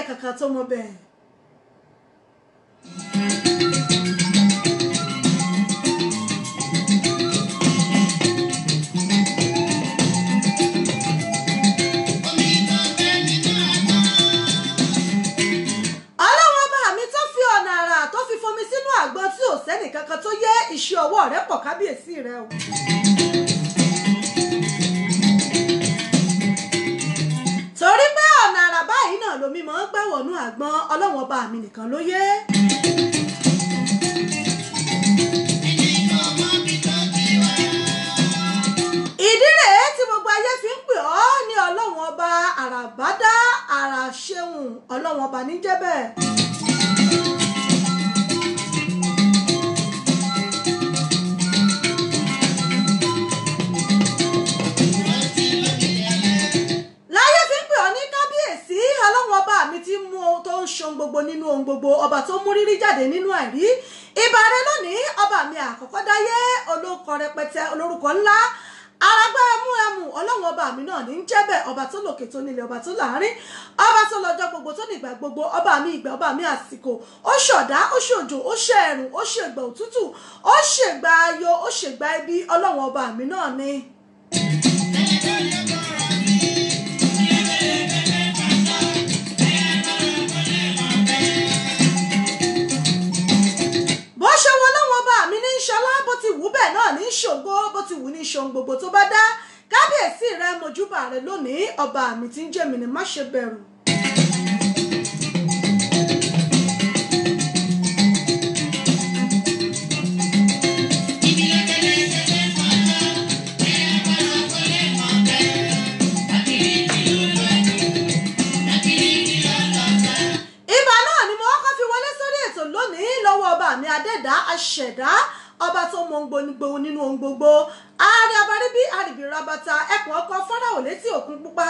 kankan tó mọ bẹ́ẹ̀. Sẹ́nì kankan tó yẹ iṣẹ́ ọwọ́ rẹ̀ pọ̀ kábíyèsí rẹ̀ o. Torí pé ọ̀nà àrà báyìí náà lomi máa ń gbà wọnú àgbọn ọlọ́wọ́n ọba mi nìkan ló yé. Ìdí rèé tí gbogbo ayé fi ń pè ọ́ ní ọlọ́wọ́n ọba àràbádá àràṣeun ọlọ́wọ́n ọba níjẹ́ bẹ́ẹ̀. Tí mú ohun tó ń ṣohun gbogbo nínú ohun gbogbo ọba tó mú rírí jáde nínú àìrí ìbà rẹ lónìí ọba mi àkọ́kọ́ dáyé olóko rẹpẹtẹ olórúkọ ńlá arágbára mú ẹmu ọlọ́run ọba mi náà ní ń jẹ́bẹ̀ ọba tó lòkè tó nílẹ̀ ọba tó láàrin ọba tó lọ́jọ́ gbogbo tó nígbà gbogbo ọba mi ìgbà ọba mi àsìkò ó ṣọ̀dá ó ṣòjò ó ṣe ẹ̀rùn ó ṣègbà òtútù ó ṣègbà ayọ̀ ó ṣègbà ibi ọlọ́run ọba mi náà ni. bó ṣe wọ lọ́wọ́ bá mi ní ṣọlá bó ti wù bẹ́ẹ̀ náà ní ṣògo bó ti wù ní ṣohun gbogbo tó bá dá kábíyèsí rẹ mojúbà rẹ lónìí ọba mi tí ń jẹ́ mi ní má ṣe bẹ̀rù. Ọba mi adẹ́dá aṣẹ̀dá ọba tó mọ gbogbo nínú ohun gbogbo ààrẹ abaríbí àrìbí rabata ẹkùn ọkọ fáráò létí òkun pupa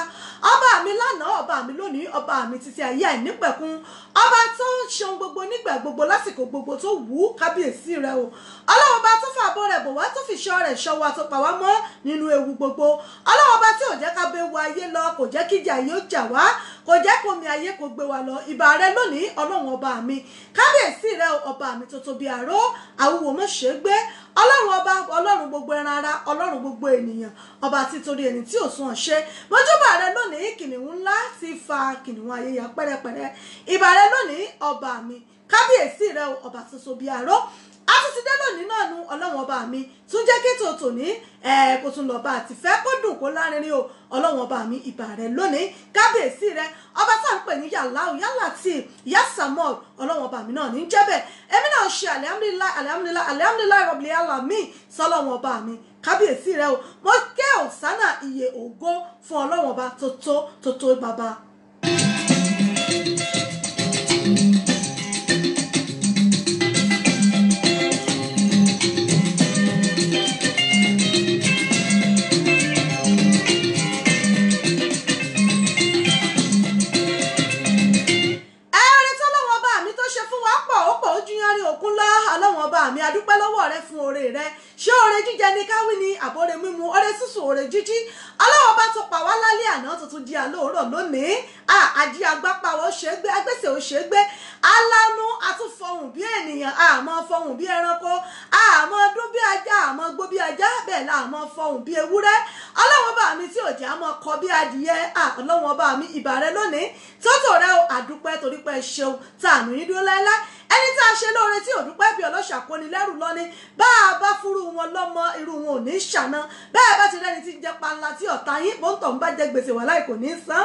ọba mi lánàá ọba mi lónìí ọba mi títí ayé àìnípẹ̀kun ọba tó ń ṣeun gbogbo nígbà gbogbo lásìkò gbogbo tó wù ú kábíyèsí rẹ o ọlọ́wọ́ bá tó fàbọ̀ rẹ̀ bò wá tó fi ṣọ́ rẹ̀ ṣọ́ wa tó pa wá mọ́ nínú ewu gbogbo ọlọ́wọ́ bá tí ò jẹ́ ká bẹ wo ayé lọ kò jẹ́ kíjà ayé ó jà wá kò jẹ́ kómi ayé kò gbé wa lọ ìbà rẹ lónìí ọlọ́run ọba mi kábíyèsí rẹ ọba mi tó tóbi àró àwùwò mọ́ ṣe gbé ọlọ́run ọba ọlọ́run gbogbo ẹran ara ọlọ́run gbogbo ènìyàn ọba títorí ẹni tí ò sún ọ̀ṣẹ́ mọ́júbà rẹ lónìí kìnìún ńlá ti fa kìnìún ayé ya pẹ́rẹ́pẹ́rẹ́ ìbà rẹ lónìí ọba mi kábíyèsí rẹ ọba tó tóbi àró àtúntìdé lónìí náà nu ọlọ́run ọba mi tún jẹ́ kí tòótọ́ ní kó tún lọ́ba àti fẹ́ kó dùn kó lárinrin o ọlọ́run ọba mi ìbà rẹ lónìí kábíyèsí rẹ ọba tá à ń pè ní yàláù yálàtì yásàmọ́ọ̀ ọlọ́run ọba mi náà ní jẹ́bẹ̀ èmi náà ṣe alihamudulilayi rabbil alamin sọlọ́run ọba mi kábíyèsí rẹ o mo ké òsánà iye ògo fún ọlọ́run ọba tó tó bàbá. Mi adúpẹ́ lọ́wọ́ rẹ fún oore rẹ ṣé oore jíjẹ ni káwí ni àbóre mímu oore sísùn oore jíjí aláwọ̀ bá tó pa wá lálẹ́ àná tuntun di àlóòrọ̀ lónìí àjí agbápawọ̀ ó ṣe é gbé agbésẹ̀ ó ṣe é gbé alánú àtúnfọhùn bí ènìyàn àmọ́ fọhùn bí ẹranko àmọ́ dún bí ajá àmọ́ gbó bí ajá bẹ́ẹ̀ la àmọ́ fọhùn bí ewúrẹ́ ọlọ́wọ́n bá mi tí òjì àmọ́ kọ bí adìyẹ ọlọ́wọ́n bá mi ìbà rẹ lónìí tótó rẹ àdúpẹ́ torí pé ṣeun tààmì yín dúró láéláé ẹni tá a ṣe lóore tí ò dúpẹ́ bí ọlọ́ṣà kó ni lẹ́rù lọ́ni bá a bá fúru wọn lọ́mọ irú wọn ò ní ṣàná bẹ́ẹ̀ bá ti rẹ́ni tí ń jẹ́ panla tí ọ̀tá yín bó ń tọ̀ ń bá jẹ gbèsè wà láì kò ní san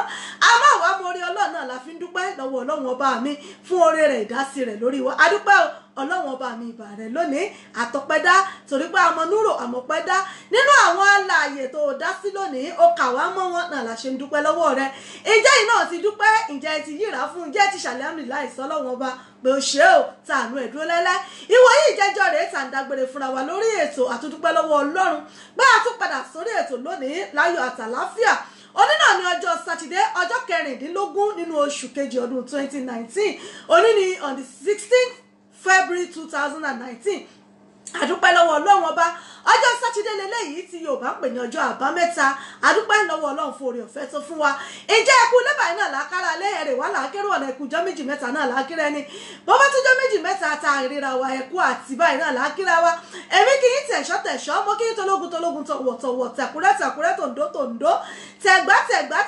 àmọ́ àwa mo rí ọlọ́run náà la fi ń dúpẹ́ lọ́wọ́ ọlọ́run ọba mi fún oore rẹ̀ ìdásí rẹ̀ lórí wa adúpẹ́ o ọlọ́run ọba mi ìbà rẹ̀ lónìí àtọpẹ́dá torí pé àmọ́ núrò àmọ́pẹ́dá nínú àwọn alààyè tó dá sí lónìí ó kà wá mọ́ wọn náà la ṣe ń dúpẹ́ lọ́wọ́ rẹ̀ ìjẹ́ yìí náà ti dúpẹ́ ìjẹ́ ti yíra fún ìjẹ́ ti ṣàlẹ́ àmì láìsọ ọlọ́run ọba pé ó ṣe ó tàánú ẹ̀ dúró lẹ́lẹ́ ìwọ yìí jẹ́jọ́ rẹ̀ tà ń dágbére fúnra wa lórí ètò àtúndúpẹ́ lọ́wọ́ ọlọ́run bá a tún padà sórí ètò lónìí láyọ̀ àtàláfíà òní náà ní ọjọ́ sátidé ọjọ́ kẹrìndínlógún nínú oṣù kejì ọdún 2019 òní ní on the 16th February 2019 àdúpẹ́ lọ́wọ́ ọlọ́run ọba ọjọ́ sátidé lélẹ́yìí ti Yorùbá pè ní ọjọ́ àbámẹ́ta adúpẹ́ lọ́wọ́ Ọlọ́run fún oore ọ̀fẹ́ tó fún wa ǹjẹ́ ẹkú lẹ́bàá náà lákàrà lẹ́yẹ̀rẹ̀ wà lákẹ́rù ọ̀nà ẹkùjọ́ méjì mẹ́ta náà lákẹ́rẹ́ ni bọ́bá tó jọ́ méjì mẹ́ta ta ìrira wa ẹkú àti báyìí náà lákẹ́rẹ́ wa èmi kì í tẹ̀ṣọ́ mo kì í tológun tọ̀wọ̀tọ̀wọ̀ tẹ̀kúrẹ́ tòǹdó tẹ̀gbá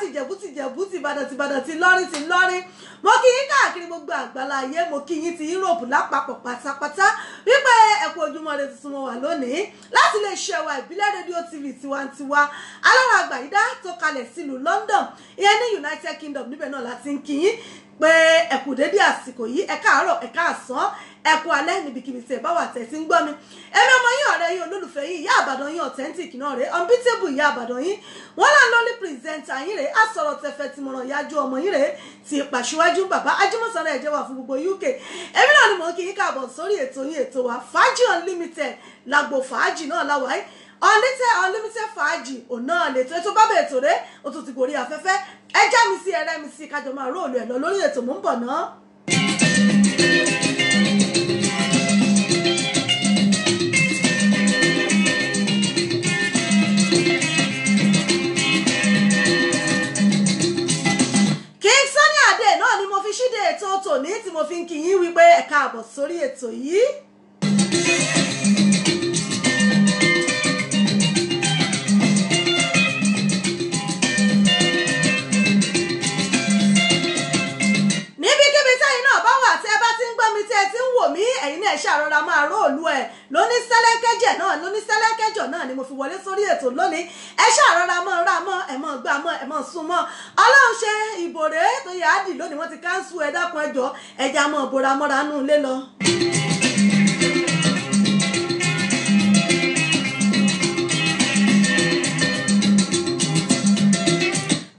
tìjẹ̀bú tìbàdàn ti lọ́rin mo kí yín káàkiri gbogbo àgbáláyé mo kí yín ti Europe lápapọ̀ pátápátá wípé ẹ̀kú ojúmọ́ ire tuntun mo wà lónìí láti lè ṣe ẹwà ìbílẹ̀ rédíò TV tiwantiwa alára àgbàyídá tó kalẹ̀ sílùú London ìyẹn ní United Kingdom níbẹ̀ náà láti ń kí yín pé ẹ̀kú dédé àsìkò yìí ẹ káàárọ̀ ẹ káàsán ẹ̀kú alẹ́ níbikíbi tí ẹ bá wà tẹ̀ sí ń gbọ́ mi èmi ọmọ yín ọ̀rẹ́ yín olólùfẹ́ yín ìyá àbàdàn yín authentic náà rèé unbeatable ìyá àbàdàn yín wọ́n là ń lọ́lí presenter yín rèé àsọ̀rọ̀ tẹ̀fẹ̀ tí mo ràn yájú ọmọ yín rèé ti pàṣíwájú bàbá ajímọ̀sánná ẹ̀jẹ̀ wà fún gbogbo UK èmi náà ni mò ń kí yín káàbọ̀ sórí ètò yín ètò wa fàájì unlimited lágbo fàájì náà láwàáyé unlimited fàájì òun náà lè tó ètò bábẹ̀ ètò rẹ̀ ó tún ti gorí afẹ́fẹ́ ẹ já mi sí ẹrẹ́ mi sí kájọ máa róòlù ẹ̀ lọ lórí ètò mò ń bọ̀ náà. King Sunny Adé náà ni mo fi ṣíde ètò tòní tí mo fi ń kí yín wípé ẹ káàbọ̀ sórí ètò yìí. Ẹ̀yin náà ṣàrọra máa róòlù ẹ̀ lóní sẹ́lẹ́kẹ́jọ̀ náà ni mo fi wọlé sórí ètò lónìí ẹ ṣàrọra mọ́ ra mọ́ ẹ̀ mọ́ gbà mọ́ ẹ̀ mọ́ sún mọ́ Ọlọ́run ṣe ìbòrè tó yà á dì lónìí wọ́n ti káńsù ẹ̀ dákun ẹjọ́ ẹja mọ́ bòrà mọ́ra nù lé lọ.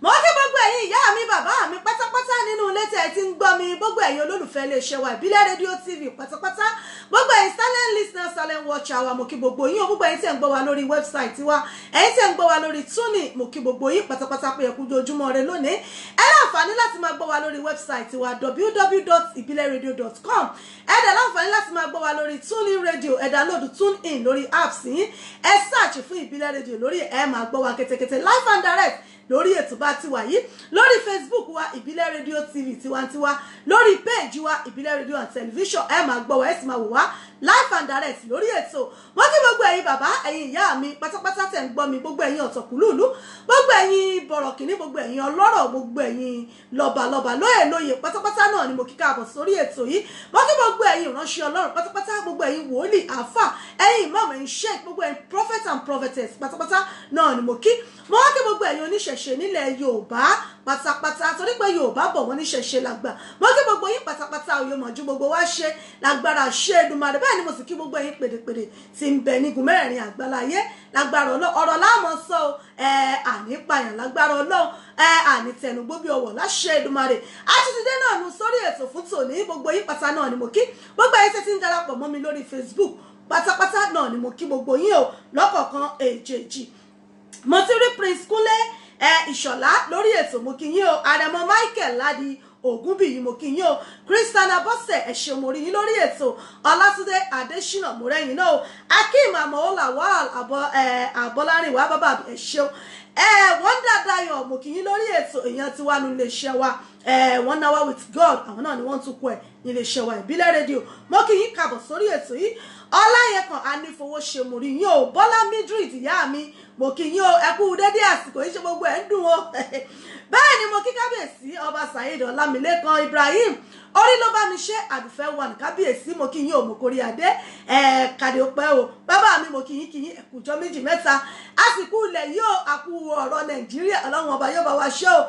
mo kí gbogbo ẹ̀yin ìyá mi bàbá mi pátápátá nínú ilé tí ẹ ti ń gbọ́ mi gbogbo ẹ̀yin olólùfẹ́ iléeṣẹ́ wa ìbílẹ̀ rédíò TV pátápátá gbogbo ẹ̀yin silent listener silent watcher wa mo kí gbogbo yín gbogbo ẹ̀yin tí ẹ ń gbọ́ wa lórí wẹ́bsáìtì wa ẹ̀yin tí ẹ ń gbọ́ wa lórí TuneIn mo kí gbogbo yín pátápátá pé ẹ kú ojúmọ́ ire lónìí ẹ láǹfààní láti máa gbọ́ wa lórí wẹ́bsáìtì wa www.ibileradio.com ẹ dẹ̀ láǹfààní láti máa gbọ́ wa lórí TuneIn radio ẹ download TuneIn lórí apps yín ẹ search fún ìbílẹ̀ rédíò lórí ẹ máa gbọ́ wa kẹ́tẹ́kẹ́tẹ́ live and direct lórí ètò bá ti wà yìí lórí Facebook wa ìbílẹ̀ rédíò TV tiwantiwa lórí péèjì wa ìbílẹ̀ rédíò and television ẹ máa gbọ́ wa ẹ sì máa wò wá live and direct lórí ètò wọ́n kí gbogbo ẹ̀yin bàbá ẹ̀yin ìyá mi pátápátá tẹ̀ ń gbọ́ mi gbogbo ẹ̀yin ọ̀tọ̀kùlùlù gbogbo ẹ̀yin bọ̀rọ̀kìnní gbogbo ẹ̀yin ọlọ́rọ̀ gbogbo ẹ̀yin lọ́balọ́ba lóyè pátápátá náà ni mo kí káàbọ̀ sórí ètò yìí wọ́n kí gbogbo ẹ̀yin ìránṣẹ́ ọlọ́run pátápátá gbogbo ẹ̀yin wòlíì àfà ẹ̀yin imam ẹ̀yin sheikh gbogbo ẹ̀yin prophet and prophetess pátápátá náà ni mo kí mo wá kí gbogbo ẹ̀yin oníṣẹ̀ṣe nílẹ̀ Yorùbá pátápátá torí pé Yorùbá bọ̀ wọ́n níṣẹ̀ṣe làgbà mo kí gbogbo yín pátápátá òye mọ̀jú gbogbo wá ṣe lágbára ṣe Èdùmàrè bẹ́ẹ̀ ni mo sì kí gbogbo yín pèdèpèdè tí ń bẹ nígun mẹ́rẹ̀ẹ̀rin àgbáláyé lágbára ọ̀rọ̀ láàmú sọ àní pààyàn lágbára Ọlọ́run àní tẹnugbó bí ọwọ́ láṣẹ Èdùmàrè àtúntìdé náà nu sórí ètò fún tòní gbogbo yín pátá náà ni mo kí gbogbo ẹ̀yin tí ń darapọ̀ mọ́ mi lórí Facebook pátápátá náà ni mo kí gbogbo yín o lọ́kọ̀ọ̀kan èjèèjì mo ti rí Prince Kúnlé Ìṣọ̀lá lórí ètò mo kí yín o Àrẹ̀mọ Michael Ládi Ògúnbíyì mo kí yín o Christiana Bọ́sẹ̀ ẹ ṣé mo rí yín lórí ètò Ọlátúndé Adésínà mo rẹ́yìn náà o Akeem Amọ̀ọ́lá Wàhálà Àbọ́lárìnwá bàbá ẹ ṣeun Wonder Dayo mo kí yín lórí ètò èèyàn tí wà nínú iléeṣẹ́ wa 1 hour with God àwọn náà ni wọ́n tún kọ ẹ̀ ní iléeṣẹ́ wa ìbílẹ̀ rédíò mo kí yín káàbọ̀ sórí ètò yìí Ọláyẹkàn Anífowóṣe mo rí yín o Bọ́lá Midrid ìyá mi mo kí yín o ẹ kú dédé àsìkò yìí ṣe gbogbo ẹ̀ ń dùn o bẹ́ẹ̀ ni mo kí kábíyèsí ọba Saheed Ọlámilékan Ibrahim orí ló bá mi ṣe àdùfẹ́ wà ní kábíyèsí mo kí yín o mo kórí adé kàdé ọpẹ́ o bàbá mi mo kí yín ẹ̀kújọ́ méjì mẹ́ta àsìkò ilẹ̀ yìí o àkú ọ̀rọ̀ Nàìjíríà Ọlọ́run ọba yóò bá wa ṣe o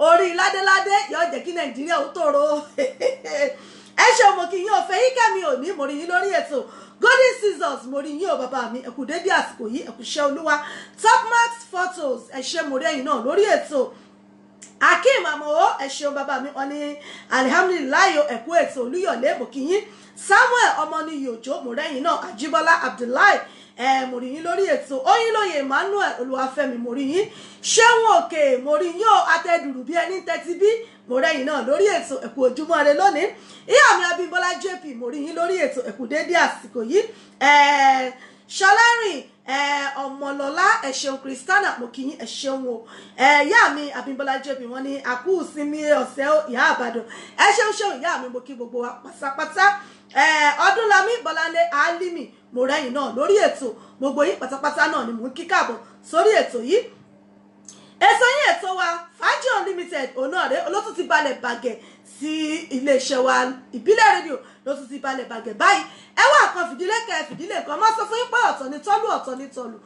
orí ládéládé yóò jẹ́ kí Nàìjíríà ó tòrò ẹ ṣe mo kí yín o fẹ́ yín kẹ́mi ò ní mo rí yín lórí ètò Golden Scissors mo rí yín o bàbá mi ẹ̀kú dédé àsìkò yìí ẹ̀kúṣẹ́ olúwa Topmax Photos ẹ ṣé mo rí ẹ̀yin náà lórí ètò Akeem Amọ̀ọ́ ẹ ṣeun bàbá mi wọ́n ní alihamdulilayi ẹ̀kú ètò Olúyọ̀lé mo kí yín Samuel Ọmọníyì Òjó mo rẹ́yìn náà Ajíbọ́lá Abdullahi mo rí yín lórí ètò Oyinlóye Emmanuel Olúwafẹ́mi mo rí yín Ṣéun Òkè mo rí yín o Atẹ́dùrù bí ẹni tẹ́tí bí mo rẹ́yìn náà lórí ètò ẹ̀kú ojúmọ́ ire lónìí ìyá mi Abímbọ́lá JP mo rí yín lórí ètò ẹ̀kú dédé àsìkò yìí Ṣọlárìn ọmọlọ́lá ẹ ṣeun Christiana mo kí yín ẹ ṣeun o ìyá mi Abímbọ́lá JP wọ́n ní àkú ìsinmi ọ̀sẹ̀ ìyá àbàdàn ẹ ṣeun ìyá mi mo kí gbogbo wa pátápátá ọdúnlami bọ́láńlé alimi mo rẹ́yìn náà lórí ètò gbogbo yín pátápátá náà ni mò ń kí káàbọ̀ sórí ètò yìí ètò wa Fàájì Unlimited òun náà rèé olótú ti balẹ̀ bàgẹ́ sí iléeṣẹ́ wa ìbílẹ̀ rédíò ló tún ti balẹ̀ bàgẹ́ báyìí ẹ wá kan fìdílé kan máa sọ fún yín pé ọ̀tọ̀ ni tọ́lú ọ̀tọ̀ ni tọ̀lù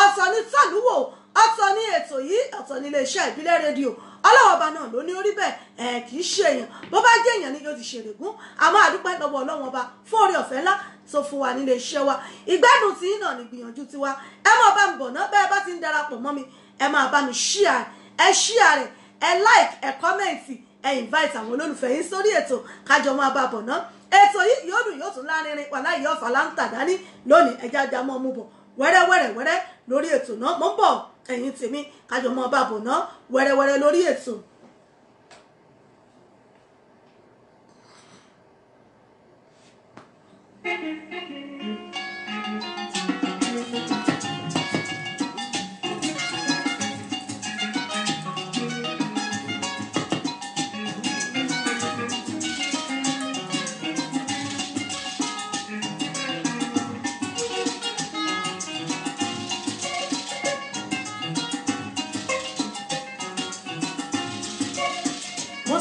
ọ̀tọ̀ ni tọ̀lú wò ọ̀tọ̀ ni ètò yìí ọ̀tọ̀ ni iléeṣẹ́ ìbílẹ̀ rédíò ọlọ́wọ́ ọba náà ló ní orí bẹ́ẹ̀ kì í ṣe èèyàn bó bá jẹ́ èèyàn ni yóò ti ṣèrègùn àmọ́ àdúpẹ́ lọ́wọ́ ọlọ́wọ́ ọba fún oore ọ̀fẹ́ ńlá tó fún wa nílé iṣẹ́ wa ìgbádùn tí náà ní gbìyànjú tiwa ẹ máa bá mi bọ̀ ná bẹ́ẹ̀ bá ti ń darapọ̀ mọ́ mi ẹ máa bá mi share rẹ̀ ẹ like ẹ comment ẹ invite àwọn olólùfẹ́ yín sórí ètò kájọ máa bá bọ̀ ná ètò yìí yóò dùn yóò tún lárinrin wà láyé ọ̀fà láǹtà dání lónìí ẹja ajá mọ́ mú bọ̀ wẹ́rẹ́wẹ́rẹ́ lórí ètò náà mọ́ bọ̀ ẹ̀yin tèmi kájọ máa bá bọ̀ ná wẹ́rẹ́wẹ́rẹ́ lórí ètò.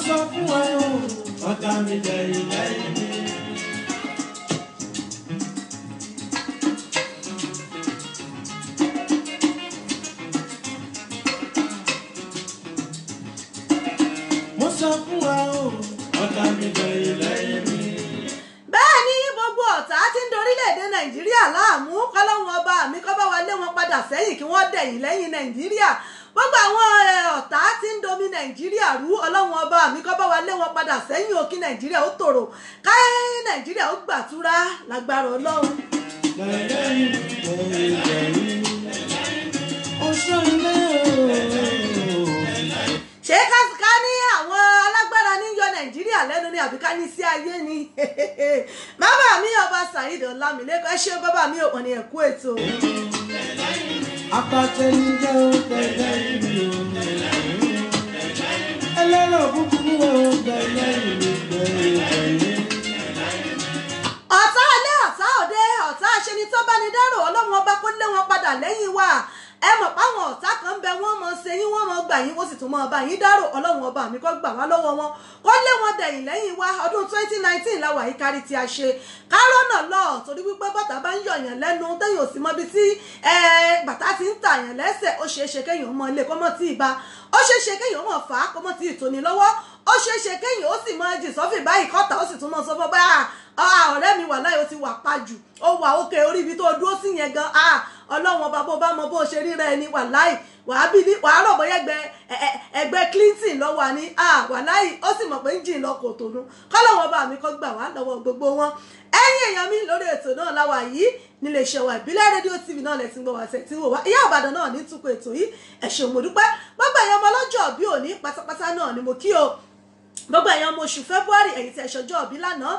Sọ fún wa o, ọ̀tá mi lẹ́yìn lẹ́yìn mi. Mo sọ fún wa o, ọ̀tá mi lẹ́yìn lẹ́yìn mi. Bẹ́ẹ̀ ni gbogbo ọ̀tá tí ń dorílẹ̀-èdè Nàìjíríà láàmú kọ́lọ́hun ọba mi kó bá wa lé wọn padà sẹ́yìn kí wọ́n dẹ̀yìn lẹ́yìn Nàìjíríà gbogbo àwọn ọ̀tá tí ń domi Nàìjíríà rú ọlọ́run ọba mi kó bá wa lé wọn padà sẹ́yìn o kí Nàìjíríà ó tòrò káyé Nàìjíríà ó gbàtúrà lágbára Ọlọ́run. ṣé ká ní àwọn alágbára ní yọ Nàìjíríà lẹ́nu ni àbí ká ní sí ayé ni bàbá mi ọba Saheed Ọlámilékan ẹ ṣé bàbá mi ò ní ẹ̀kú ètò. Apàtẹnijẹ́ ó tẹ̀lé ìlú ẹlẹ́rọ̀ búburú ó tẹ̀lé ìlú tẹ̀lé. ọ̀tá ilé ọ̀tá òde ọ̀tá aṣeni tó bá ní dárò ọlọ́run ọba kó lé wọn padà lẹ́yìn wa ẹ mọ̀ páwọn ọ̀tá kan ń bẹ wọ́n mọ̀ ṣe yín wọ́n mọ̀ gbà yín wọ́n sì tún mọ̀ bá yín dárò ọlọ́run ọba mi kó gbà wá lọ́wọ́ wọn kó lé wọn dẹ̀yìn lẹ́yìn wa ọdún 2019 la wà yìí kárí tí a ṣe kárọ́nà lọ torí wípé bàtà bá ń yọ̀yàn lẹ́nu téèyàn ò sì mọ ibi tí bàtà ti ń tàyàn lẹ́sẹ̀ ó ṣeé ṣe kéèyàn mọ ilé kọ́mọ́ tí ì bá ó ṣeé ṣe kéèyàn mọ̀ fà á kọ́mọ́ tí ì tóni lọ́wọ́ ó ṣeé ṣe kéèyàn ó sì mọ jì sọ́fì báyìí kọ́ta ó sì tún mọ sọ́fọ́ bá ọ̀rẹ́ mi wà láyé ó ti wà pajù ó wà òkè orí ibi tó dúró sí yẹn gan ọlọ́run ọba bó bá mọ bó ṣe ríra ẹni wà láì wàá rò bóyá ẹgbẹ́ Clinton lọ wà ní wà láì ó sì mọ̀ pé ń jìn lọ kò tónú kọ́lọ́run ọba mi kó gbà wá lọ́wọ́ gbogbo wọn ẹ̀yin èèyàn mi lórí ètò náà láwa yìí nílé iṣẹ́ wa ìbílẹ̀ rédíò TV náà lẹ́sìn gbọ́ wá sẹ́ tí wò wá ìyá Ìbàdàn náà ní túkọ̀ ètò yìí ẹ ṣé mo dúpẹ́ gbogbo èèyàn ọmọ ọlọ́jọ́ bí òní pátápátá náà ni mo kí o gbogbo èèyàn ọmọ oṣù February ẹ̀yin tẹ́ ṣọjọ́ òbí lánàá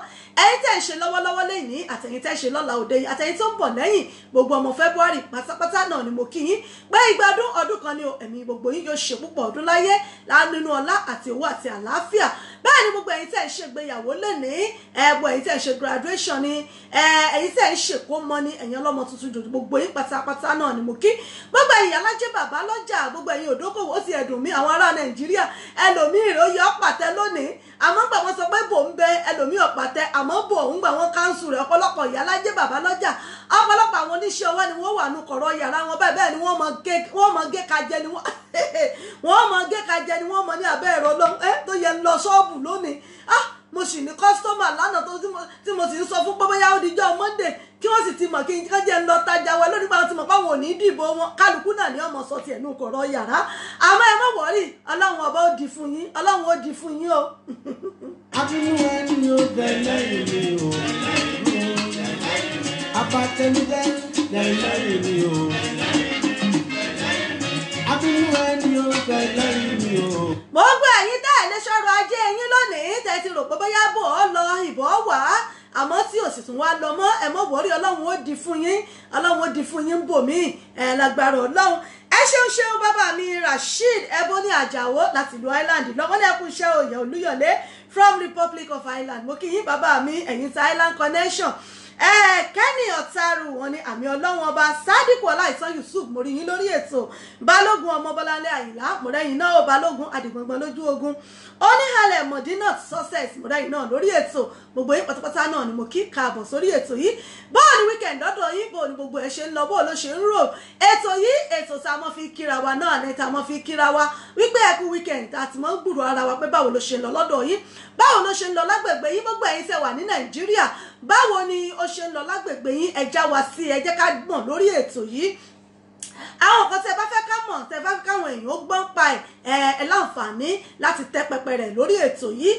ẹ̀yin tẹ́ ṣe lọ́wọ́lọ́wọ́ lẹ́yìn àtẹ̀yin tẹ́ ṣe lọ́la òde yìí àtẹ̀yin tó ń bọ̀ lẹ́yìn gbogbo ọmọ February pátápátá náà ni mo kí yín pé ìgbádùn ọdún kan ni ẹ̀mí gbogbo yín yóò ṣe púpọ̀ ọdún láyé nínú ọlá àti owó àti àlàáfíà bẹ́ẹ̀ ni gbogbo ẹ̀yin tẹ́ ń ṣègbéyàwó lénìí gbogbo ẹ̀yin tẹ́ ń ṣe graduation ni ẹ̀yin tẹ́ ń ṣèkómọ ni ẹ̀yin ọlọ́mọ tuntun jòjò gbogbo yín pátápátá náà ni mo kí gbogbo ẹ̀yin alájẹ bàbá lọ́jà gbogbo ẹ̀yin òdókòwò ó ti ẹ̀dùn mí àwọn ará Nàìjíríà ẹlòmíì ló yọ pàtẹ lónìí àmọ́ gbà wọ́n sọ pé bò ń bẹ ẹlòmíì ọ̀pàtẹ àmọ́ bò ń gbà wọ́n káńsù rẹ̀ ọ̀pọ̀lọpọ̀ ìyá alájẹ bàbá lọ́jà ọ̀pọ̀lọpọ̀ àwọn oníṣẹ́ ọwọ́ ni wọ́n wà nù kọ̀rọ̀ yàrá wọn bẹ́ẹ̀ ni wọ́n mọ gé kajẹ ni wọ́n mọ gé kajẹ ni wọ́n mọ ní abẹ́ ẹ̀rọ tó yẹ ń lọ ṣọ́ọ̀bù lónìí mo sì ní kọ́sítọ́mà lánàá tí mo sì ń sọ fún pé bóyá ó dijọ́ Monday kí wọ́n sì ti mọ̀ kí n jẹ́ ń lọ tajà wa lórí pàwọn ti mọ̀ páwọn ò ní dìbò wọn kálukú náà ní ọmọ sọ tiẹ̀ nù kọ̀rọ̀ yàrá àmọ́ ẹ má wọ̀rí ọlọ́run ọba ó di fún yín ọlọ́run ó di fún yín o. Abínú ẹni ó bẹ lẹ́yìn mi o apàtẹnijẹ́ lẹ́yìn mi o abínú ẹni ó bẹ lẹ́yìn mi o. mo gbọ́ ẹ̀yin tẹ́ ẹ̀ lé sọ̀rọ̀ ajé yín lónìí tẹ́ ti rò pé bóyá bò ó lọ ìbò wá àmọ́ tí ò sì tún wá lọ mọ́ ẹ mọ́ wọ́rí ọlọ́run ó di fún yín ọlọ́run ó di fún yín bò mí lágbára ọlọ́run ẹ ṣeun bàbá mi Rasheed Ebony Àjàó láti ìlú Ireland lọ́wọ́ náà kú iṣẹ́ òye Olúyọ̀lé from Republic of Ireland mo kí yín bàbá mi ẹ̀yin ti Island Connection Kenny Ọ̀tàrù wọn ni àmì ọlọ́run ọba Sadiq Ọláìtàn Yusuf mo rí yín lórí ètò Balógun ọmọ Bọ́láńlé Àyìnlá mo rẹ́yìn náà ó Balógun Àdìgbọ̀ngbọ̀n lójú ogun oníhàlẹ̀ Mọ̀dínà success mo rẹ́yìn náà lórí ètò gbogbo yín pátápátá náà ni mo kí káàbọ̀ sórí ètò yìí bóò ni weekend ọ̀dọ̀ yín bóò ni gbogbo ẹ̀ ṣe ń lọ bóò ló ṣe ń rò ètò yìí ètò tá a mọ́ fi kíra wa náà ní tá a mọ́ fi kíra wa wípé ẹ kú weekend tá a ti mọ́ gbúrò ara wa pé báwo ló ṣe ń lọ lọ́dọ̀ yín báwo ló ṣe ń lọ lágbègbè yín gbogbo ẹ̀yin tẹ́ wà ní Nàìjíríà báwo ni ó ṣe ń lọ lágbègbè yín ẹ já wa sí ẹ jẹ́ ká gbọ̀n lórí ètò yìí àwọn nǹkan tẹ́ bá fẹ́ ká mọ̀ tẹ́ bá fẹ́ káwọn èèyàn ó gbọ́n pa ẹ láǹfààní láti tẹ́ pẹpẹ rẹ̀ lórí ètò yìí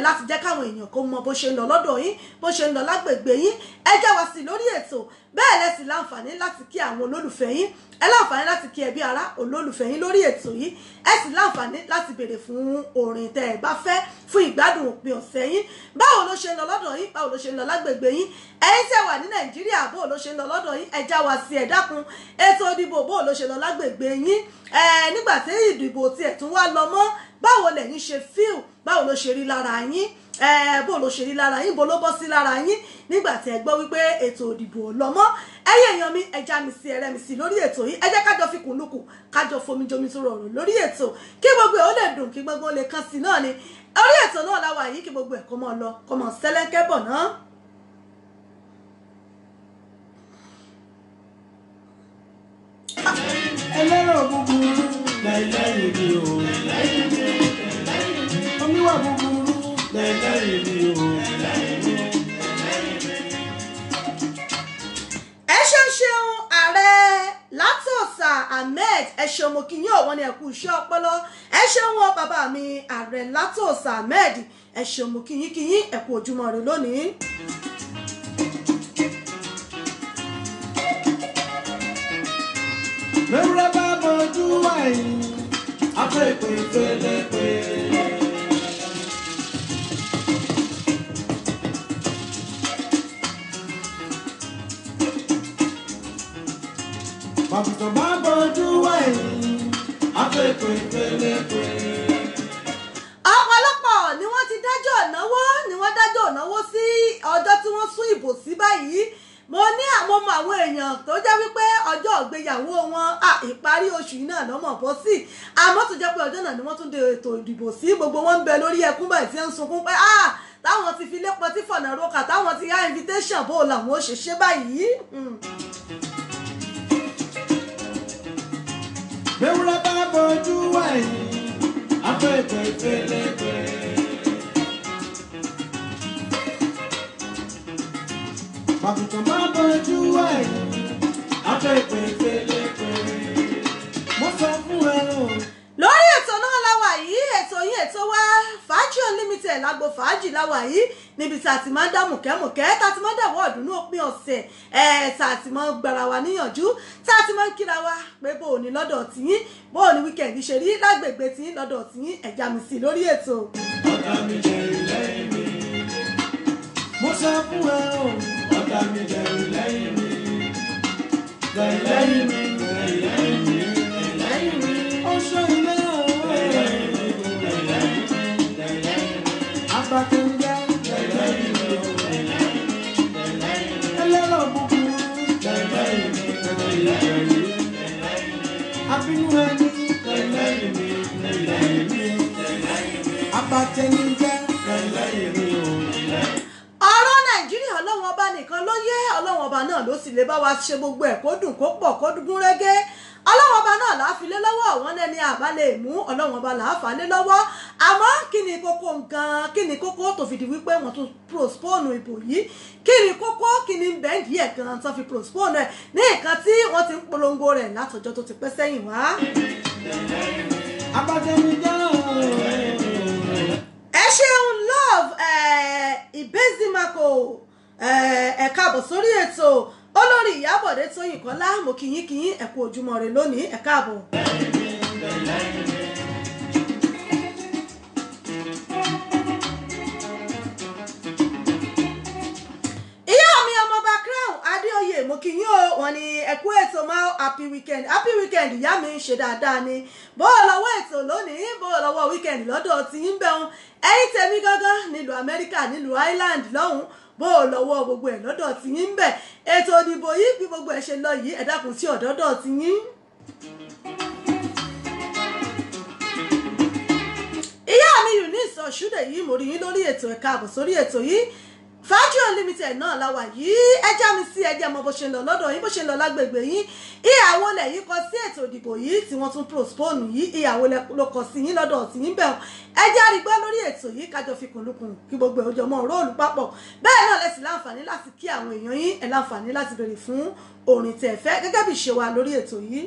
láti jẹ́ káwọn èèyàn kó mọ bó ṣe ń lọ lọ́dọ̀ yín bó ṣe ń lọ lágbègbè yín ẹ já wa sí lórí ètò bẹ́ẹ̀ lẹ sì láǹfààní láti kí àwọn olólùfẹ́ yín ẹ láǹfààní láti kí ẹbí ará olólùfẹ́ yín lórí ètò yìí ẹ sì láǹfààní láti béèrè fún orin tẹ́ ẹ bá fẹ́ fún ìgbádùn òpin ọ̀sẹ̀ yín báwo ló ṣe ń lọ lọ́dọ̀ yín báwo ló ṣe ń lọ lágbègbè yín ẹ̀yin tẹ́ wà ní Nàìjíríà báwo ló ṣe ń lọ lọ́dọ̀ yín ẹ já wa sí ẹ dákun ètò ìdìbò báwo ló ṣe lọ lágbègbè yín nígbà tí ìdìbò tiẹ̀ tún wá lọ mọ́ báwo lẹ̀yin ṣe fíl báwo ló ṣe rí lára yín bó ló ṣe rí lára yín bó ló bọ́ sí lára yín nígbà tí ẹ gbọ́ wípé ètò ìdìbò lọ mọ́ ẹ̀yin èèyàn mi ẹ já mi sí ẹrẹ́ mi sí lórí ètò yìí ẹ jẹ́ kájọ fi kùnlùkù kájọ fomi jomi tó rọrùn lórí ètò kí gbogbo ẹ̀ ó lè dùn kí gbogbo lè kàn sí náà ni orí ètò náà láwa yìí kí gbogbo ẹ̀ kó mọ́ lọ kó mọ́ sẹ́lẹ́ńkẹ́ bọ̀ náà. ẹlẹ́rọ̀ búburú láìláì ni o oníwà búburú láìláì ni o. ẹ ṣeun ààrẹ Látòsà Ahmed ẹ ṣeun mo kí yín ọ̀wọ́n ní ẹ̀kú iṣẹ́ ọpọlọ ẹ ṣeun wọn bàbá mi ààrẹ Látòsà Ahmed ẹ ṣeun mo kí yín ẹ̀kú ojúmọ́ rẹ lónìí. Mẹ́rẹ́ bá bọ́jú wáyé, afẹ́ ìpè fẹ́lẹ́pẹ́. Bàbùtàn bá bọ́jú wáyé, afẹ́ ìpè fẹ́lẹ́pẹ́. Ọ̀pọ̀lọpọ̀ ni wọ́n ti dájọ́ ìnáwó sí ọjọ́ tí wọ́n sún ìbò sí báyìí mo ní àwọn ọmọ àwọn èèyàn tó jẹ́ wípé ọjọ́ ìgbéyàwó wọn ìparí oṣù yìí náà lọ́mọ̀ bọ́ sí àmọ́ tó jẹ́ pé ọjọ́ náà ni wọ́n tún de ètò ìdìbò sí gbogbo wọn ń bẹ lórí ẹkún báyìí tí ń sunkún pé táwọn ti fi lépo tí fọ̀nà roka táwọn ti yá invitation bó làwọn ó ṣe ṣe báyìí. Mẹ́rẹ́ bá bọ́jú wáyé, afẹ́ ìpè fẹ́lẹ́pẹ́. Bàbùtàn bá bọ́jú wáyé, afẹ́ ìpè fẹ́lẹ́pẹ́. Mo sọ fún ẹ o. Lórí ètò náà láwà yìí ètò wa Fàájì Unlimited lágbo fàájì láwà yìí níbi tí a ti máa ń dá mùkẹ́mùkẹ́ tá a ti máa ń dẹ̀wọ́ ọ̀dùnú òpin ọ̀sẹ̀ tá a ti máa ń gbára wa níyànjú tá a ti máa ń kíra wa pé bó o ní lọ́dọ̀ tiyín bó o ní wíkẹ̀ndì ṣe rí lágbègbè tiyín lọ́dọ̀ tiyín ẹ̀já mi sí lórí ètò. Ọ̀tá mi jẹ̀rì lẹ́yìn mi. Mo sọ fún ẹ o. Ọ̀tá mi jẹ̀rì lẹ́yìn mi. Lẹ́yìn mi. Lẹ́yìn mi. Lẹ́yìn mi. Ó ṣọ́ ilé o. Lẹ́yìn mi. Abakunjẹ. Lẹ́yìn mi. Ẹlẹ́rọ̀ búburú. Lẹ́yìn mi. Abínú ẹni. Lẹ́yìn mi. Lẹ́yìn mi. Abatẹnijẹ. Lẹ́yìn mi. Ọ̀rọ̀ Nàìjíríà ọlọ́wọ́n ọba nìkan ló yẹ ọlọ́wọ́n ọba náà ló sì lè bá wa ṣe gbogbo ẹ̀ kó dùn kó pọ̀ kó dún rẹ́gẹ́ ọlọ́wọ́n ọba náà là á fi lé lọ́wọ́ àwọn ẹni àbá lè mú ọlọ́wọ́n ọba là á fà lé lọ́wọ́ àmọ́ kí ni kókó nǹkan kí ni kókó tó fi di wípé wọ́n tún postpone ìbò yìí kí ni kókó kí ni bẹ́ẹ̀dì ẹ̀ gan tó fi postpone ẹ̀ ní nǹkan tí wọ́n ti ń polongo rẹ̀ látọjọ́ tó ti pẹ́ sẹ́yìn wá. Ẹ ṣeun love Ibezimako ẹ káàbọ̀ sórí ètò olórí Ìyábọ̀dé Tóyìn Kọ́lá mo kìyín ẹ kú ojúmọ́ rẹ lónìí ẹ káàbọ̀. kí yín o wọ́n ní ẹ kú ètò máa happy weekend ìyá mi ń ṣe dáadáa ni bó o lọ́wọ́ ètò lónìí bó o lọ́wọ́ weekend lọ́dọ̀ tí ń bẹ̀rùn ẹ̀yin tèmi gángan nílùú Amẹ́ríkà nílùú Ireland lọ́hùn bó o lọ́wọ́ gbogbo ẹ̀ lọ́dọ̀ tí ń bẹ̀ ètò ìdìbò yìí bí gbogbo ẹ̀ ṣe lọ yìí ẹ dákun sí ọ̀dọ́dọ̀ tí yín. ìyá mi Eunice Ọ̀ṣúdẹ̀ yìí mo rí yín lórí ètò ẹ̀ka àbọ̀ sórí ètò yìí Fàájì Unlimited náà la wà yìí ẹjá mi sí ẹjẹ́ mọ bó ṣe ń lọ lọ́dọ̀ yín bó ṣe ń lọ lágbègbè yín ìyàwó lẹ̀ yìí kọ sí ètò ìdìbò yìí tí wọ́n tún postpone yìí ìyàwó ló kọ sí yín lọ́dọ̀ sí yín bẹ̀rù ẹjẹ́ àrígbọ́ lórí ètò yìí kájọ fi kùnlùkùn kí gbogbo ẹ̀ ọjọ́ mọ́ róòlù papọ̀ bẹ́ẹ̀ náà lẹ́sìn láǹfààní láti kí àwọn èèyàn yín ẹ̀ láǹfààní láti béèrè fún orin tẹ́ fẹ́ gẹ́gẹ́ bí ṣe wà lórí ètò yìí.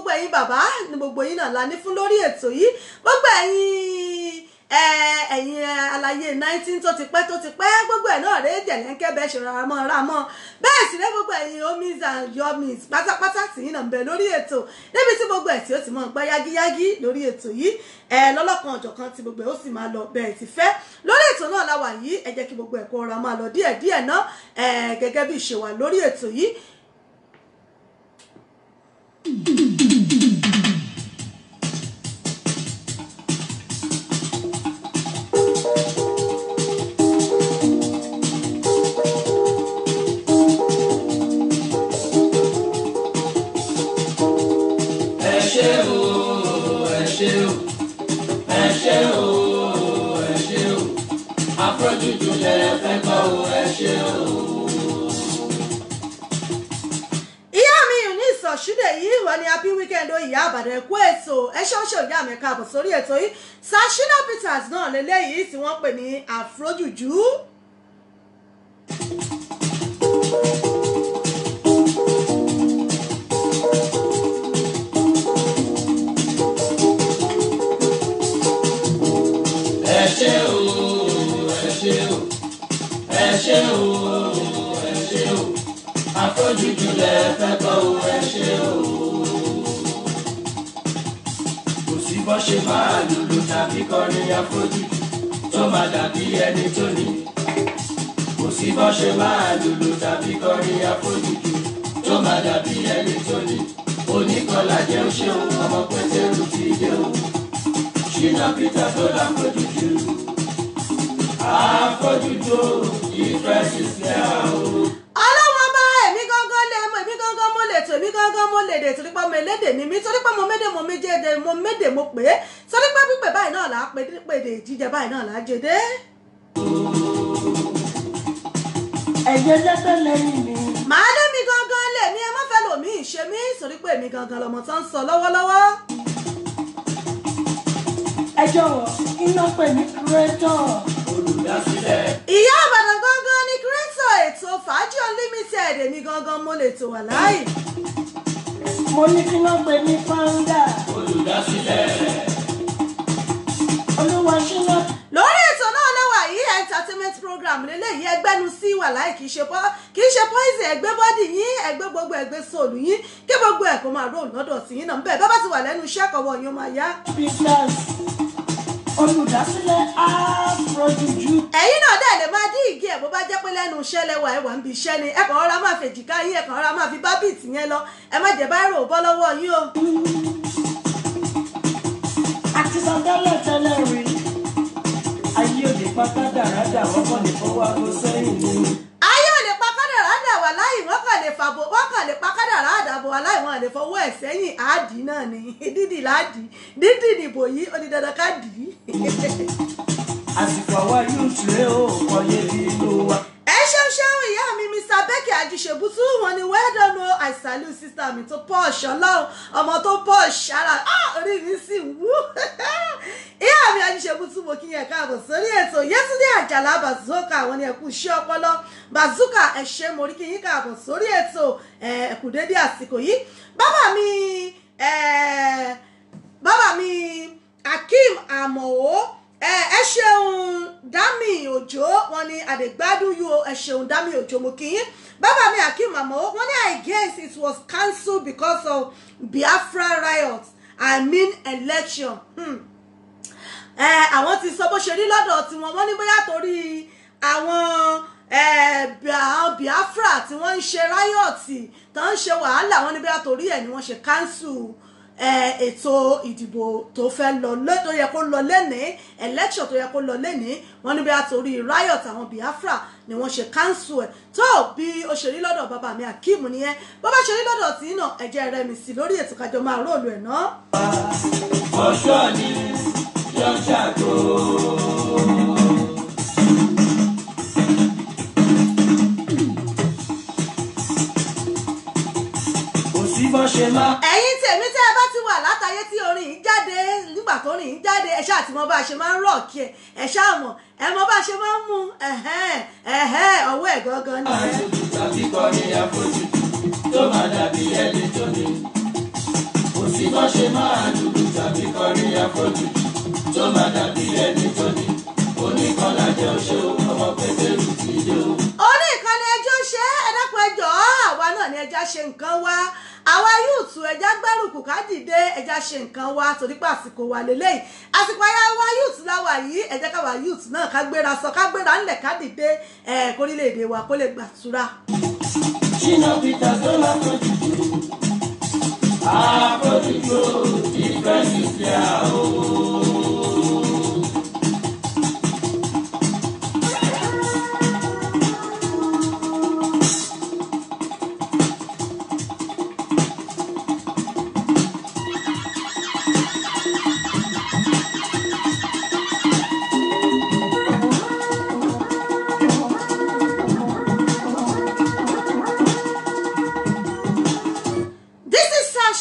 Gbogbo ẹ̀yin bàbá ni gbogbo yín náà la ní fún lórí ètò yìí gbogbo ẹ̀yin àlàyé 19 tó ti pẹ́ gbogbo ẹ̀ náà rèé jẹ̀lẹ́ńkẹ́ bẹ́ẹ̀ ṣe ra mọ́ bẹ́ẹ̀ sì rẹ́ gbogbo ẹ̀yin homies and yomis pátápátá tí yín náà ń bẹ lórí ètò níbi tí gbogbo ẹ̀ tí ó ti mọ̀ ń pẹ́ yágíyágí lórí ètò yìí lọ́lọ́kan ọ̀jọ̀kan tí gbogbo ẹ̀ ó sì máa lọ bẹ́ẹ̀ ti fẹ́ lórí ètò náà la wà yìí ẹ jẹ́ kí gbogbo ẹ̀ kó ra máa lọ díẹ̀díẹ̀ náà gẹ́gẹ́ bí ìṣe wà lórí ètò yìí. Ṣúdẹ̀ yìí wọ́n ní happy weekend ó ìyá àbàdàn ẹ̀kú ètò ẹ̀ṣọ́ṣọ́ ìyá mi káàbọ̀ sórí ètò yìí Shina Peters náà lélẹ́yìí tí wọ́n pè ní Afrojuju. ẹ ṣé o Afrojuju lẹ fẹ́ gbọ́ o ẹ ṣé o. Kò sí bó ṣe máa lùlù tàbí kọrin Afrojuju tó máa dàbí ẹni tó ní. Kò sí bó ṣe máa lùlù tàbí kọrin Afrojuju tó máa dàbí ẹni tó ní. Oníkọlà jẹ́ ṣeun ọmọ Pétérù ti dé o. Shina Peters tó l'Afrojuju. Afrojuju ìfẹ́ sísẹ́ o. Èmi gangan mo lè dè torí pé mo elédè ni mi torí pé mo médè mo méjèèdè mo médè mo pè é torí pé pípè báyìí náà là á pèdè jíjẹ báyìí náà là á jẹdé. ẹ̀jẹ̀ lẹ́tọ̀ lẹ́yìn mi. màá lé mi gangan lè mi ẹ má fẹ́ lò mí ìṣe mí torí pé èmi gangan lọmọ tó ń sọ lọ́wọ́lọ́wọ́. ẹ jọ̀wọ́ iná pè ní kúrẹ́tọ̀ olùdásílẹ̀. ìyá àbàdàn gangan ni kúrẹ́tọ̀ ètò Fàájì Unlimited èmi gangan mo lè tò wà láì. mo ní kí wọ́n pè ní founder olùdásílẹ̀. olúwa Shina. lórí ètò náà lọ́wọ́ yìí entertainment program lélẹ́yìí ẹgbẹ́nu sí wà láì kì í ṣe poison ẹgbẹ́ bọ́dì yín ẹgbẹ́ gbogbo ẹgbẹ́ sóòlù yín kí gbogbo ẹ̀ kó máa rò lọ́dọ̀ sí yín náà bẹ́ẹ̀ bá bá ti wà lẹ́nu iṣẹ́ kọ̀wọ́ yín ó máa yá. olùdásílẹ̀ Afrojuju. ẹ̀yin náà dẹ̀ lè máa dín ìgé ẹ̀ bó bá jẹ́ pé lẹ́nu iṣẹ́ lẹ́wà ẹ̀wà ń bi iṣẹ́ ni ẹ̀kọ́ ọ̀rá máa fèjìká yín ẹ̀kọ́ ọ̀rá máa fi bá bíìtì yẹn lọ ẹ má jẹ́ báyìí rò bọ́ lọ́wọ́ yín o. àti sọ tẹ́lẹ̀ rí ayé òde pátá dáradà wọ́n kàn lè fọwọ́ aago sẹ́yìn ni. ayé òde pákádàrá dà wà láì wọ́n kàn lè pákádàrá àdàbọ̀ wà láì wọ́n lè fọwọ́ ẹ̀ sẹ́yìn àádì náà ni dídì láàdì dídì nìbò yìí ó di dandan ká dì í. àsìkò àwa yóò tìrẹ o kọyé bí inú wa. ẹ ṣeun ìyá mi Mr. Becky Ajíṣebútú wọn ni well done o I salute sister mi tó posh ọlọ́run ọmọ tó posh ara orí mi sì wú mi Ajíṣebútú mo kí yẹn káàbọ̀ sórí ètò Yétúndé Àjàlá Bazooka àwọn ni ẹ̀kú iṣẹ́ ọpọlọ Bazooka ẹ ṣé mo rí kí yín káàbọ̀ sórí ètò ẹ̀kú dédé àsìkò yìí bàbá mi Akeem Àmọ̀wó ẹ ṣeun Dami Òjó wọn ni àdègbádùn yóò ẹ ṣeun Dami Òjó mo kí yín bàbá mi Akeem Àmọ̀wó wọn ni I guess it was cancelled because of Biafra riots I mean election. Àwọn ti sọ bó ṣe rí lọ́dọ̀ tí wọ́n ní bóyá torí àwọn Biafra tí wọ́n ń ṣe ráyọ̀tì tó ń ṣe wàhálà wọ́n ní bóyá torí ẹ̀ ni wọ́n ṣe cancel ètò ìdìbò tó fẹ́ lọ tó yẹ kó lọ lénìí election tó yẹ kó lọ lénìí wọ́n ní bóyá torí riot àwọn Biafra ni wọ́n ṣe cancel ẹ̀ tó bí ó ṣe rí lọ́dọ̀ bàbá mi Akeem nìyẹn bó bá ṣe rí lọ́dọ̀ tí náà ẹ̀jẹ̀ rẹ̀ mi sí lórí ètò kájọ máa róòlù ẹ̀ náà. ọ̀ṣọ́ ni yóò ṣàtò. Ẹ̀yin tèmi tẹ́ ẹ bá ti wà látàyé tí orin yìí jáde nígbà tó orin yìí jáde ẹ ṣáà tí mo bá ṣe máa ń rọ̀ kí ẹ ṣáà mọ̀ ẹ mọ̀ bá ṣe máa ń mú ọwọ́ ẹ̀ gangan ni. tàbí kọrin àfojú tó máa dàbí ẹni tó ní kò sí bọ́ ṣe máa lùlù tàbí kọrin àfojú tó máa dàbí ẹni tó ní oníkanlá jẹ́ oṣù ọmọ pẹ̀lú ìdè o. orí ìkànnì ẹjọ́ ṣe ẹ̀dẹ́kun ẹjọ́ àwa náà ni ẹja ṣe nǹkan wá àwa yúùtù ẹja gbárùkù ká dìde ẹja ṣe nǹkan wá torí pé àsìkò wà lélẹ́yìí àsìkò ayá wa yúùtù láwà yìí ẹ jẹ́ káwa yúùtù náà ká gbéra sọ ká gbéra ńlẹ̀ ká dìde kórílẹ̀-èdè wa kó lè gbàtúrà. Shina Peters ló máa fojú àfojújò ìfẹ́ ìfẹ́ àwọn.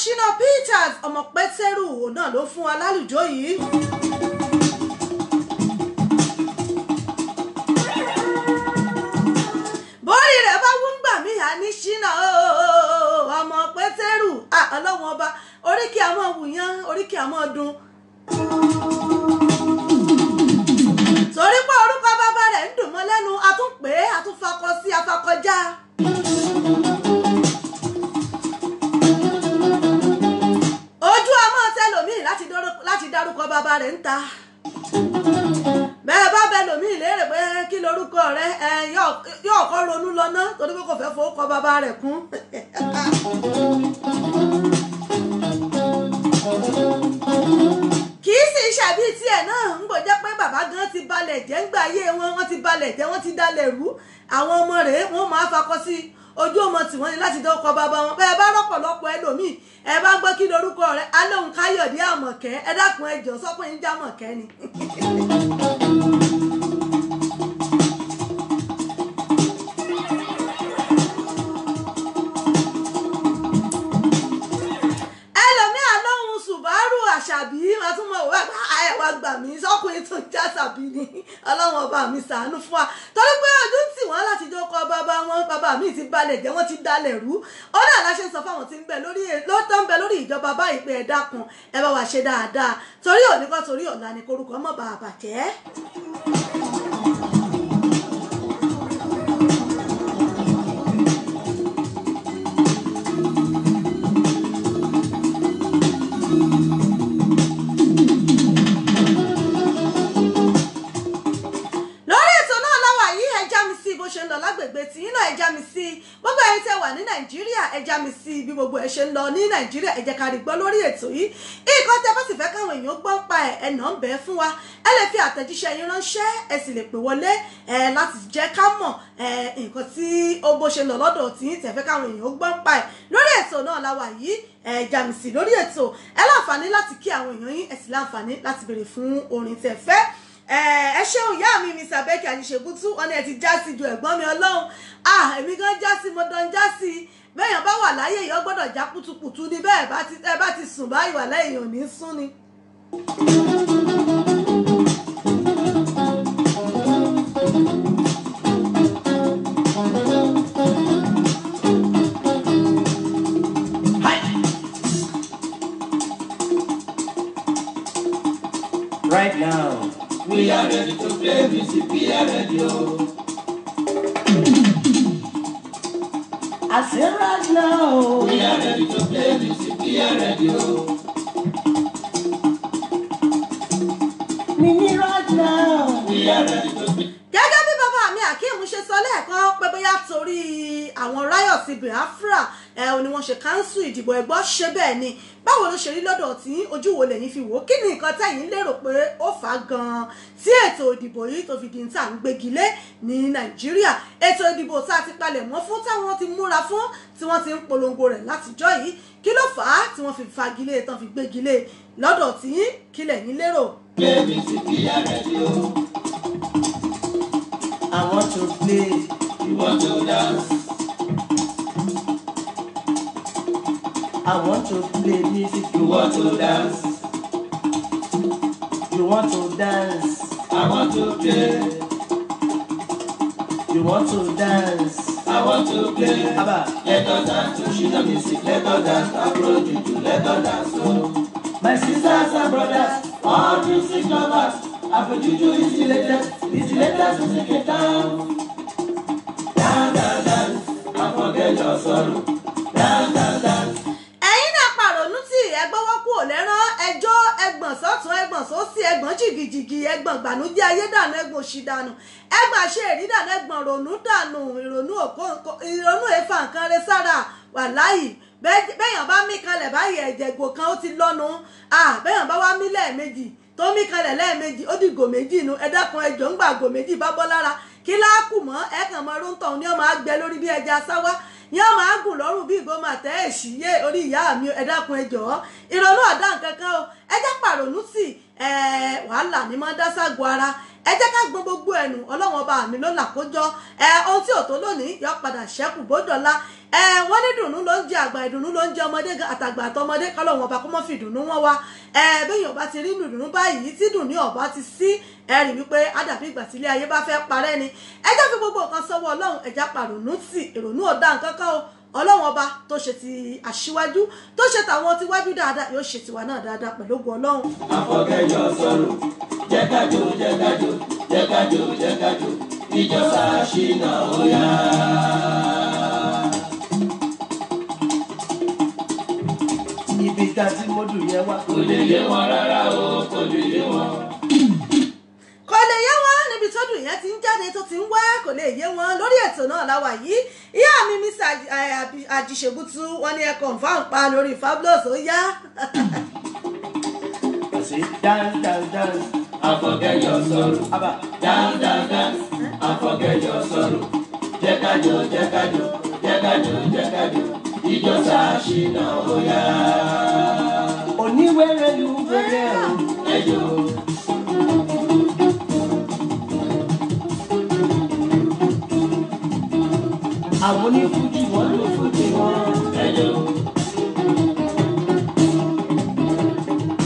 Shina Peters ọmọ Pétérù náà ló fún wa lálùjọ yìí. bórí rẹ̀ bá wú ń gbà mí à ní Shina ọmọ Pétérù ọlọ́wọ́n ọba oríkì àmọ́ wùyán oríkì àmọ́ dùn. torí pé orúkọ bàbá rẹ̀ ń dùn mọ́ lẹ́nu àtúnpè àtúnfakọ sí afakọjá. ojú ọmọ tẹlòmíì láti dárúkọ bàbá rẹ̀ ń ta bẹ́ẹ̀ bá bẹ lòmíì léèrè pé kí lorúkọ rẹ̀ yóò kọ́ ronú lọ́nà torí pé kò fẹ́ fowókọ bàbá rẹ̀ kún. kì í sì ṣàbí tiẹ̀ náà ń bò jẹ́ pé bàbá gan ti balẹ̀ jẹ́ ń gbà ayé wọ́n ti balẹ̀ jẹ́ wọ́n ti dalẹ̀ rú àwọn ọmọ rẹ̀ wọ́n máa fakọ sí ojú ọmọ tí wọ́n ní láti dọ́kọ bàbá wọn bẹ́ẹ̀ bá rọ́pọ̀lọpọ̀ ẹlòmíì ẹ bá gbọ́ kí lorúkọ rẹ̀ alóhùn Káyọ̀dé Àmọ̀kẹ́ ẹ dákun ẹ jọ̀ọ́ sọ́kùn yín jámọ̀kẹ́ ni. ẹlòmíì alóhùn Sùbárù Àṣàbí wọn tún mọ̀ wá gbà mí sọ́kùn yín tó ń já Àṣàbí ni ọlọ́run ọba mi ṣàánú fún wa torí pé ojú tì wọ́n láti dọ́kọ bàbá mi ti balẹ̀ jẹ́ wọ́n ti dalẹ̀ rú ó náà láṣẹ sọ fáwọn tí ń bẹ lórí ìjọba báyìí pé ẹ dákun ẹ bá wa ṣe dáadáa torí òní kan torí ọ̀la ni korúkọ mọ̀ bá a bàjẹ́. ṣe ń lọ lágbègbè tí yín náà ẹ já mi sí gbogbo ẹ̀yin tẹ́ wà ní Nàìjíríà ẹ já mi sí bí gbogbo ẹ ṣe ń lọ ní Nàìjíríà ẹ jẹ́ ká rí gbọ́ lórí ètò yìí nǹkan tẹ́ bá sì fẹ́ káwọn èèyàn gbọ́ pa ẹ nà ń bẹ fún wa ẹ lè fi àtẹ̀jíṣẹ́ yín ránṣẹ́ ẹ sì lè pè wọlé láti jẹ́ ká mọ̀ nǹkan tí ó bó ṣe lọ lọ́dọ̀ tí yín tẹ́ fẹ́ káwọn èèyàn gbọ́ pa ẹ lórí ètò náà la wà yìí ẹ já mi sí lórí ètò ẹ láǹfààní láti kí àwọn èèyàn yín ẹ sì láǹfààní láti béèrè fún orin tẹ́ fẹ́ ẹ ṣeun ìyá mi Mr. Becky Ajíṣebútú wọn ni ẹ ti já sí ju ẹ̀gbọ́n mi Ọlọ́run èmi gan já sí mo dán já sí bẹ́ẹ̀yàn bá wà láyé yìí ó gbọ́dọ̀ já kùtùkùtù ni bẹ́ẹ̀ bá ti sùn báyìí wà lẹ́yìn ò ní sún ni. I say right now, we are ready to play music. We are ready. Mini right now, we are ready to play. Gẹ́gẹ́ bí bàbá mi Akeem ṣe sọ lẹ́ẹ̀kan pé bóyá torí àwọn riot Biafra ni wọ́n ṣe cancel ìdìbò ẹ̀gbọ́n ṣe bẹ́ẹ̀ ni báwo ló ṣe rí lọ́dọ̀ tí ojú wo lẹ́yìn fi wò kí ni nǹkan tẹ́yìn lérò pé ó fà á gan-an tí ètò ìdìbò yìí tó fi di níta ń gbégilé ní Nàìjíríà ètò ìdìbò tá a ti palẹ̀ mọ́ fún táwọn ti múra fún tí wọ́n ti ń polongo rẹ̀ látijọ́ yìí kí ló fà á tí wọ́n fi fagilé tán fi gbégilé lọ́dọ̀ tí kí lẹ́yìn lérò. I want to play, you want to dance. I want to play music, you want to dance. You want to dance, I want to play. You want to dance, I want to play. Let us dance to Shina music, let us dance, Afro Juju, let us dance. Oh. My sisters and brothers, all music lovers, Afro Juju is the latest music in town. Dance, dance, dance, and forget your sorrow. Dance, dance, dance. Ẹ̀yin náà pàrònú tí ẹgbọ́wọ́ kú ò lẹ́rán ẹjọ́ ẹgbọ̀n sọ́tún ẹgbọ̀n sósì ẹgbọ̀n jìgìjìgì ẹgbọ̀n gbànújẹ́ ayé dànù ẹgbọ̀n òṣì dànù ẹgbọ̀n àṣẹ èrí dànù ẹgbọ̀n rònú dànù ìrònú èéfà nǹkan rẹ sára wàláhì bẹ́yàn bá mí kalẹ̀ báyìí ẹ̀jẹ̀gbò kan ó ti lọ́nu bẹ́yàn bá wá mí lẹ́ẹ̀mejì tó mí kalẹ̀ lẹ́ẹ̀mejì ó dìgò méjì inú ẹ dákun ẹjọ́ ń gbàgò méjì bá bọ́ lára kí láàkù mọ́ ẹ̀kàn mọ́ róńtọ̀ ní ọmọ àgbẹ̀ lórí bí ẹja sáwá ní ọmọ àgùn lọ́rùn bí ìgò máa tẹ́ èṣìyé orí ìyá mi ẹ dákun ẹjọ́ ìrònú ọ̀dá nǹkan kan o ẹ jẹ́ pàrònú sí wàhálà ní máa dá ságọ́ ara ẹ jẹ́ ká gbọ́n gbogbo ẹnu ọlọ́run ọba mi ló là kójọ ohun tí ò tó lónìí yọ padà ṣẹ́kù bódọ́lá wọ́n ní dùnnú ló ń jẹ àgbà ìdùnnú ló ń jẹ ọmọdé àtàgbà àtọmọdé kọ́lọ́run ọba kó mọ́ fi ìdùnnú wọn wá bẹ́yìn ọba ti rí dùnnú báyìí tí dùnnú ọba ti sí ẹ̀rì wípé ádàbí ìgbà tí ilé ayé bá fẹ́ parẹ́ ni ẹ jẹ́ fi gbogbo nǹkan sọ́wọ́ ọlọ́run ẹ̀já pàrònú sí ìrònú ọ̀dà nǹkan kan o ọlọ́run ọba tó ṣe ti aṣíwájú tó ṣe tàwọn ti wájú dáadáa yóò ṣe tiwa náà dáadáa pẹ̀lú ògo ọlọ́run. àfọ̀gẹ́jọ sọ̀rọ̀ jẹ́kájò jẹ́kájò jẹ́kájò jẹ́kájò ìjọba ṣìnà óyá. ibi tá a ti mọ́dù yẹn wá. kò lè yé wọn rárá o kò lè yé wọn. kò lè yé wọn níbi tó dùn yẹn ti ń jáde tó ti ń wá kò lè yé wọn lórí ètò náà láwa yìí ìyá mi Mr. Ajíṣebútú wọn ní ẹ confam pa lórí Fabulous ó yá. dance dance dance and forget your sorrow. dance dance dance and forget your sorrow. jẹ́kájò jẹ́kájò jẹ́kájò jẹ́kájò ìjọ ṣàṣìnà óyá. oníwèrè lù wèrè ẹjọ́. àwọn onífújì wọn ló fújì wọn ẹjọ́.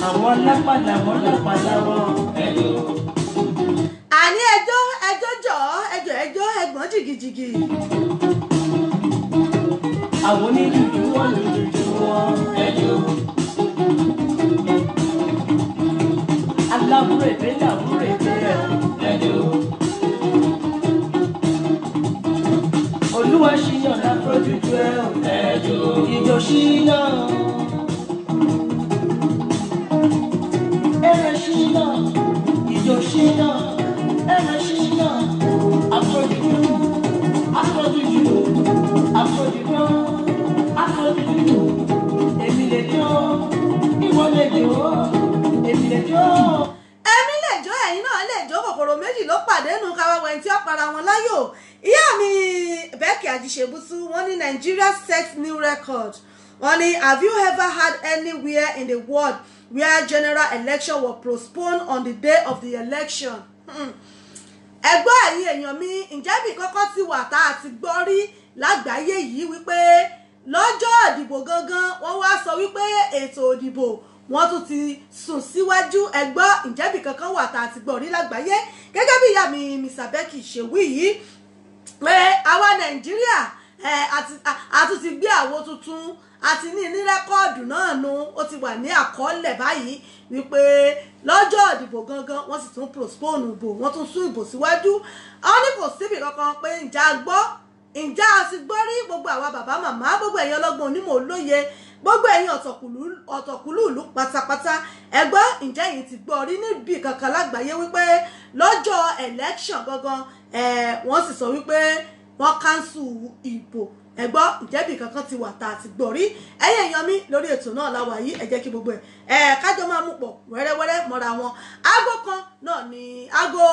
àwọn lápàdà wọn lápàdà wọn ẹjọ́. àní ẹjọ́ ẹjọ́ ẹgbọ́n jìgìjìgì. àwọn onídùúdú wọn ló dúdú wọn ẹjọ́. aláwúrẹ̀dẹ̀ làwúrẹ̀dẹ̀ ẹjọ́. olúwa ṣíyàn lápọ̀jùjú ẹjọ́. ìjọ ṣíyàn. ẹrẹ ṣíyàn. ìjọ ṣíyàn. ẹrẹ ṣíyàn. àpọ̀jùjú àpọ̀jùjú àpọ̀jùjú àpọ̀jùjú. èmi lè jó ìwọ lè jó èmi lè jó. èmi lè jó ẹ̀yin náà lè jó kòkòrò méjì ló pàdé nù káwáwọ̀ ẹni tí ó para wọn láyò ìyá mi Becky Ajíṣebútú wọ́n ní Nigeria set new record wọ́n ní have you ever had anywhere in the world where general election was postponed on the day of the election? ẹgbọ́n ẹ̀yin èèyàn mi ǹjẹ́ bí kọ́kọ́ ti wà tá a ti gbọ́ rí lágbàáyé yìí wípé lọ́jọ́ ìdìbò gangan wọ́n wá sọ wípé ètò ìdìbò wọ́n tún ti sùn síwájú ẹgbọ́n ǹjẹ́ bí kankan wà tá a ti gbọ́ rí lágbàáyé gẹ́gẹ́ bí ìyá mi Mr. Becky ṣe wí yìí pé àwa Nàìjíríà a tún ti gbé àwo tuntun àti ní rẹ́kọ́ọ̀dù náà nu ó ti wà ní àkọọ́lẹ̀ báyìí wípé lọ́jọ́ ìdìbò gangan wọ́n sì tún postpone ìbò wọ́n tún sún ìbò síwájú àwọn ní kò síbi kankan pé ǹjẹ́ a gbọ́ ǹjẹ́ a ti gbọ́ rí gbogbo àwa bàbá màmá gbogbo ẹ̀yin ọlọ́gbọ́n onímọ̀ olóye gbogbo ẹ̀yin ọ̀tọ̀kùlú ìlú pátápátá ẹgbọ́ ǹjẹ́ yìí ti gbọ́ rí níbi kankan lágbàáyé wípé lọ́jọ́ election gangan wọ́n sì sọ wípé wọ́n cancel ìbò ẹgbọ́ ǹjẹ́ bí kankan ti wà tá a ti gbọ́ rí ẹ̀yin èèyàn mi lórí ètò náà láwa yìí ẹ jẹ́ kí gbogbo ẹ̀ kájọ máa mú pọ̀ wẹ́rẹ́wẹ́rẹ́ mọ́ra wọn aago kan náà ni aago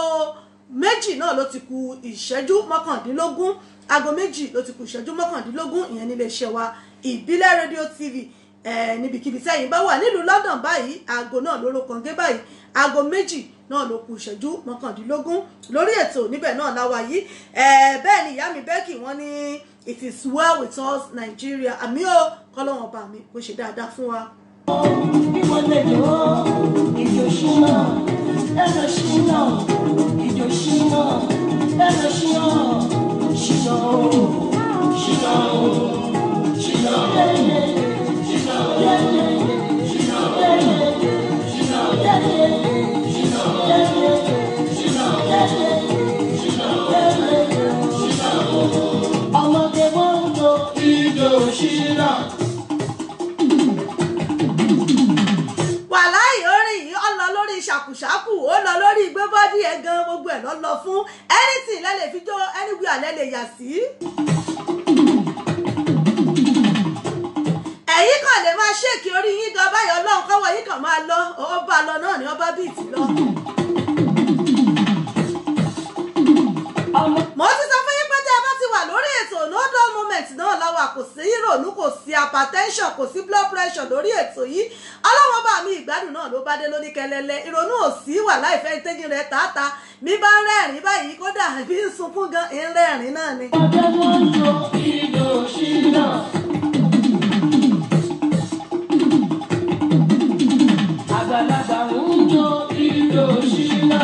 méjì náà ló ti kù ìṣẹ́jú mọ́kàndínlógún aago méjì ló ti kù ìṣẹ́jú mọ́kàndínlógún ìyẹn nílé iṣẹ́ wa ìbílẹ̀ rédíò tv níbikíbi sẹ́yìn bá wà nílùú London báyìí aago náà ló kàngé báyìí aago méjì náà ló kù ìṣẹ́jú mọ́kàndínlógún lórí ètò níbẹ̀ náà láwa yìí bẹ́ẹ̀ ni ìyá mi Becky wọ́n ní it is well with us Nigeria àmì ó kọ́lọ́wọ́n bá mi kó ṣe dáadáa fún wa. ìwọ lè lọ ìjọ ṣínà ẹ̀rọ ṣínà ìjọ ṣínà ẹ̀rọ ṣínà ṣínà ṣínà ṣínà ọmọdé wọn ń lo ìjọ ṣínà. wàláì orin yìí ó lọ lórí ṣàkùṣàkù ó lọ lórí gbé bọ́dí ẹ̀ gan gbogbo ẹ̀ lọ fún anything lẹ́lẹ̀ fi jó anywhere lẹ́lẹ̀ yà sí. ẹ̀yin kan lè máa ṣèkì orí yín gan báyọ̀ ọlọ́run kọ́wọ́ yín kàn máa lọ ó bá lọ náà ní ọba bíi ti lọ. mo ti sọ fún yín pé tẹ́ ẹ bá ti wà lórí ètò no dull moment náà láwa kò sí ìrònú kò sí hypertension kò sí blood pressure lórí ètò yìí ọlọ́wọ́n bá mi ìgbádùn náà ló bá dé lóní kẹlẹ́lẹ́ ìrònú ò sí wà láìfẹ́ ìtẹ́jú rẹ̀ tààtà mi bá ń rẹ́rìn báyìí kódà bí ń sunkún gan ń rẹ́rìn náà ni. ọjọ́ wọn ń lo ìjọ ṣínà. àgbàlagbà ń jó ìjọ ṣínà.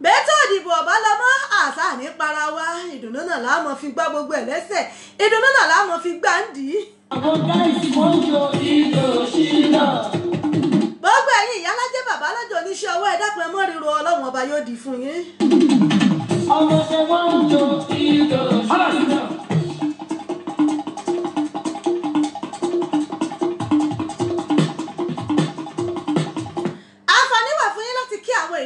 bẹ́tọ̀ ìdìbò ọ̀bá lọ́mọ́ àṣà ní para wa ìdùnnú náà láàmú fi gbá gbogbo ẹ̀ lẹ́sẹ̀ ìdùnnú náà láàmú fi gbá ń dì í. àwọn gáìsì wọn ń jó ìjọ ṣínà. gbogbo ẹ̀yin ìyálájẹ́ bàbá lọ́jọ́ oníṣẹ́ ọwọ́ ẹ dákun ẹ mọ́ ríro ọlọ́run ọba yóò di fún yín. ọmọdé wọn ń jó ìjọ ṣínà.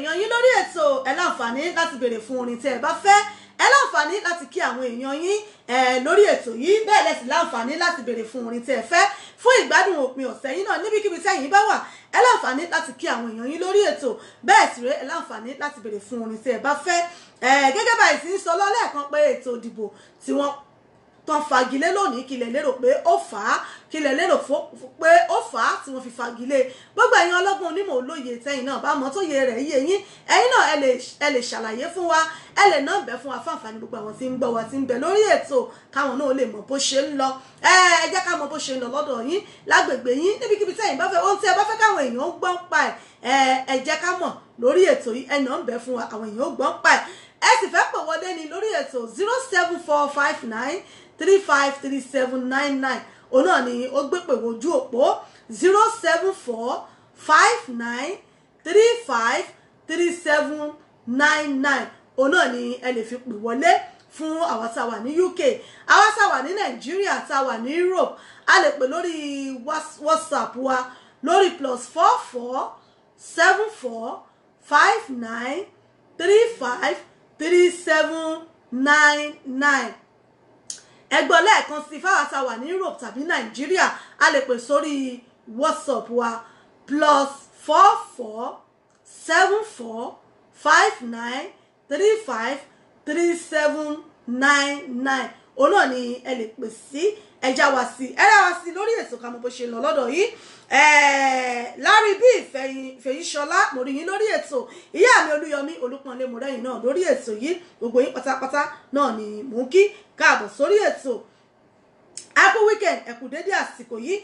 èèyàn yín lórí ètò ẹ láǹfààní láti béèrè fún orin tí ẹ bá fẹ́ ẹ láǹfààní láti kí àwọn èèyàn yín lórí ètò yìí bẹ́ẹ̀ lẹ́sìn láǹfààní láti béèrè fún orin tí ẹ fẹ́ fún ìgbádùn òpin ọ̀sẹ̀ yìí náà níbikíbi tẹ́yìn bá wà ẹ láǹfààní láti kí àwọn èèyàn yín lórí ètò bẹ́ẹ̀ sì rẹ́ ẹ láǹfààní láti béèrè fún orin tí ẹ bá fẹ́ gẹ́gẹ́ báyìí ti ń sọ lọ́lẹ́ẹ̀kan pé ètò ìdìbò tí wọ́n tán fagilé lónìí kí lẹ lérò pé ó fà á kí lẹ lérò pé ó fà á tí wọ́n fi fagilé gbogbo ẹ̀yin ọlọ́gbọ́n onímọ̀ olóye tẹ́yìn náà bá mọ̀ tó yẹ rẹ̀ yé yín ẹ̀yin náà ẹ lè ṣàlàyé fún wa ẹ lè náà bẹ̀ fún wa fáǹfààní gbogbo àwọn tí ń gbọ́ wa tí ń bẹ lórí ètò káwọn náà lè mọ̀ bó ṣe ń lọ ẹ jẹ́ ká mọ̀ bó ṣe ń lọ lọ́dọ̀ yín lágbègbè yín níbikíbi tẹ́yìn bá fẹ́ ohun tí ẹ bá fẹ́ káwọn èèyàn gbọ́ pa ẹ jẹ́ ká mọ̀ lórí ètò yìí ẹ náà bẹ̀ fún wa àwọn èèyàn gbọ́ pa ẹ sì fẹ́ pè wọlé ní lórí ètò 07459 353799 òun náà ni ó gbé pè wojú òpó 07459353799 òun náà ni ẹ lè fi pè wọlé fún àwa tá a wà ní UK àwa tá a wà ní Nàìjíríà tá a wà ní Europe a lè pè lórí WhatsApp wa lórí +447459353799 ẹgbọ́n lẹ́ẹ̀kan sí fáwọn tá a wà ní Europe tàbí Nàìjíríà a lè pè sórí WhatsApp wa +447459353799 òun náà ni ẹ lè pè sí ẹja wa sí lórí ètò ká mọ̀ bó ṣe lọ lọ́dọ̀ yìí lárí bí Fèyíṣọlá mo rí yín lórí ètò ìyá mi Olúyọmí Olúpọ̀nlé mo rẹ́yìn náà lórí ètò yìí gbogbo yín pátápátá náà ni mò ń kí káàbọ̀ sórí ètò happy weekend ẹ kú dédé àsìkò yìí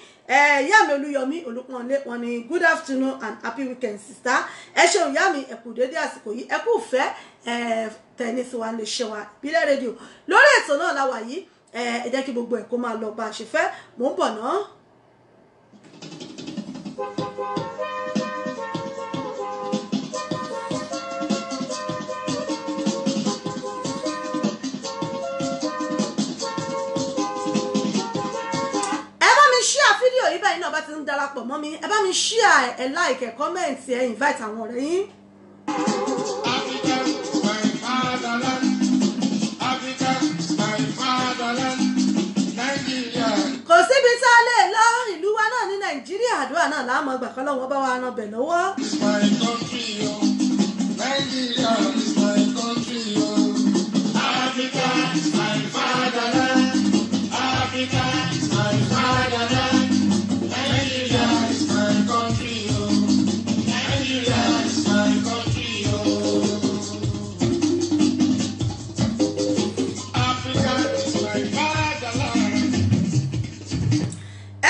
ìyá mi Olúyọmí Olúpọ̀nlé wọn ni good afternoon and happy weekend sister ẹ ṣeun ìyá mi ẹ kú dédé àsìkò yìí ẹ kú fẹ́ tẹ̀nísí wa lè ṣe wa ìbílẹ̀ rédíò lórí ètò náà láwà yìí ẹ jẹ́ kí gbogbo ẹ̀ kó máa lọ bá a ṣe fẹ́ mò ń bọ̀ náà. mọ́ mi ẹ bá mi share ẹ like ẹ comment ẹ invite àwọn ọ̀rẹ́ yín. Africa, my fatherland. Africa, my fatherland. Nigeria. Kò síbi tá a lè lọ ìlú wa náà ní Nàìjíríà àdúrà náà láàmú ọgbà kan lọ́wọ́ bá wa ran bẹ̀ lọ́wọ́. It's my country, oh. Nigeria is my country, oh. Africa is my fatherland. Africa is my fatherland. Nigeria is my country, oh. Nigeria is my country, oh. Africa is my fatherland.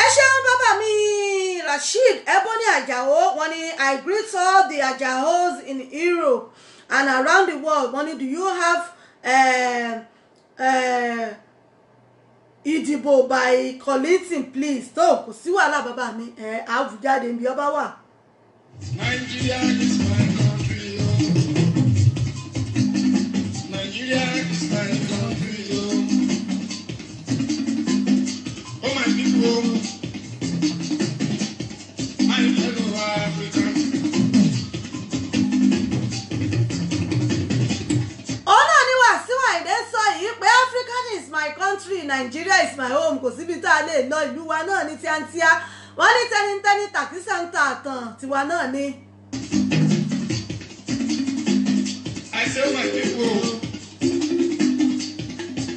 Ẹ ṣeun bàbá mi Rasheed Ebony Ajao wọ́n ní I greet all the Ajaos in Europe and around the world wọ́n ní do you have ìdìbò by Kollington please tó kò sí wàhálà bàbá mi àwùjáde níbi ọba wà. Nigeria is my country, oh. Nigeria is my country, oh. Oh my people, my fellow Africans. ọ̀nà ni Wasiu Ayinde sọ yìí pé Africa is my country Nigeria is my home kò síbi tá a lè lọ ìlú wa náà ní tíátíá wọ́n ní tẹ́nitẹ́ni tàkísà ń ta àtàn tiwa náà ni. I say my people,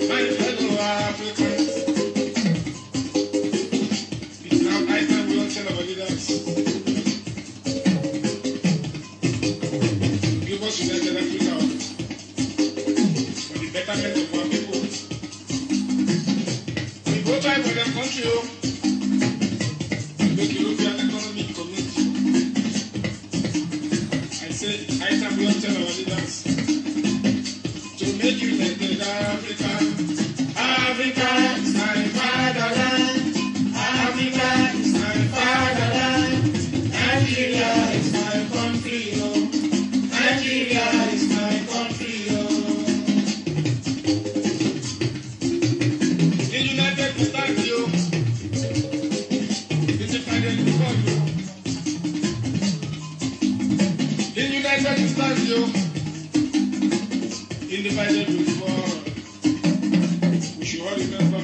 my fellow Africans. It's now high time we don't tell our leaders. Give us United Africa for the betterment of our people. We go try for their country, oh. Make European economic community. I say high time we don't tell our leaders to make United Africa. Africa is my fatherland. Africa is my fatherland. Nigeria is my country, oh. Nigeria is my country, oh. The United we stand, yo. The divided we fall, yo. The United we stand, yo. Divided we fall. We should all remember.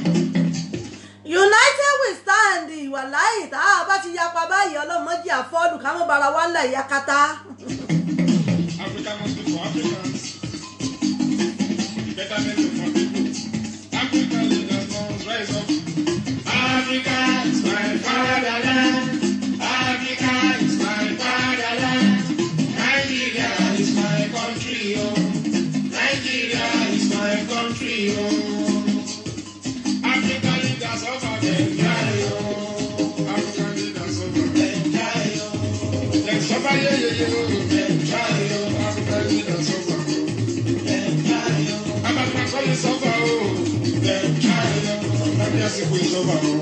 United we stand ìwà láì tá a bá ti yapa báyìí ọlọ́mọdé àfọ́ọ̀lù ká mọ́ bara wa ńlá ìyákátá. Africa must be for Africans. The betterment of our people. African leaders must rise up. Africa is my fatherland. Africa is my fatherland. Nigeria is my country, oh. Nigeria is my country, oh. African leaders of our country, oh. African leaders of our country, oh. Let's suffer, yeah, yeah, yeah, oh. African leaders of our country, oh. I'm a man who suffer, oh. I'm just a quick suffer, oh.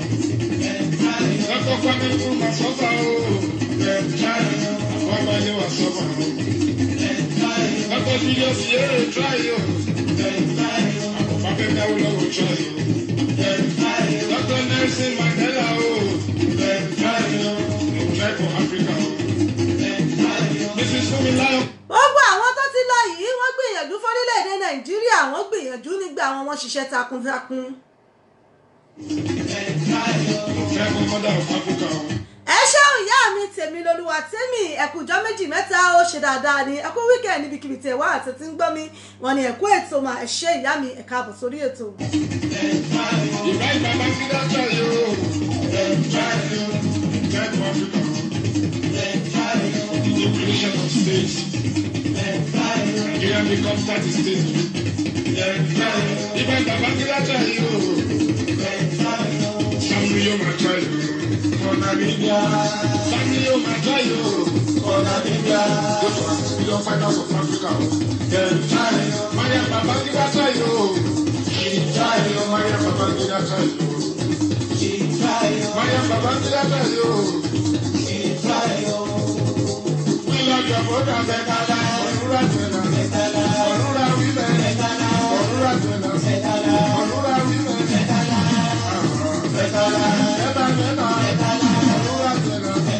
Let's go for me to my suffer, oh. I'm a man who suffer, oh. Let's go to your Sierra, try, oh. I'm a man who try, oh. Dr. Nelson Mandela, oh. Try for Africa, oh. This is for me, life. gbogbo àwọn tó ti lọ yìí wọ́n gbìyànjú fórílẹ̀-èdè Nàìjíríà wọ́n gbìyànjú nígbà àwọn wọn ṣiṣẹ́ takuntakun. Try for mother of Africa, oh. ẹ ṣeun ìyá mi tèmi lolúwa tèmi ẹkùjọ méjì mẹ́ta ó ṣe dáadáa ni ẹkú wíkẹ̀ndì níbikíbi tẹ̀ wá àti tí ń gbọ́ mi wọn ni ẹ̀kú ètò mà ẹ ṣé ìyá mi ẹ káàbọ̀ sórí ètò. Right, Baba, see that try, oh. Try for Africa, oh. The new creation of states. Nigeria becomes 30 states. Even Baba, see that try, oh. Samuel, my try, oh. For Namibia. Samuel, my try, oh. For Namibia. Those are the billion fighters of Africa, oh. Maria Baba, see that try, oh. Maria Babangida try, oh. Maria Babangida try, oh. We love your brother, Betala. Onura Twena. Onura women. Onura Twena. Onura women. Betala. Betala. Onura Twena.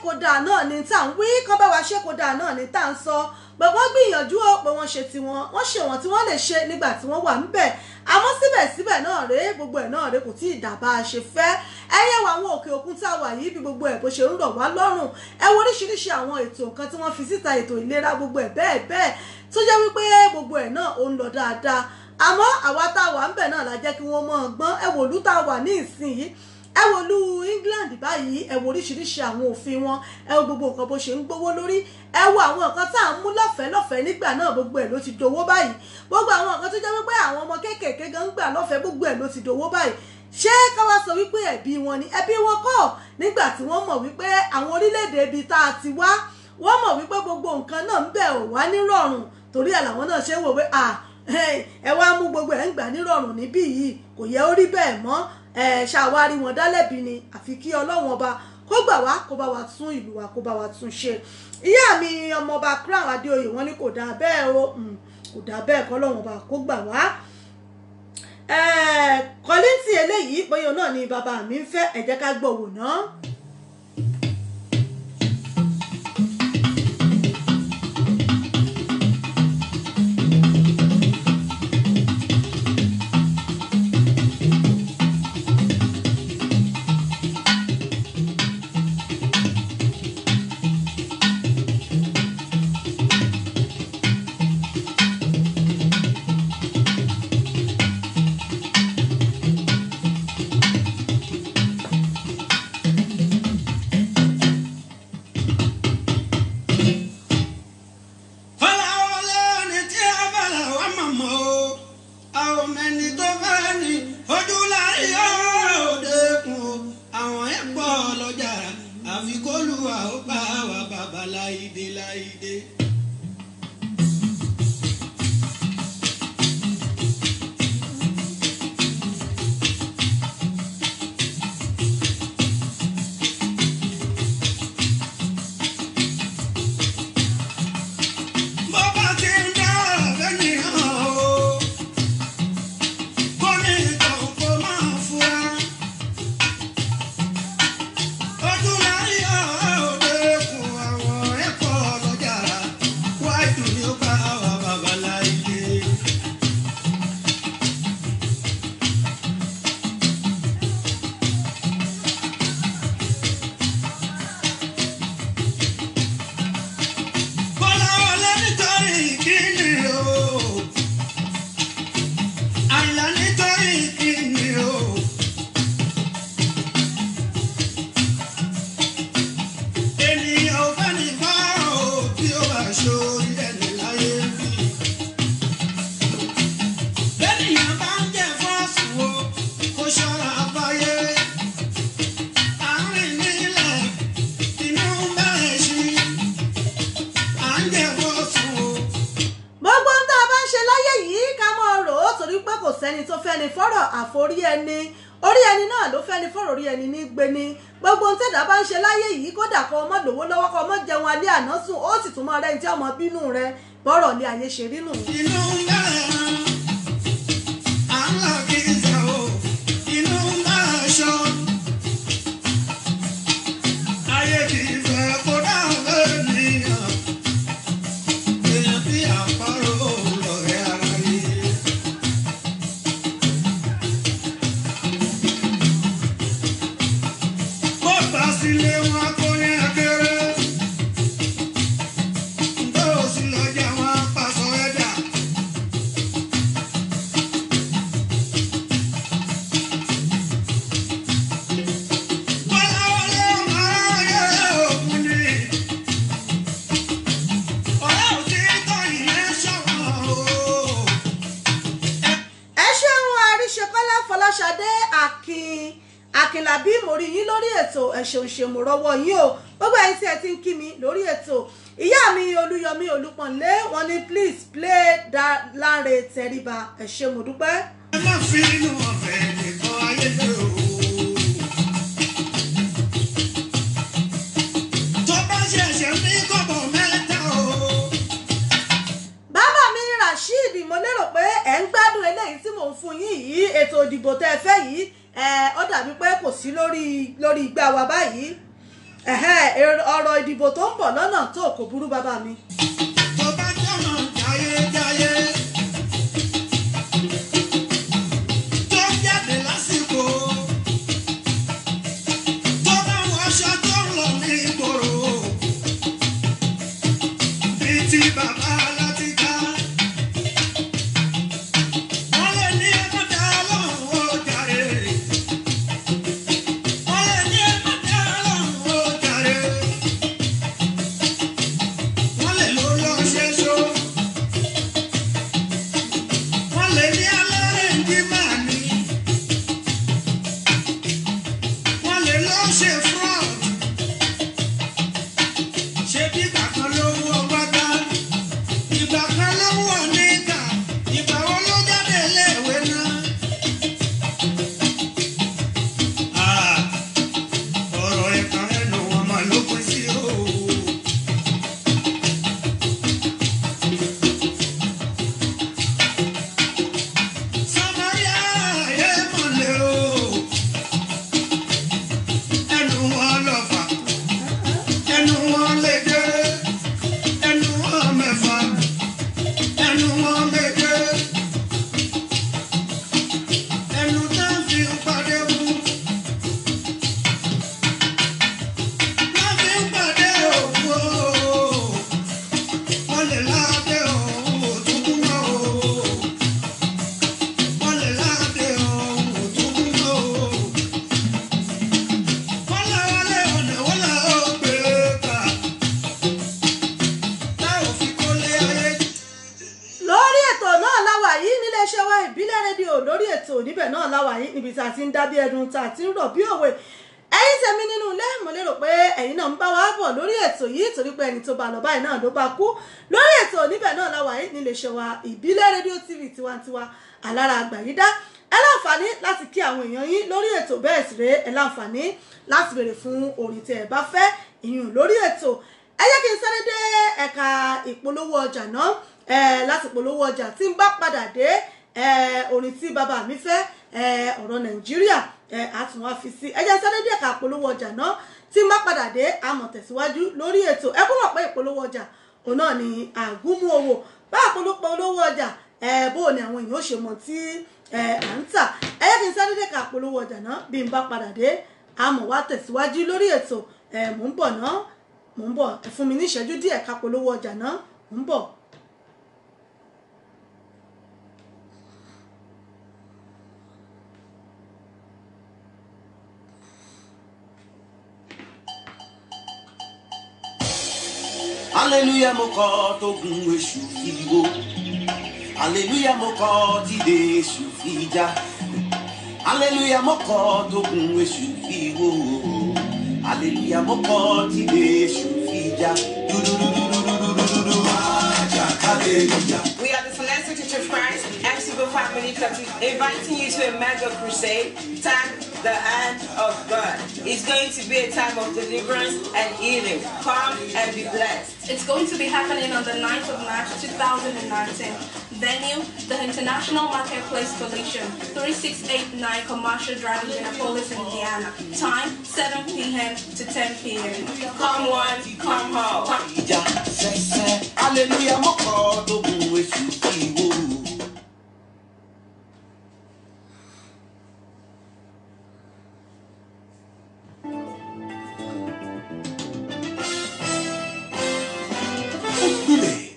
kó dáa náà ni tá à ń wí kán bá wa ṣe kó dáa náà ni tá à ń sọ pé wọ́n gbìyànjú ó pé wọ́n ṣe tiwọn wọ́n ṣe wọ́n tí wọ́n lè ṣe nígbà tí wọ́n wà níbẹ̀ àmọ́ síbẹ̀síbẹ̀ náà rèé gbogbo ẹ̀ náà rèé kò tí ì dà bá a ṣe fẹ́ ẹyẹ wo àwọn òkè òkun tá a wà yìí bí gbogbo ẹ̀ bó ṣe ń rọ̀ wá lọ́rùn ẹ wo oríṣiríṣi àwọn ètò nǹkan tí wọ́n fi síta ètò ìlera gbogbo ẹ̀ bẹ́ẹ̀ bẹ́ẹ̀ tó jẹ́ wípé gbogbo ẹ̀ náà ó ń lọ dáadáa àmọ́ àwa tá a wà ń bẹ̀ náà la jẹ́ kí wọ́n mọ̀ gbọ́n ẹ wò lú tá a wà ní ìsinyìí ẹ wo lu England báyìí ẹ wo oríṣiríṣi àwọn òfin wọn ẹ wo gbogbo nǹkan bó ṣe ń gbówó lórí ẹ wo àwọn nǹkan tá à ń mú lọ́fẹ̀ẹ́ nígbà náà gbogbo ẹ̀ ló ti dowó báyìí gbogbo àwọn nǹkan tó jẹ́ wípé àwọn ọmọ kéékèèké gan ń gbà lọ́fẹ̀ẹ́ gbogbo ẹ̀ ló ti dowó báyìí ṣé ká wá sọ wípé ẹ̀bí wọn ni ẹ̀bí wọn kọ́ nígbà tí wọ́n mọ̀ wípé àwọn orílẹ̀-èdè ibi tá a ti wá wọ́n mọ̀ wípé gbogbo nǹkan náà ń bẹ̀ ò wá nírọ̀rùn torí ẹ̀ làwọn náà ṣe ń wò pé ẹ wá mú gbogbo ẹ̀ ń gbà nírọ̀rùn níbí yìí kò yẹ ó rí bẹ́ẹ̀ mọ́ ṣàwárí wọn dálẹ́bi ni àfi kí Ọlọ́run ọba kó gbà wá kó bá wa tún ìlú wa kó bá wa tún ṣe ìyá mi ọmọọba Crown Adéoyè wọn ní kò dáa bẹ́ẹ̀ o kò dáa bẹ́ẹ̀ kọ́ Ọlọ́run ọba kó gbà wá kọ́lẹ́ǹtì eléyìí bóyá náà ni bàbá mi ń fẹ́ ẹ jẹ́ ká gbọ́ wò náà. orí ẹni náà ló fẹ́ ni fọ́rọ̀ orí ẹni ní gbé ni gbogbo ohun tẹ́dá bá ń ṣe láyé yìí kódà kọ́ ọmọ lówó lọ́wọ́ kọ́ ọmọ jẹun alẹ́ àná sùn ó sì tún mọ́ rẹ́ni tí ọmọ bínú rẹ bọ́rọ̀ ní ayé ṣe rí nù. inú ń bẹ̀rẹ̀ àwọn kì í sọ inú ń bá aṣọ ayé kì í fẹ́ kó dáhùn lẹ́nìyàn èèyàn bí àparò lọ́rẹ́ ara rí. bó bá sílé wọn kó yẹn kéré bó sì lọ́jà wọn pàṣọ ẹ̀dá. Akínlábí mo rí yín lórí ètò ẹ̀ṣẹ̀ ṣe mo rọ́wọ́ yín o gbogbo ẹ̀yin tí ẹ ti ń kí mi lórí ètò ìyá mi Olúyọmí Olúpọ̀nlé wọ́n ní please play Láre Tẹríba ẹ ṣé mo dúpẹ́. ẹ má fi inú ọ̀fẹ́ nìkan ayé lé o. tó bá ṣẹ̀ṣẹ̀ ní kọ́bọ̀ mẹ́ta o. bàbá mi Rasheed mo lérò pé ẹ̀ ń gbádùn eléyìí tí mò ń fún yín yìí ètò ìdìbò tẹ́ ẹ fẹ́ yìí ó dàbí pé kò sí lórí igbá wa báyìí ọ̀rọ̀ ìdìbò tó ń bọ̀ lọ́nà tó kò burú bàbá mi. tó bá jọ̀nà jayéjayé tó jáde lásìkò tó bá wọṣọ tó ń lọ ní ìgboro bíi ti bàbá Látìká wọ́n lè ní ẹ̀kọ́dá lọ́wọ́ jàre wọ́n lè ní ẹ̀kọ́dá lọ́wọ́ jàre wọ́n lè ló lọ ṣe ṣó wọ́n lè ní alẹ́ ìdí máa ní wọ́n lè lọ ṣe fraud ṣé bí ìgbà kan ló wọ gbádá ìgbà kan ló wọ níkà ìgbà wo ló jáde iléèwé náà. Ọ̀rọ̀ ẹ̀ka ẹnu wọn máa ló pín sí o. Samaria ayé mọ̀lẹ́ o. Ẹnu wọn lọ fà, ẹnu wọn lè dé, ẹnu wọn mẹ́fà, ẹnu wọn méje, ẹnu tá fi ń pàdé wù. Láti ń pàdé òkú o, wọ́n lè láde òun òtútù mọ́ o. Wọ́n lè láde òun òtútù mọ́ o. Wọ́n lè wọlé ọ̀nà wọ́n lè ó gbé ta. Tá ò fi kó lé ayé jù. lórí ètò náà láwà yìí níléeṣẹ́ wa ìbílẹ̀ rédíò lórí ètò níbẹ̀ náà láwà yìí níbi tá a ti ń dá bí ẹdun tá a ti ń rọ̀ bí òwe ẹ̀yin tèmi nínú ilé mo lérò pé ẹ̀yin náà ń bá wa bọ̀ lórí ètò yìí torí pé ẹni tó bá lọ báyìí náà ló bá kú lórí ètò níbẹ̀ náà láwà yìí níléeṣẹ́ wa ìbílẹ̀ rédíò TV tiwantiwa alára àgbàyídá ẹ láǹfààní láti kí àwọn èèyàn yín lórí ètò bẹ́ẹ̀ sì rèé ẹ láǹfààní láti béèrè fún orin tí ẹ bá fẹ́ ìyún lórí ètò ẹ jẹ́ kí n sáré dé ẹ̀ka ìpolówó ọjà náà láti polówó ọjà tí ń bá padà dé orin tí bàbá mi fẹ́ ọ̀rọ̀ Nàìjíríà àtúnwá fi sí ẹ jẹ́ sáré dé ẹ̀ka ìpolówó ọjà náà tí ń bá padà dé àmọ̀ tẹ̀síwájú lórí ètò ẹ kúrò pé ìpolówó ọjà òun náà ni àgúnmu owó bá àpolówó olówó ọjà bó ni àwọn èèyàn ó ṣe mọ̀ tí à ń tà ẹ jẹ́ kí n sáré dé ẹ̀ka ìpolówó ọjà náà bí n bá padà dé àmọ̀ wá tẹ̀síwájú lórí ètò mò ń bọ̀ náà mò ń bọ̀ ẹ fún mi ní ìṣẹ́jú díẹ̀ ká polówó ọjà náà mò ń bọ̀. Hallelujah mo kọ́ tó gun èṣù fi wó. Hallelujah mo kọ́ tí dé èṣù fi já. Hallelujah mo kọ́ tó gun èṣù fi wó. Hallelujah mo kọ́ tí dé èṣù fi já. Dudududududududu. Hallelujah. We are the Celestial Church of Christ, MCB Family Church, inviting you to a mega crusade, Tap the Hand of God. It's going to be a time of deliverance and healing. Come and be blessed. It's going to be happening on the 9th of March 2019. Venue, the International Marketplace Coalition, 3689 Commercial Drive, Indianapolis, Indiana. Time, 7 p.m. to 10 p.m. Come one, come home. Ìjà sẹ́sẹ́. Hallelujah mo kọ́ tó gun èṣù fi wó.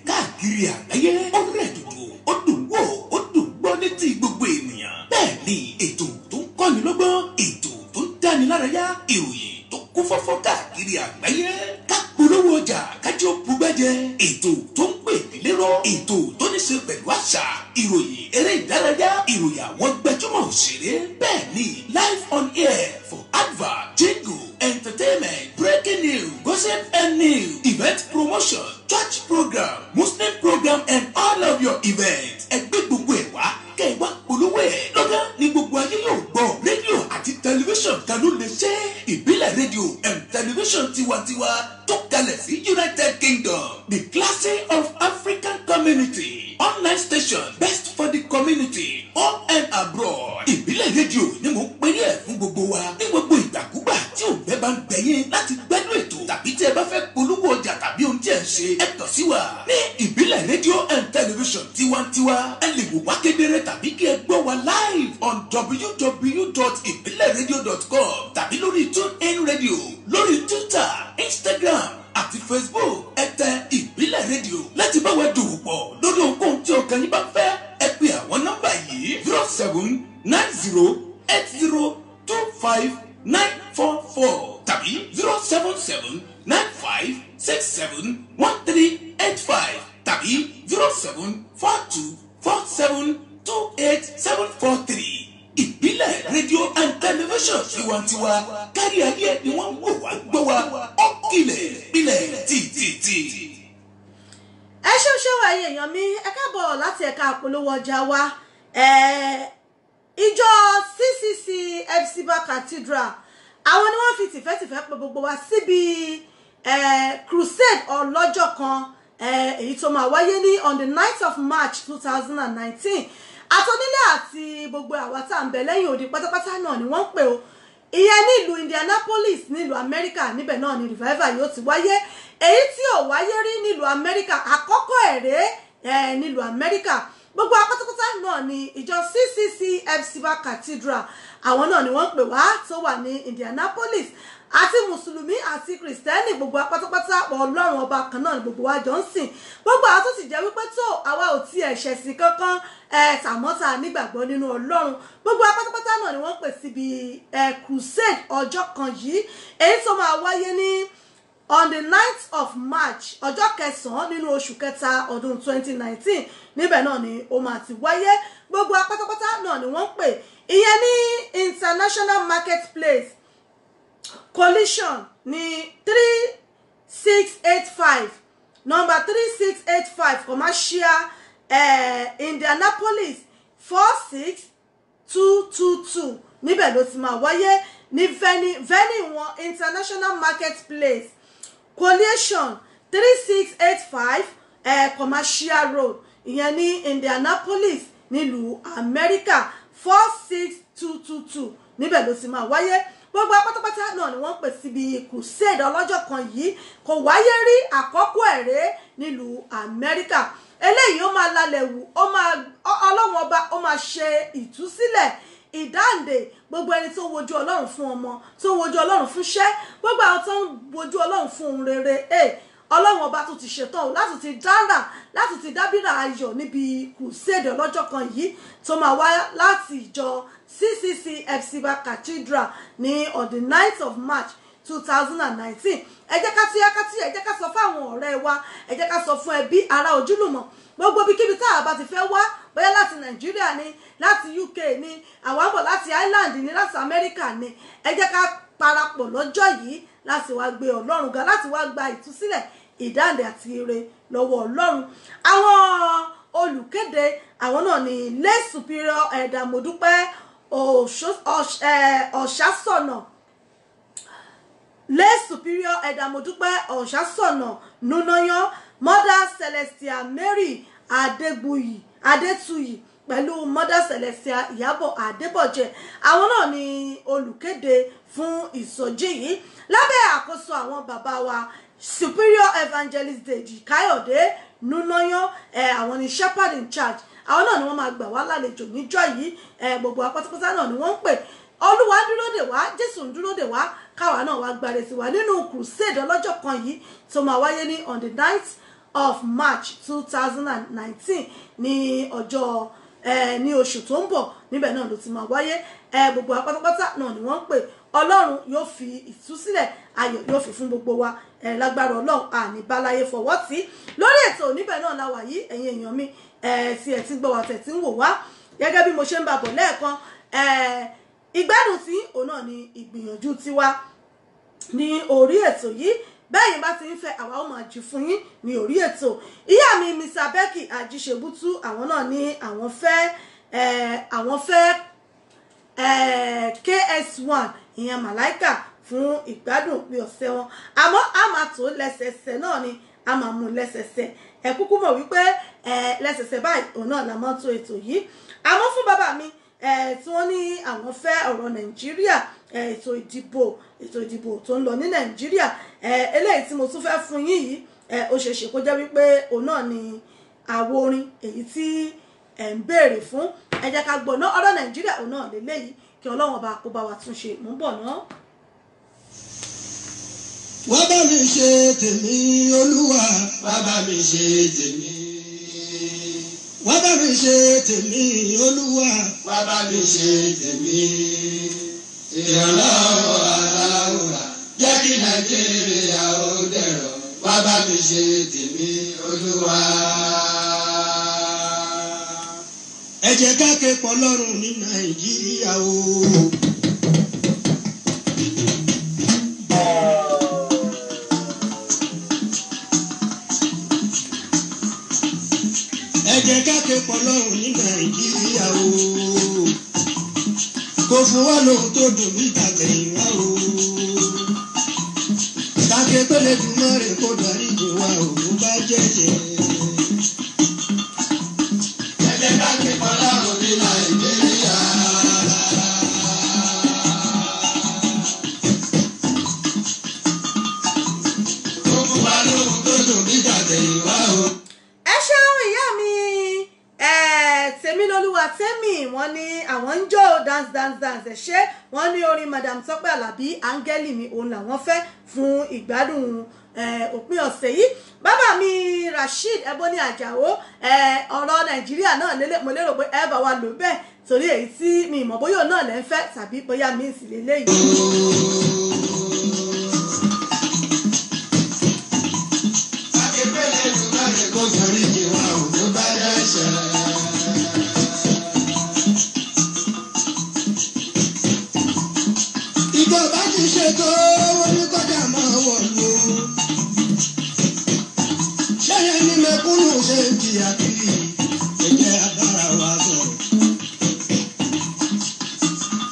Káàkiri àgbáyé ó rẹ̀ dùdù ó dùn wò ó dùn gbọ́ létí gbogbo ènìyàn. Bẹ́ẹ̀ ni ètò tó ń kọ́ni lọ́gbọ́n ètò tó ń dáni lárayá ìròyìn tó kún fọ́fọ́ káàkiri àgbáyé. Ká polówó ọjà kájí ó bugbẹ́jẹ ètò tó ń pè ní lérò ètò tó ní ṣe pẹ̀lú àṣà ìròyìn eré ìdárayá ìròyìn àwọn gbajúmọ̀ òṣèré. Bẹ́ẹ̀ ni live on air for advert jingle entertainment breaking news gossip and news event promotion church program Muslim program and all of your events. Ẹgbẹ́ gbogbo ẹ̀ wá kẹ́ ẹ wá polówó ẹ̀. Lọ́gán ni gbogbo ayé yóò gbọ́ rédíò àti tẹlifíṣàn kan ló lè ṣe. Ìbílẹ̀ rédíò and tẹlifíṣàn tiwantiwa tó kalẹ̀ sí United Kingdom. The Classy of African Community online station best for the community home and abroad. Ìbílẹ̀ rédíò ni mo pè ní ẹ̀ fún gbogbo wa ní gbogbo ìgbàkúgbà tí tí òǹgbẹ bá ń gbẹ̀yìn láti gbẹ́dùn ètò tàbí tí ẹ bá fẹ́ polówó ọjà tàbí ohun tí ẹ ń ṣe ẹ kàn sí wa ní ìbílẹ̀ rédíò and television tiwantiwa ẹ lè wò wá kedere tàbí kí ẹ gbọ́ wa live on www.ibileradio.com tàbí lórí TuneIn Radio lórí Twitter, Instagram àti Facebook ẹ tẹ ìbílẹ̀ rédíò láti bá wa dòwò pọ̀ lórí ohunkóhun tí ọkàn yín bá fẹ́ ẹ pè àwọn nọ́mbà yìí 0790802594 tàbí 07795671385 tàbí 07424728743 ìbílẹ̀ rédíò and television tiwantiwa kárí ayé ni wọ́n ń wò wá gbọ́ wa ó kilẹ̀ ilẹ̀ títí. ẹ ṣeun ẹ̀yin èèyàn mi ẹ káàbọ̀ láti ẹ̀ka àpolówó ọjà wa ìjọ CCC Epsiba Cathedral àwọn ni wọ́n fi tìfẹ́tìfẹ́ pè gbogbo wa síbi crusade ọlọ́jọ́ kan èyí tó máa wáyé ní on the 9th of March 2019 àtọ́nílé àti gbogbo àwa tá à ń bẹ lẹ́yìn odi pátápátá náà ni wọ́n ń pè ó ìyẹn nílùú Indianapolis nílùú Amẹ́ríkà níbẹ̀ náà ni revival yóò ti wáyé èyí tí ò wáyé rí nílùú Amẹ́ríkà àkọ́kọ́ ẹ̀rẹ́ nílùú Amẹ́ríkà gbogbo apátápátá náà ni ìjọ CCC Epsiba Cathedral àwọn náà ni wọ́n ń pè wá tó wà ní Indianapolis àti mùsùlùmí àti kìrìsìtẹ́nì gbogbo apátápátá ọlọ́run ọba kan náà ni gbogbo wa jọ ń sìn gbogbo àwọn tó sì jẹ́ wípé tó àwa ò tiẹ̀ ṣẹ̀sìn kankan tàmọ́ta nígbàgbọ́ nínú ọlọ́run gbogbo apátápátá náà ni wọ́n pè síbi crusade ọjọ́ kan yìí èyí tó máa wáyé ní on the 9th of March ọjọ́ kẹsàn-án nínú oṣù kẹta ọdún 2019 níbẹ̀ náà ni ó máa ti wáyé gbogbo apátápátá náà ni wọ́n pè ìyẹn ní International Marketplace Collision ní 3685 number 3685 commercial Indianapolis 46222 níbẹ̀ ló ti máa wáyé ní venue wọn International Marketplace Collision 3685 commercial road ìyẹn ní Indianapolis nílùú Amẹ́ríkà 46222 níbẹ̀ ló ti máa wáyé gbogbo apátápátá náà ni wọ́n pè síbi crusade ọlọ́jọ́ kan yìí kò wáyé rí àkọ́kọ́ ẹ̀rẹ́ nílùú Amẹ́ríkà eléyìí ó máa lálẹ́ wù ọlọ́run ọba ó máa ṣe ìtúsílẹ̀ ìdáǹdè gbogbo ẹni tó ń wojú ọlọ́run fún ọmọ tó ń wojú ọlọ́run fún iṣẹ́ gbogbo àwọn tó ń wojú ọlọ́run fún ohun rere ọlọ́run ọba tó ti ṣetán láti ti dára láti ti dábìrà ayọ̀ níbi crusade ọlọ́jọ́ kan yìí tó máa wá láti ìjọ CCC Epsiba Cathedral ní on the 9th of March 2019 ẹ jẹ́ ká túyá ká túyá ẹ jẹ́ ká sọ fún àwọn ọ̀rẹ́ wa ẹ jẹ́ ká sọ fún ẹbí ará ojúlùmọ̀ gbogbo ibikíbi tá a bá ti fẹ́ wá bóyá láti Nàìjíríà ni láti UK ni àwọn àbọ̀ láti Ireland ni láti Amẹ́ríkà ni ẹ jẹ́ ká parapọ̀ lọ́jọ́ yìí láti wá gbé Ọlọ́run ga láti wá gba ìtúsílẹ̀ ìdáǹdè àti ire lọ́wọ́ Ọlọ́run àwọn olùkéde àwọn náà ni lay superior Elder Modúpẹ́ Ọ̀ṣásọ̀nà lay superior Elder Modúpẹ́ Ọ̀ṣásọ̀nà Núnáyán Mother Celestia Mary Adétuyì pẹ̀lú Mother Celestia Ìyábọ̀ Adébọ̀jẹ̀ àwọn náà ni olùkéde fún ìsọjí yìí lábẹ́ àkóso àwọn bàbá wa Superior Evangelist Deji Káyọ̀dé Núnáyán àwọn ni shepherd in charge àwọn náà ni wọ́n máa gbà wá lálejò níjọ́ yìí gbogbo apátápátá náà ni wọ́n ń pè Olúwa dúró dè wá Jésù ń dúró dè wá káwa náà wá gbàre sí wa nínú crusade ọlọ́jọ́ kan yìí tó máa wáyé ní on the 9th of March 2019 ní ọjọ́ ní oṣù tó ń bọ̀ níbẹ̀ náà ló ti máa wáyé gbogbo apátápátá náà ni wọ́n ń pè Ọlọ́run yóò fi ìtúsílẹ̀ ayọ̀ yóò fi fún gbogbo wa lágbára Ọlọ́run àní báláyé fọwọ́ tí lórí ètò níbẹ̀ náà la wà yìí ẹ̀yin èèyàn mi tí ẹ̀ ti ń gbọ́ wa tẹ̀ tí ń wò wá gẹ́gẹ́ bí mo ṣe ń bá bọ̀ lẹ́ẹ̀kan ìgbádùn tí òun náà ni ìgbìyànjú tiwa ní orí ètò yìí bẹ́ẹ̀ bá ti ń fẹ́ àwa ó máa jù fún yín ní orí ètò ìyá mi Mr. Becky Ajíṣebútú àwọn náà ní àwọn fẹ́ KS1 ìyẹn Màláìkà fún ìgbádùn bí ọ̀sẹ̀ wọn àmọ́ a máa tó lẹ́sẹsẹ náà ni a máa mú lẹ́sẹsẹ ẹ kúkú mọ̀ wípé lẹ́sẹsẹ báyìí òun náà la máa tó ètò yìí àmọ́ fún bàbá mi tí wọ́n ní àwọn fẹ́ ọ̀rọ̀ Nàìjíríà ètò ìdìbò tó ń lọ ní Nàìjíríà eléyìí tí mo tún fẹ́ fún yín yìí ó ṣeé ṣe kó jẹ́ wípé òun náà ni àwo orin èyí tí ẹ̀ ń béèrè fún ẹ jẹ́ ká gbọ́ náà ọ̀rọ̀ Nàìjíríà òun náà lélẹ́yìí kí Ọlọ́run ọba kó bá wa tún ṣe mú bọ̀ náà. wá bá mi ṣe tèmi Olúwa wá bá mi ṣe tèmi. wá bá mi ṣe tèmi Olúwa wá bá mi ṣe tèmi. ìrànlọ́wọ́ aláwòrán jẹ́ kí Nàìjíríà ó dẹ̀rọ̀ wá bá mi ṣe tèmi Olúwa. ẹ jẹ́ ká ké pọ̀ lọ́rùn ní Nàìjíríà o. ẹ jẹ́ ká ké pọ̀ lọ́rùn ní Nàìjíríà o. kò fún wa lóhun tó dùn ní ìtàgẹ̀yìnwá o. káké tó lè dùn mọ́ rẹ̀ kó darí jù wá o bó bá jẹ́jẹ́. ẹ jẹ́ ká ké pọ̀ lọ́rùn ní Nàìjíríà. kò fún wa lóhun tó dùn ní ìtàgẹ̀yìnwá o. ẹ ṣeun ìyá mi Tèmilolúwa Tẹ́mi wọ́n ní àwọn ń jó dance ẹ ṣé wọ́n ní orin Madam Tọ́pẹ́ Àlàbí áńgẹ́lì mi òun làwọn fẹ́ fún ìgbádùn òpin ọ̀sẹ̀ yìí bàbá mi Rasheed Ebony Àjàó ọ̀rọ̀ Nàìjíríà náà mo lérò pé ẹ bá wa lò bẹ́ẹ̀ torí èyí tí mi ìmọ̀ bóyá náà lẹ́ ń fẹ́ tàbí bóyá mi sì lélẹ́yìí. ìjọba ti ṣètò oníkọjá máa wọ̀lú ṣẹ́yẹ ní mẹ́kúnnù ṣe ń jìyà kiri ẹ̀jẹ̀ abára wa sọ̀rọ̀.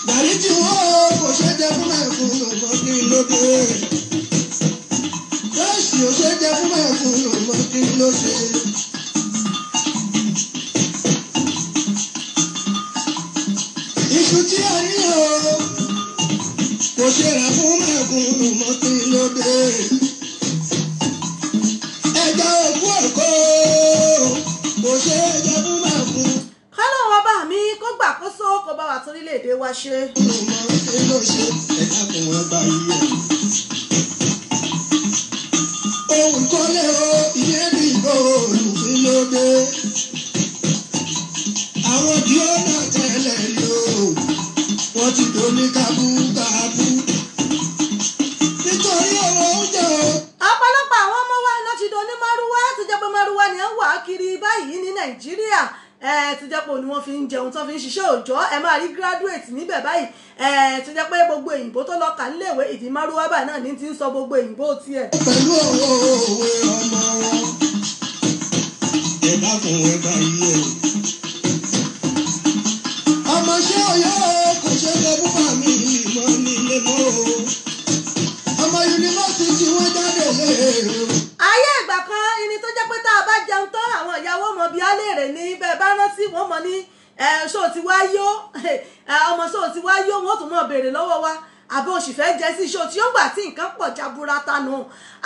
gàrí tí wọ́n kò ṣe jẹ fún mẹ́kúnnù mọ́ kí ló dé lọ́ọ̀ṣì ò ṣe jẹ fún mẹ́kúnnù mọ́ kí ló ṣe. iṣu tí a rí o kò ṣe rà fún mẹ́kúnnù mọ́ kí ló dé. ẹja òkú ẹ̀kọ́ kò ṣe é jẹ fún mẹ́kúnnù. kọ́lọ́ wọn bá mi kó gbàkóso kó bá wa torílẹ̀-èdè wa ṣe. mọ́ kí ló ṣe ẹ̀dá kò wọ́n gba iye. ohun kọ́lé o ìyẹn ní góòlù kí ló dé. àwọn tí ó nà tẹ́lẹ̀ lò wọ́n ti domi kábúkábú nítorí ọ̀rọ̀ oúnjẹ o. ọ̀pọ̀lọpọ̀ àwọn ọmọ wa ló ti do ní márúwá tó jẹ́ pé márúwá ni wọ́n wà kiri báyìí ní Nàìjíríà tó jẹ́ pé ni wọ́n fi ń jẹun tó fi ń ṣiṣẹ́ òòjọ́ ẹ máa rí graduate níbẹ̀ báyìí tó jẹ́ pé gbogbo òyìnbó tó lọ kà níléèwé ìdí márúwá báyìí náà ní ti ń sọ gbogbo òyìnbó tiẹ̀. pẹ̀lú òwe ọmọ wọn ẹ̀dá fún ẹgbà yìí o. ọmọ ṣé ọyọ kò ṣe lè mú màmí ìmọ̀ nílé mọ́ o. ọmọ yunifásitì wọn jáde léèrè o. ayé ìgbà kan ẹni tó jẹ́ pé tá a bá jẹun tán àwọn ìyàwó ọmọ bíi aléèrè ní bẹ́ẹ̀ bá rántí wọ́n mọ̀ ní ṣó ti wá yó ọmọ ṣó ti wá yó wọ́n tún mọ̀ béèrè lọ́wọ́ wa àbí oṣù fẹ́ jẹ sí ṣó tí ó gbà tí nǹkan pọ̀ jaburata nù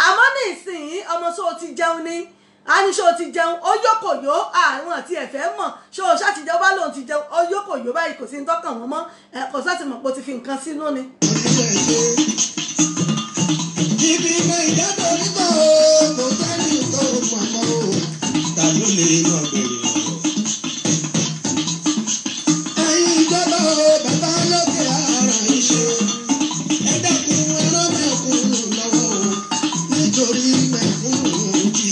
àmọ́ ní ìsìn ọmọ ṣó ti jẹun ní a ní ṣó ti jẹun ó yókòyó àwọn àti ẹ̀fẹ́ mọ̀ ṣó ṣàtijọ́ bá lòun ti jẹun ó yókòyó báyìí kò sí ní tọ́kàn wọn mọ́ kò sáti mọ̀ pé ó ti fi nǹkan sínú ni. ibi iná ìdájọ́ nígbà o kò sẹ́ni tó mọ̀mọ́ o ta ló lè lọ bẹ̀rẹ̀ ọ̀rọ̀. ẹ̀yin ìjọba o bàbá lókè ara ìṣe ẹ dẹ́kun ẹran mẹ́kúnnù lọ́wọ́ o nítorí mẹ́kúnnù jì.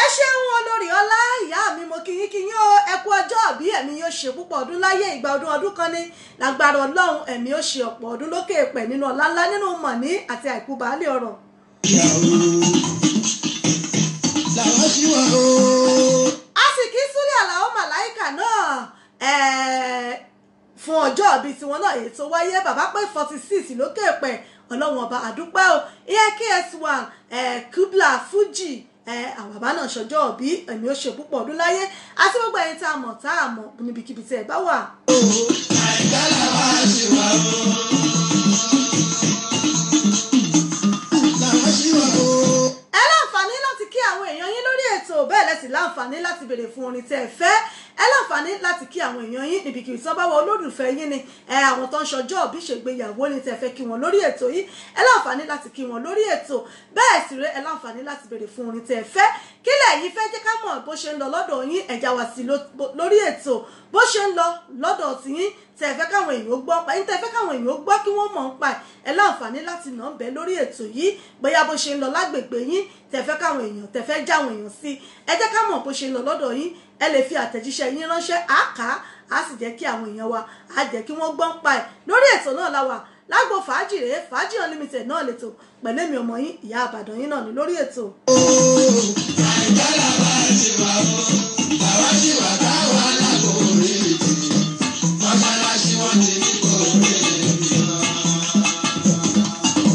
ẹ ṣeun olórí ọlá ìyá mi mo kíyín o ẹ kú ọjọ́ ìbí ẹ̀mí yóò ṣe púpọ̀ ọdún láyé ìgbà ọdún kan ní lágbára Ọlọ́run ẹ̀mí yóò ṣe ọ̀pọ̀ ọdún lókè èèpẹ̀ nínú ọlá ńlá nínú mọ̀ní àti àìkú baálé ọ̀rọ̀. ìyàwó làwọn ṣì wà o. a sì kí súrí àlàó màláìkà náà fún ọjọ́ ìbí tiwọn náà èyí tó wáyé bàbá pé 46 lókè èèpẹ̀ Ọlọ́run ọba àdúpẹ́ o ìyẹn KS1 Kubla Fuji àwọn bàbá náà ṣọjọ́ òbí ẹ̀mí ó ṣe púpọ̀ ọdún láyé àti gbogbo ẹ̀yin tá a mọ̀ níbikíbi tí ẹ bá wà. ṣì wà o. Làwa ṣì wà o. Ẹ láǹfààní láti kí àwọn èèyàn yín lórí ètò bẹ́ẹ̀ lẹ́sìn láǹfààní láti béèrè fún orin tẹ́ ẹ fẹ́. Ẹ láǹfààní láti kí àwọn èèyàn yín níbikíbi tí wọ́n bá wọ olólùfẹ́ yín ni àwọn tó ń ṣọjọ́ òbí ṣègbéyàwó ni tẹ́ fẹ́ kí wọn lórí ètò yìí. Ẹ láǹfààní láti kí wọn lórí ètò bẹ́ẹ̀ sì rẹ ẹ láǹfààní láti béèrè fún orin tẹ́ ẹ fẹ́. Kílẹ̀ yìí fẹ́ jẹ́ ká mọ̀ bó ṣe ń lọ lọ́dọ̀ yín ẹ̀já wá sí lórí ètò bó ṣe ń lọ lọ́dọ̀ tiyín tẹ́ fẹ́ káwọn èèyàn gbọ́ pa yín tẹ́ fẹ́ káwọn èèyàn gbọ́ kí wọ́n mọ̀ ń pa ẹ láǹfààní láti nà ń bẹ lórí ètò yìí bóyá bó ṣe ń lọ lágbègbè yín tẹ́ fẹ́ káwọn èèyàn tẹ́ fẹ́ jáwọn èèyàn sí ẹ jẹ́ ká mọ̀ bó ṣe ń lọ lọ́dọ̀ yín ẹ lè fi àtẹ̀jíṣẹ́ yín ránṣẹ́ àká á sì jẹ́ kí àwọn èèyàn wa á jẹ́ kí wọ́n gbọ́ ń pa ẹ̀ lórí ètò náà la wà lágbo fàájì rèé fàájì unlimited náà lètò pẹ̀lú èmi ọmọ yín ìyá àbàdàn yín náà ní lórí ètò. Àìjá làwa ṣì wà o. Làwa ṣì wà táwa lágbo orí ètò. Mọ́ṣáláṣí wọn ti ní kò rí èmi lọ.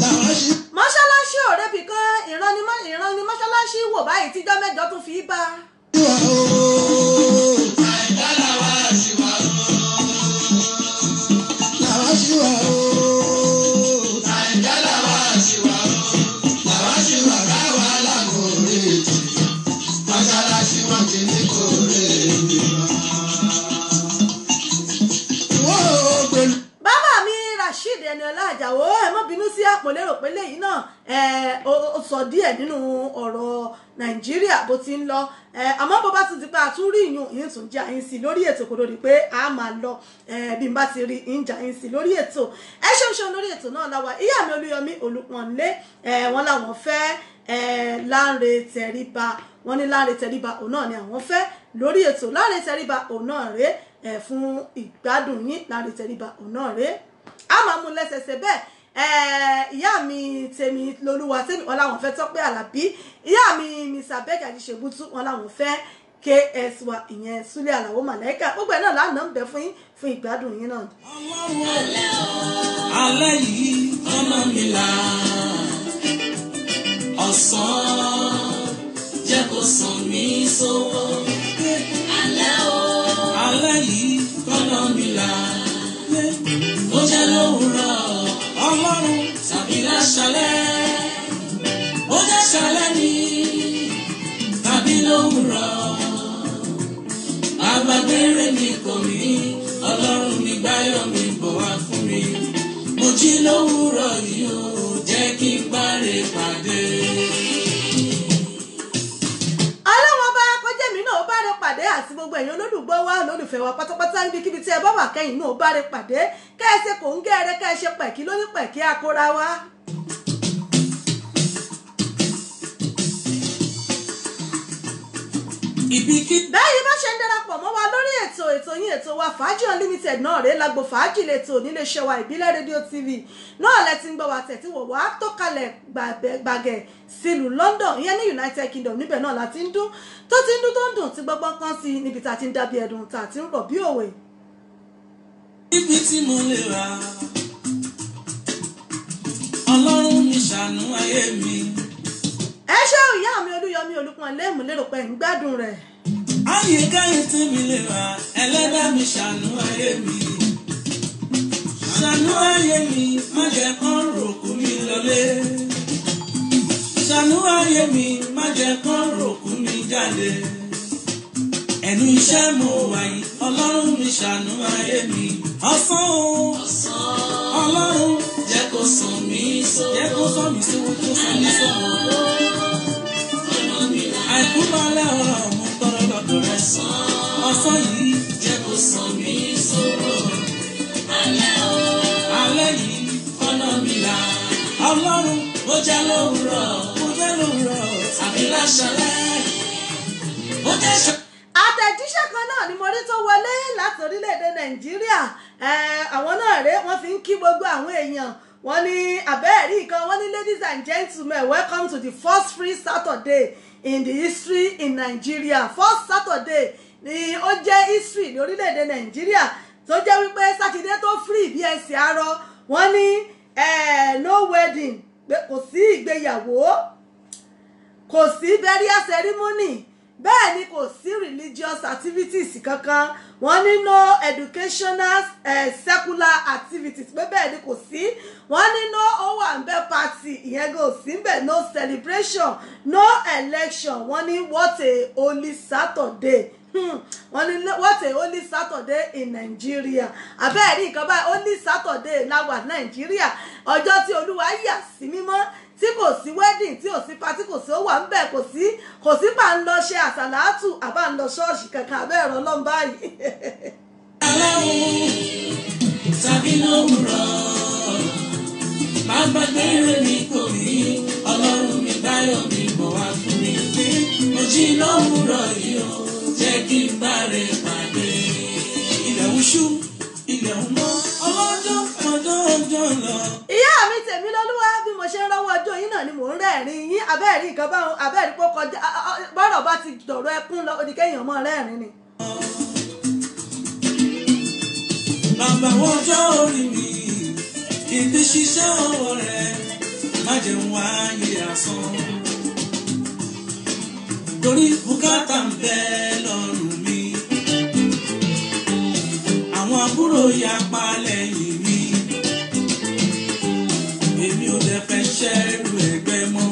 Làwa ṣì mọ́ṣáláṣí ọ̀rẹ́ bì kan ìran ni mọ́ṣáláṣí wò báyìí tíjọ́ mẹ́jọ tún fi bá. wà o. Àìjá làwa ṣì wà o. Làwa ṣì wà o. Àìjá làwa ṣì wà o. Làwa ṣì wà táwa lágbo orí ètò. Mọ́ṣáláṣí wọn ti ní kò rí èmi lọ. Wọ́n ò gbẹ̀lú. Bàbá mi Rasheed Eniola Àjàó ẹ má bínú sí àpòlérò pé lẹ́yìn náà ó sọ díẹ̀ nínú ọ̀rọ̀ Nàìjíríà bó ti ń lọ àmọ́ bó bá ti di pé àtúrí ìyún tún jẹ́ àyín sí lórí ètò kò lórí pé a máa lọ bí n bá ti rí ìjà àyín sí lórí ètò ẹ ṣeun lórí ètò náà láwa ìyá mi Olúyọmí Olúpọ̀nlé wọn làwọn fẹ́ Láńre Tẹríba wọn ní Láńre Tẹríba òun náà ni àwọn fẹ́ lórí ètò Láńre Tẹríba òun náà rèé fún ìgbádùn yín Láńre Tẹríba òun náà rèé a máa mú lẹ́sẹsẹ bẹ́ẹ̀ ìyá mi tèmi lolúwa tèmi wọn làwọn fẹ́ Tọ́pẹ́ Àlàbí ìyá mi Mr. Beg Àdìṣebútú wọn làwọn fẹ́ KS wa ìyẹn Súlẹ̀ Àlàó Màláíkà gbogbo ẹ̀ náà lánàá ń bẹ fún yín fún ìgbádùn yín náà. alẹ́ yìí ọ̀nà mi là ọ̀sán jẹ́ kó sàn mí sówó alẹ́ yìí ọ̀nà mi là ó jẹ́ lówùúrọ̀ ọlọ́run tàbí láṣálẹ́ ó jẹ́ ṣálẹ́ ni tàbí lówùúrọ̀ àgbàgbére mi kò rí ọlọ́run mi gbáyọ̀ mi bọ̀ wá fún mi mo jí lówùúrọ̀ yìí ó jẹ́ kí n gbáre pàdé. pàdé àti gbogbo ẹ̀yin olólùgbọ́ wa olólùfẹ́ wa pátápátá níbikíbi tí ẹ bá wà kẹ́yìn náà bá rẹ pàdé kẹ́ẹ̀ṣe kò ń gẹ́rẹ́ kẹ́ẹ̀ṣe pẹ̀kí lóní pẹ̀kí akóra wa. bẹ́ẹ̀ yìí bá ṣe ń darapọ̀ mọ́ wa lórí ètò yín ètò wa fàájì unlimited náà rèé lágbo fàájì lẹ́tọ̀ níléeṣẹ́ wa ìbílẹ̀ rédíò tv náà lẹ ti ń gbọ́ wa tẹ̀tí wò wá tó kalẹ̀ gbàgẹ̀ sílùú London ìyẹn ní United Kingdom níbẹ̀ náà la ti ń dún tó ti ń dún tó ń dùn tí gbọ́gbọ́n kan sí níbi tá a ti ń dábí ẹ̀dùn tá a ti ń rọ̀ bí òwe. ibi tí mo lè ra Ọlọ́run mi ṣàánú ayé mi. ẹ ṣé ìyá mi Olúyọmí Olúpọ̀nlé mú lérò pé ń gbádùn rẹ̀. ayé káyé tí mi lè ra Ẹlẹ́dàá mi ṣàánú ayé mi. ṣàánú ayé mi má jẹ́ kán ròkú mi lọlé. ṣàánú ayé mi má jẹ́ kán ròkú mi jáde. ẹnu iṣẹ́ mo wà yìí Ọlọ́run mi ṣàánú ayé mi. ọ̀sán o Ọlọ́run jẹ́ kó sàn mí sówó. jẹ́ kó sàn mí sówó tó sàn mí sówó. àìkú balẹ̀ ọ̀rọ̀ mo tọrọ lọ́dọ̀ rẹ̀ sàn. ọ̀sán yìí jẹ́ kó sàn mí sówó. alẹ́ yìí ọ̀nà mi là. Ọlọ́run ó jẹ́ lówùúrọ̀ àbí láṣálẹ́ ó jẹ́ ṣe. àtẹ̀jíṣẹ́ kan náà ni mo rí tó wọlé láti orílẹ̀-èdè Nàìjíríà àwọn náà rèé wọ́n fi ń kí gbogbo àwọn èèyàn wọ́n ní abẹ́ẹ̀rí kan wọ́n ní ladies and gentlemen welcome to the first free Saturday in the history in Nigeria. First Saturday ni ó jẹ́ history ní orílẹ̀-èdè Nàìjíríà tó jẹ́ wípé sátidé tó free bí ẹsẹ̀ arọ wọ́n ní no wedding kò sí ìgbéyàwó kò sí burial ceremony bẹ́ẹ̀ ni kò sí religious activities kankan wọ́n ní no educational secular activities pé bẹ́ẹ̀ ni kò sí wọ́n ní no owambe party ìyẹn kò sí bẹ́ẹ̀ no celebration no election wọ́n ní what a holy Saturday wọ́n ní what a holy Saturday in Nigeria abẹ́ẹ̀rí nǹkan báyìí holy Saturday láwà Nàìjíríà ọjọ́ tí Olúwa yà sí mímọ́ tí kò sí wedding tí ò sí party kò sí ó wà ń bẹ̀ kò sí bá ń lọ ṣe àsàlátù àbá ń lọ ṣọ́ọ̀ṣì kankan abẹ́ ẹ̀rọ lọ́n báyìí. tàbí lówùrọ̀ máa gbàgbé rẹ̀ ní kò rí Ọlọ́run mi báyọ̀ mi bọ̀ wá fún mi pé mo jí lówùrọ̀ yìí o jẹ́ kí n bá rẹ̀ pàdé. ilẹ̀ ń ṣú ilẹ̀ ń mọ́ ọlọ́jọ́ ọjọ́ lọ. ìyá mi tèmi lọ́lúwa bí mo ṣe ń rọ́wọ́ ọjọ́ yín náà ni mò ń rẹ́rìn yín abẹ́ẹ̀rí nǹkan báwọn abẹ́ẹ̀rí pé kọjá bọ́rọ̀ bá ti dọ̀rọ̀ ẹkún lọ oníkẹ́yìn ọmọ rẹ́rìn ni. bàbá wọn jọ orí mi ìdí ṣiṣẹ́ ọwọ́ rẹ̀ má jẹun wáyé asán torí bùkátà ń bẹ lọ́rùn mi àwọn àbúrò yapa lẹ́yìn mi èmi ò dẹ̀ fẹ́ ṣẹ́rù ẹgbẹ́ mọ́.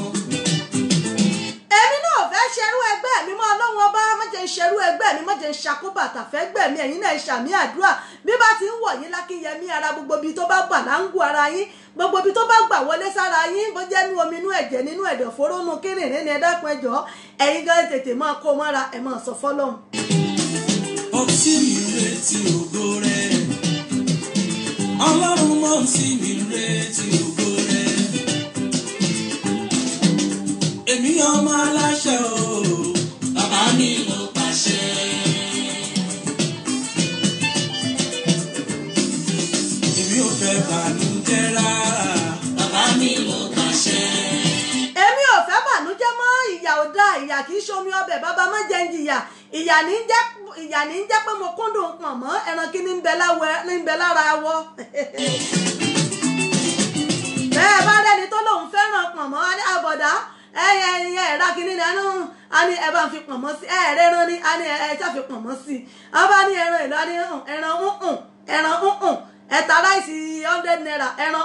èmi náà fẹ́ ṣerú ẹgbẹ́ mi mọ́ Ọlọ́run ọba má jẹ́ ń ṣerú ẹgbẹ́ mi má jẹ́ ń ṣàkóbàtà fẹ́ gbẹ̀mí ẹ̀yin náà ṣàmì àdúrà bí bá ti ń wọ̀ yín lákínyẹmí ara gbogbo ibi tó bá gbà láǹgù ara yín gbogbo ibi tó bá gbà wọlé sára yín bó jẹ́ nú omi nú ẹ̀jẹ̀ nínú ẹ̀dọ̀fóró nú kíndìnrín ni ẹ dákun ẹ jọ̀ọ́ ẹ̀yin gan tètè máa kó mọ́ra ẹ̀ máa sọ fọ́lọ́run. ọtí mi retí ògo rẹ̀ Ọlọ́run mọ̀ sí mi retí ògo rẹ̀ èmi ọmọ aláṣẹ o bàbá mi ló pàṣẹ. èmi ò fẹ́ bànújẹ́ rárá bàbá mi ló pàṣẹ. èmi ò fẹ́ bànújẹ́ mọ́ ìyà ò dáa ìyà kì í ṣomi ọbẹ̀ bàbá má jẹ́ ń jìyà ìyà ní ń jẹ́ pé mo kúndùn pọ̀n mọ́ ẹran kí ní ń bẹ lára awọ. bẹ́ẹ̀ bá rẹ́ni tó lóun fẹ́ràn pọ̀n mọ́ àbọ̀dá ẹ̀rá kìíní ni a ní ẹ bá ń fi pọ̀n mọ́ sí ẹ̀rẹ́ran ni a ní ẹ ṣá fi pọ̀n mọ́ sí a bá ní ẹran ìlú a ní ẹran ẹ̀ta ráìsì 100 naira ẹran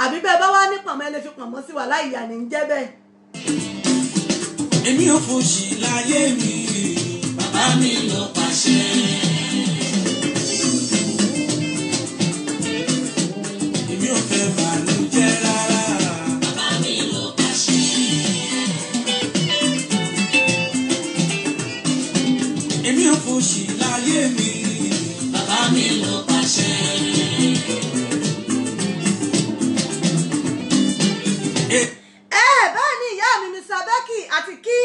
àbí bẹ́ẹ̀ bá wá ní pọ̀n mọ́ ẹ lè fi pọ̀n mọ́ sí wà láì ìyà ní ń jẹ́ bẹ́ẹ̀. èmi ò fòṣì láyé mi bàbá mi ló pàṣẹ. èmi ò fẹ́ bànújẹ́ rárá bàbá mi ló pàṣẹ. èmi ò fòṣì láyé mi bàbá mi ló pàṣẹ. báyìí ni ìyá mi Mr. Becky àti kí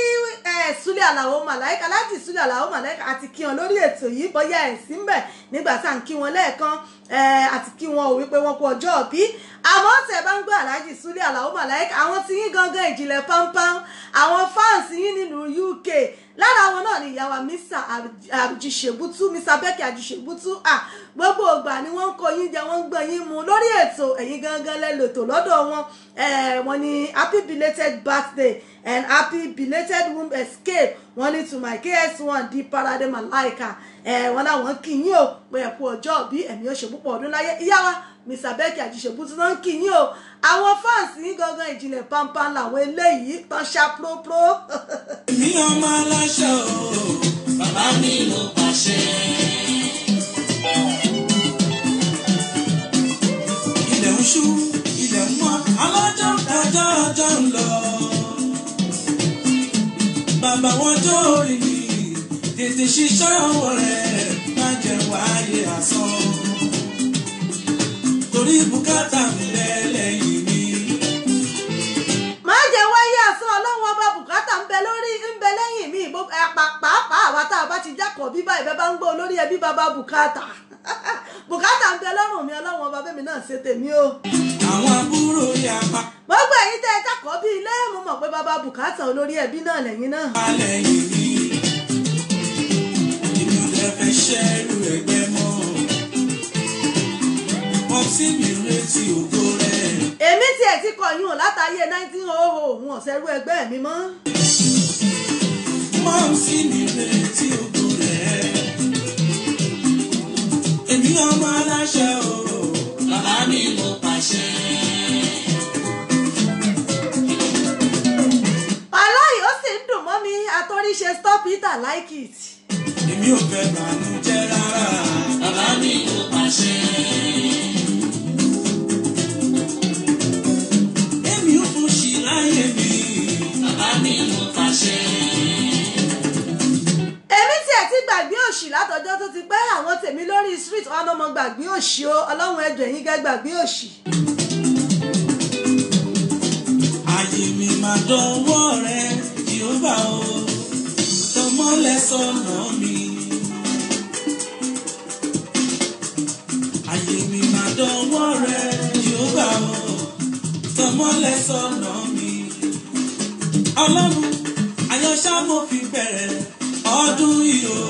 Súlẹ̀ Àlàó Màláíkà láti Súlẹ̀ Àlàó Màláíkà àti kí wọn lórí ètò yìí bóyá ẹ̀ sí ń bẹ̀ nígbà tá à ń kí wọn lẹ́ẹ̀kan àti kí wọn ò wípé wọn kú ọjọ́ òbí àmọ́ tẹ̀ bá ń gbọ́ Aláàjì Súlẹ̀ Àlàó Màláíkà àwọn tí yín gangan ìjìnlẹ̀ pampam àwọn fáǹsì yín nílùú UK lára wọn náà ni ìyàwó Mr. Àjíṣebútú Mr. Becky Àjíṣebútú gbogbo ìgbà ni wọ́n ń kó yín jẹ wọ́n ń gbọ́n yín mu lórí ètò ẹ̀yin gangan lẹ́lòtò lọ́dọ̀ wọn wọ́n ní happy belated birthday and happy belated womb escape wọ́n ní to my KS1 di Parade Malaika wọ́n láwọn kí yín o pé ẹ kú ọjọ́ bí ẹ̀mí ó ṣe púpọ̀ ọdún láyé ìyáwá Mr. Becky Àjíṣebútú náà ń kí yín o àwọn fáǹsì yín gangan ìjìnlẹ̀ pampam làwọn eléyìí tán ṣá própró. èmi ọmọ aláṣẹ o bàbá mi ló pàṣẹ. ilẹ̀ ń ṣú ilẹ̀ ń mọ́ alájọ́ dájọ́ ọjọ́ ń lọ. bàbá wọn jó orí mi tètè ṣiṣẹ́ ọwọ́ rẹ̀ má jẹ́ wáyé asán torí bùkátà mi lẹ́lẹ́yìn mi. má jẹ́ wáyé asán Ọlọ́run ọba bùkátà ń bẹ lẹ́yìn mi pàápàá àwa tá a bá ti jákọ̀ bí báyìí bẹ́ẹ̀ bá ń gbọ́ olórí ẹbí bàbá bùkátà bùkátà ń bẹ lọ́rùn mi Ọlọ́run ọba bẹ́ẹ̀ mi náà ṣe tèmi o. àwọn àbúrò yà pa. gbogbo ẹ̀yin tẹ́ ẹ jákọ̀ bí ilé mo mọ̀ pé bàbá bùkátà olórí ẹbí náà lẹ́yìn náà. lẹ́yìn mi èmi ò lè fẹ́ ṣẹ́rù ẹgbẹ́ mọ́ ọtí mi retí ògo rẹ̀. èmi tiẹ̀ ti kọ̀yún látàyè 1900 òun ọ̀sẹ̀rú ẹgbẹ́ mi mọ́. má Ọlọ́run sì ní retí ògo rẹ̀. Èmi ọmọ aláṣẹ o, bàbá mi mo pàṣẹ. Aláì ó sì ń dùn mọ́ mi àtọ́ríṣe stop it I like it. Èmi ò fẹ́ bànújẹ́ rárá, bàbá mi mo pàṣẹ. Èmi ò fún ṣì láyé mi, bàbá mi mo pàṣẹ. Èmi tiẹ̀ ti gbàgbé òṣì látọjọ́ tó ti pẹ́ àwọn tèmi lórí street wọn ló mọ gbàgbé òṣì o Ọlọ́run ẹjọ́ ẹ̀yin gẹ́ gbàgbé òṣì. Ayé mi máa dánwọ́ rẹ Jèhófà o, tọmọlẹ̀ sọ́nà mi. Ayé mi máa dánwọ́ rẹ Jèhófà o, tọmọlẹ̀ sọ́nà mi. Ọlọ́run àyànṣá mo fi bẹ̀rẹ̀ ọdún yìí o.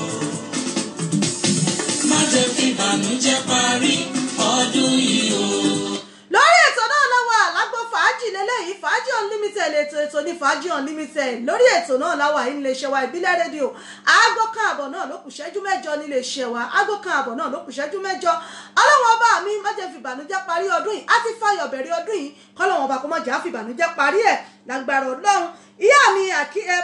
Má jẹ́ kí ìbànújẹ́ parí ọdún yìí o. Lórí ètò náà láwà lágbo fàájì lélẹ́yìí Fàájì Unlimited ètò ní Fàájì Unlimited lórí ètò náà láwà yìí nílé iṣẹ́ wa ìbílẹ̀ rédíò aago kan àbọ̀ náà ló kù ṣẹ́jú mẹ́jọ nílé iṣẹ́ wa aago kan àbọ̀ náà ló kù ṣẹ́jú mẹ́jọ Ọlọ́run ọba mi má jẹ́ fi ìbànújẹ́ parí ọdún yìí á ti fàyọ̀ bẹ̀rẹ̀ ọdún yìí kọ́lọ́run ọba kó má jẹ́ á fi ìbànújẹ́ parí ẹ̀ lágbára Ọlọ́run ìyá mi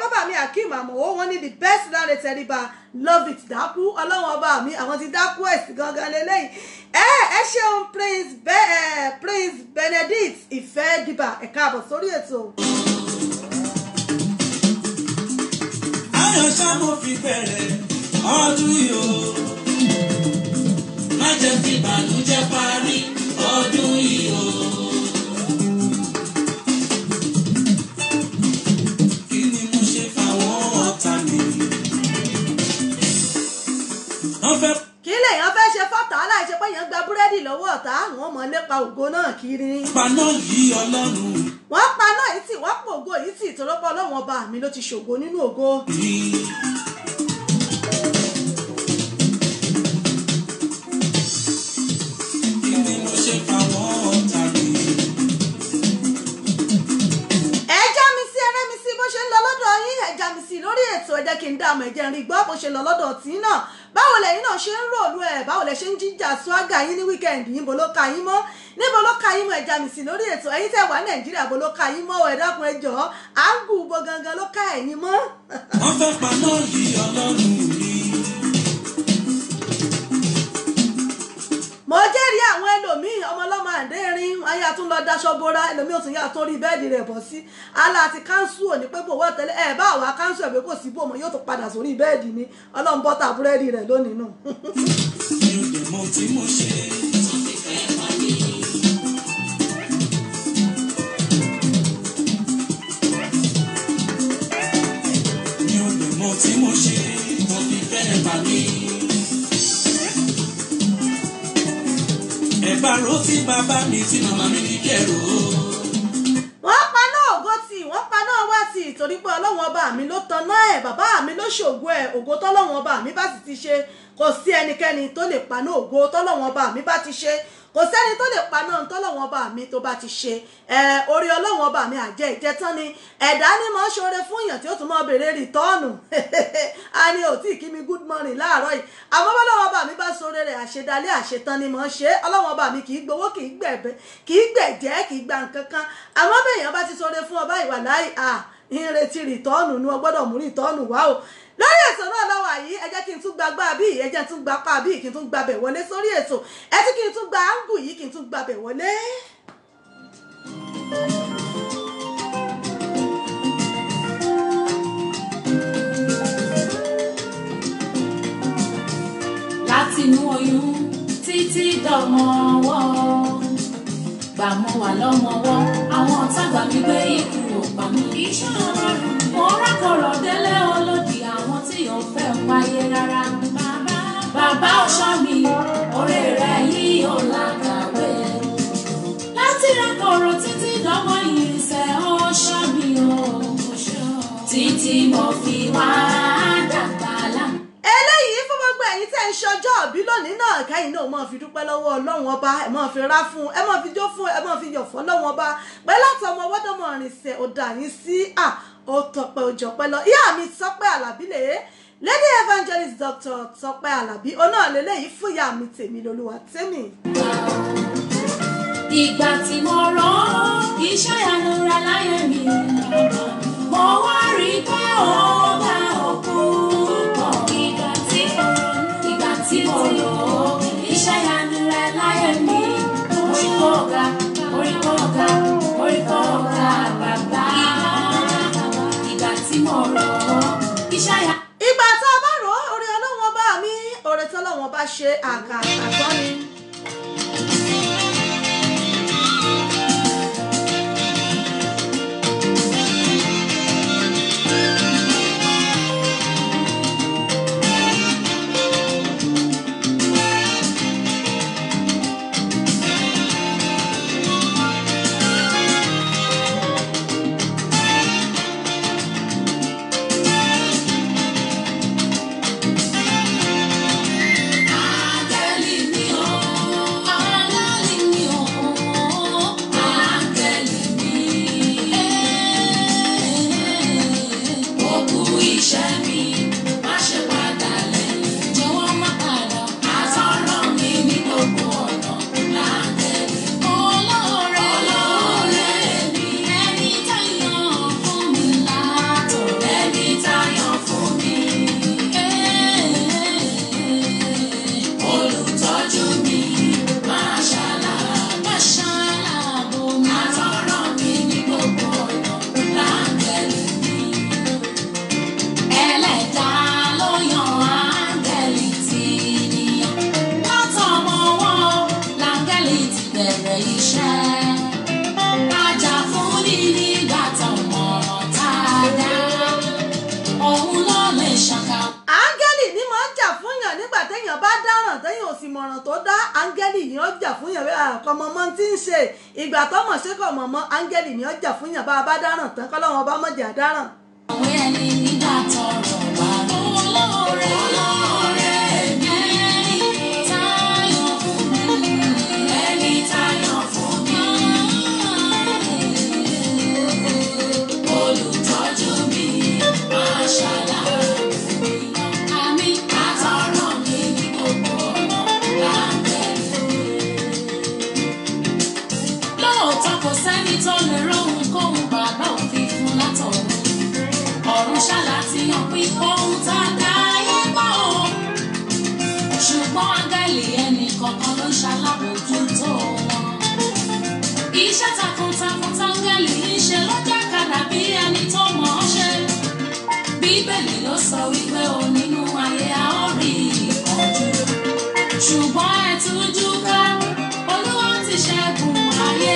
bàbá mi Akeem Àmọ̀wó wọn ní the best láre tẹríba love it dákú Ọlọ́run ọba mi àwọn ti dákú ẹ̀sìn gangan lélẹ́yìn ẹ ṣeun Prince Benedict ìfẹ́ dìbà ẹ káàbọ̀ sórí ètò. Àyànṣá mo fi bẹ̀rẹ̀ ọdún yìí o. Má jẹ́ kí ìbànújẹ́ parí ọdún yìí o. Kí ni mo ṣe fáwọn ọ̀tá mi? Wọ́n fẹ́. Kí lèèyàn fẹ́ ṣe fọ́tà aláìṣe pé èèyàn gba búrẹ́dì lọ́wọ́ ọ̀tá àwọn ọmọ lépa ògo náà kiri. Paná yìí Ọlọ́run. Wọ́n paná yìí tì wọ́n pò ògo yìí tì ìtòlọ́pọ̀ Ọlọ́run ọba mi ló ti ṣògo nínú ògo. Kí ni mo ṣe fáwọn ọ̀tá mi? Ẹ já mi sí ẹrẹ́ mi sí bó ṣe ń lọ lọ́dọ̀ yín ẹ já mi sí lórí ètò ẹ jẹ́ kí n dá àmọ̀ ẹ̀jẹ̀ rí gbọ́ bó ṣe lọ lọ́dọ̀ tí náà báwo lẹ̀yin náà ṣe ń ròlú ẹ̀ báwo lẹ ṣe ń jíjà swaga yín ní wíkẹ́ndì yín bó ló ka yín mọ́ níbo ló ka yín mọ́ ẹ já mi sí lórí ètò ẹ̀yin tẹ́ wà Nàìjíríà bó ló ka yín mọ́ ẹ dákun ẹ jọ̀ọ́ à ń gùn bó gangan ló ka ẹ̀yin mọ́. Wọ́n fẹ́ paná yìí Ọlọ́run mi. Mo jẹ́rìí àwọn ẹlòmíì ọmọlọ́mọ àdéhìn ayé àtún lọ daṣọ bora ẹlòmíì ò tún yà tó rí bẹ́ẹ̀dì rẹ̀ bọ̀ sí ala àti káńsù òní pé bò wọ́n tẹ́lẹ̀ ẹ̀ bá àwa káńsù ẹ̀gbẹ́ kò sí bòmọ̀ yóò tún padà sórí bẹ́ẹ̀dì ni Ọlọ́run bọ́tà búrẹ́dì rẹ̀ lónìí nù. Mi ò dẹ̀ mọ̀ tí mo ṣe. Mi ò dẹ̀ mọ̀ tí mo ṣe. Mo fi fẹ́ bà mí. Ẹ̀bá ro tí bàbá mi tí màmá mi ní kẹ̀rọ. Wọ́n paná ògo tì wọ́n paná wá tì torí pé Ọlọ́run ọba mi ló tanná ẹ̀ bàbá mi ló ṣògo ẹ̀ ògo tọ́lọ́run ọba mi bá sì ti ṣe kò sí ẹnikẹ́ni tó lè paná ògo tọ́lọ́run ọba mi bá ti ṣe kò sẹ́ni tó lè paná tọ́lọ́run ọba mi tó bá ti ṣe orí Ọlọ́run ọba mi àjẹ́ ìjẹtán ni ẹ̀dá ni mo ń ṣoore fún èèyàn tí ó tún mọ́ béèrè rìtọ́ọ̀nù a ní ò tí kí mi good morning láàárọ̀ yìí àmọ́ bọ́lọ́run ọba mi bá ṣoore rẹ̀ àṣedalẹ̀ àṣetán ni mo ń ṣe Ọlọ́run ọba mi kì í gbowó kì í gbẹ̀bẹ̀ kì í gbẹ̀jẹ́ kì í gba nǹkan kan àmọ́ bẹ́ẹ̀ èèyàn bá ti ṣoore fún ọba ìwà láì ìrètí rìtọ́ọ̀nù ni wọ́n gbọ́dọ̀ mú rìtọ́ọ̀nù wá o lórí ètò náà lọ́wọ́ yìí ẹ jẹ́ kí n tún gbagbá bí ẹ jẹ́ tún gbapá bí kí n tún gbabẹ̀ wọlé sórí ètò ẹ tí kí n tún gba áńgù yìí kí n tún gbabẹ̀ wọlé. látinú oyún títí dọmọ ọwọ́ gbà mọ́ wà lọ́mọwọ́ àwọn ọ̀tá gbà mí gbé ikú ò pa mí. iṣẹ́ ọlọ́run mo rákọ̀rọ̀ délé olódì àwọn tí yóò fẹ́ wáyé rárá. bàbá ọ̀ṣọ́ mi oore rẹ̀ yìí ò lákàwé. láti rákọ̀rọ̀ títí dọ́mọ ìrìnsẹ̀ ọ̀ṣọ́ mi ò títí mo fi wá dàgbà lá. eléyìí fún gbogbo ẹ̀yin tẹ́ ń ṣọjọ́ òbí lónìí náà kẹ́yìn náà máa fi dúpẹ́ lọ́wọ́ Ọlọ́run ọba ẹ máa fi rá fún ẹ máa fi jó fún ẹ máa fi yọ̀ fún Ọlọ́run ọba pẹ́ láti ọmọ ọwọ́dọ́mọ rìnsẹ̀ ọ̀dà yín sí ó tọpẹ́ ó jọpẹ́ lọ ìyá mi Tọ́pẹ́ Àlàbí lè Lady Evangelist Dr. Tọ́pẹ́ Àlàbí ọ̀nà lélẹ́yìí fún ìyá mi Tèmilolúwatómi. Ìgbà tí mo rán iṣẹ́ ìyanu rẹ̀ láyé mi, mo wá rí pé ó bá òkú pọ̀. Ìgbà tí mo rán iṣẹ́ ìyanu rẹ̀ láyé mi, orí kò ga bàbá. Ìgbà tí mo rán iṣẹ́ ìyanu. Ìgbà tá a bá rò ó orí Ọlọ́run bá mi oore tí Ọlọ́run bá ṣe àkàtọ́ ni. Ìgbà tó mọ̀ ṣe kọ̀ mọ̀mọ́ áńgẹ́lì ni ọjà fún yàn bá a bá dáràn tán kọ́lọ́wọ́n bá mọ̀jà dáràn. Àwọn ẹni nígbà tọrọ wà olóore ẹni táyọ̀ fún mi ẹni táyọ̀ fún mi olùtọ́jú mi máa ṣàlàyé àmì àtọ̀rọ̀ mi ní gbogbo ọ̀nà láǹkẹ́. Lóòótọ́ kò sẹ́ni tó lè róhun kóhun bàbá òfin fún látọ̀run. Ọ̀run ṣàlàtìyàn pín ohun tá a dá ayé bọ̀ o. Ṣùgbọ́n áńgẹ́lì ẹnì kọ̀ọ̀kan ló ń ṣalábòójútó wọn. Iṣẹ́ takuntakun táńgẹ́lì ń ṣe ló jẹ́ kàdà bí ẹni tó mọ̀ ọ́ ṣe. Bíbélì ló sọ wípé o nínú ayé a ó rí ìpọ́njú. Ṣùgbọ́n ẹ tújú ká Olúwa ti ṣẹ́gun ayé.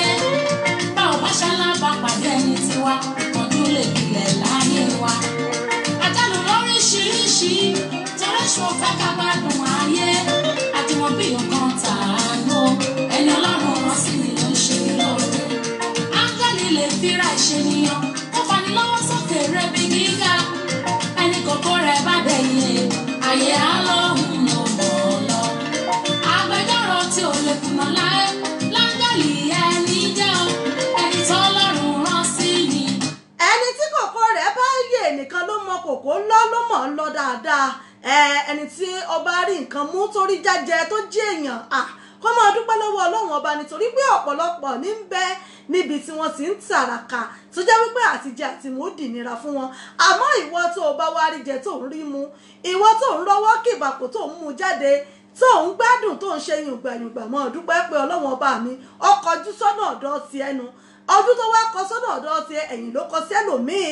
Bá ò bá ṣalábàápàdé ẹni tiwa ìpọ́njú lè gbilẹ̀ láyé wa. Àjálù lóríṣiríṣi torí ṣò fẹ́ ká gbádùn ayé. Àjùmọ̀bí nǹkan tàánú ẹni Ọlọ́run rán sí ni ló ń ṣe lóore. Áńgẹ́lì lè fira ìṣènìyàn kó fani lọ́wọ́ sókè rebi gíga. Ẹni kòkó rẹ̀ bá dẹ̀yẹ ayé á lóhùn ló mọ̀ ọ́ lọ. Agbẹjọ́rò tí ò lè kùnà láé láńgẹ́lì ẹni jẹ́ o ẹni tó Ọlọ́run rán sí ni. Ẹni tí kòkó rẹ̀ bá yè nìkan ló mọ kòkó lọ́ ló mọ̀ ń lọ dáadáa. Ẹni tí ọba rí nǹkan mú torí jájẹ tó jẹ́ èèyàn kó máa dúpẹ́ lọ́wọ́ Ọlọ́run ọba nítorí pé ọ̀pọ̀lọpọ̀ ní ń bẹ níbi tí wọ́n ti ń tàràkà tó jẹ́ wípé àtijẹ àti mú dì nira fún wọn. Àmọ́ ìwọ tó o bá wá rí jẹ tó ń rí mu, ìwọ tó ń rọwọ́ kìbàkù tó ń mú jáde tó ń gbádùn tó ń ṣe yùngbàyùngbà mọ́ dúpẹ́ pé Ọlọ́run ọba mi ó kọjú sọ́nà ọ̀dọ̀ ti ẹnu. Ọdún tó wá kọ sọ́nà ọ̀dọ̀ ti ẹ̀yìn ló kọ sí ẹlòmíì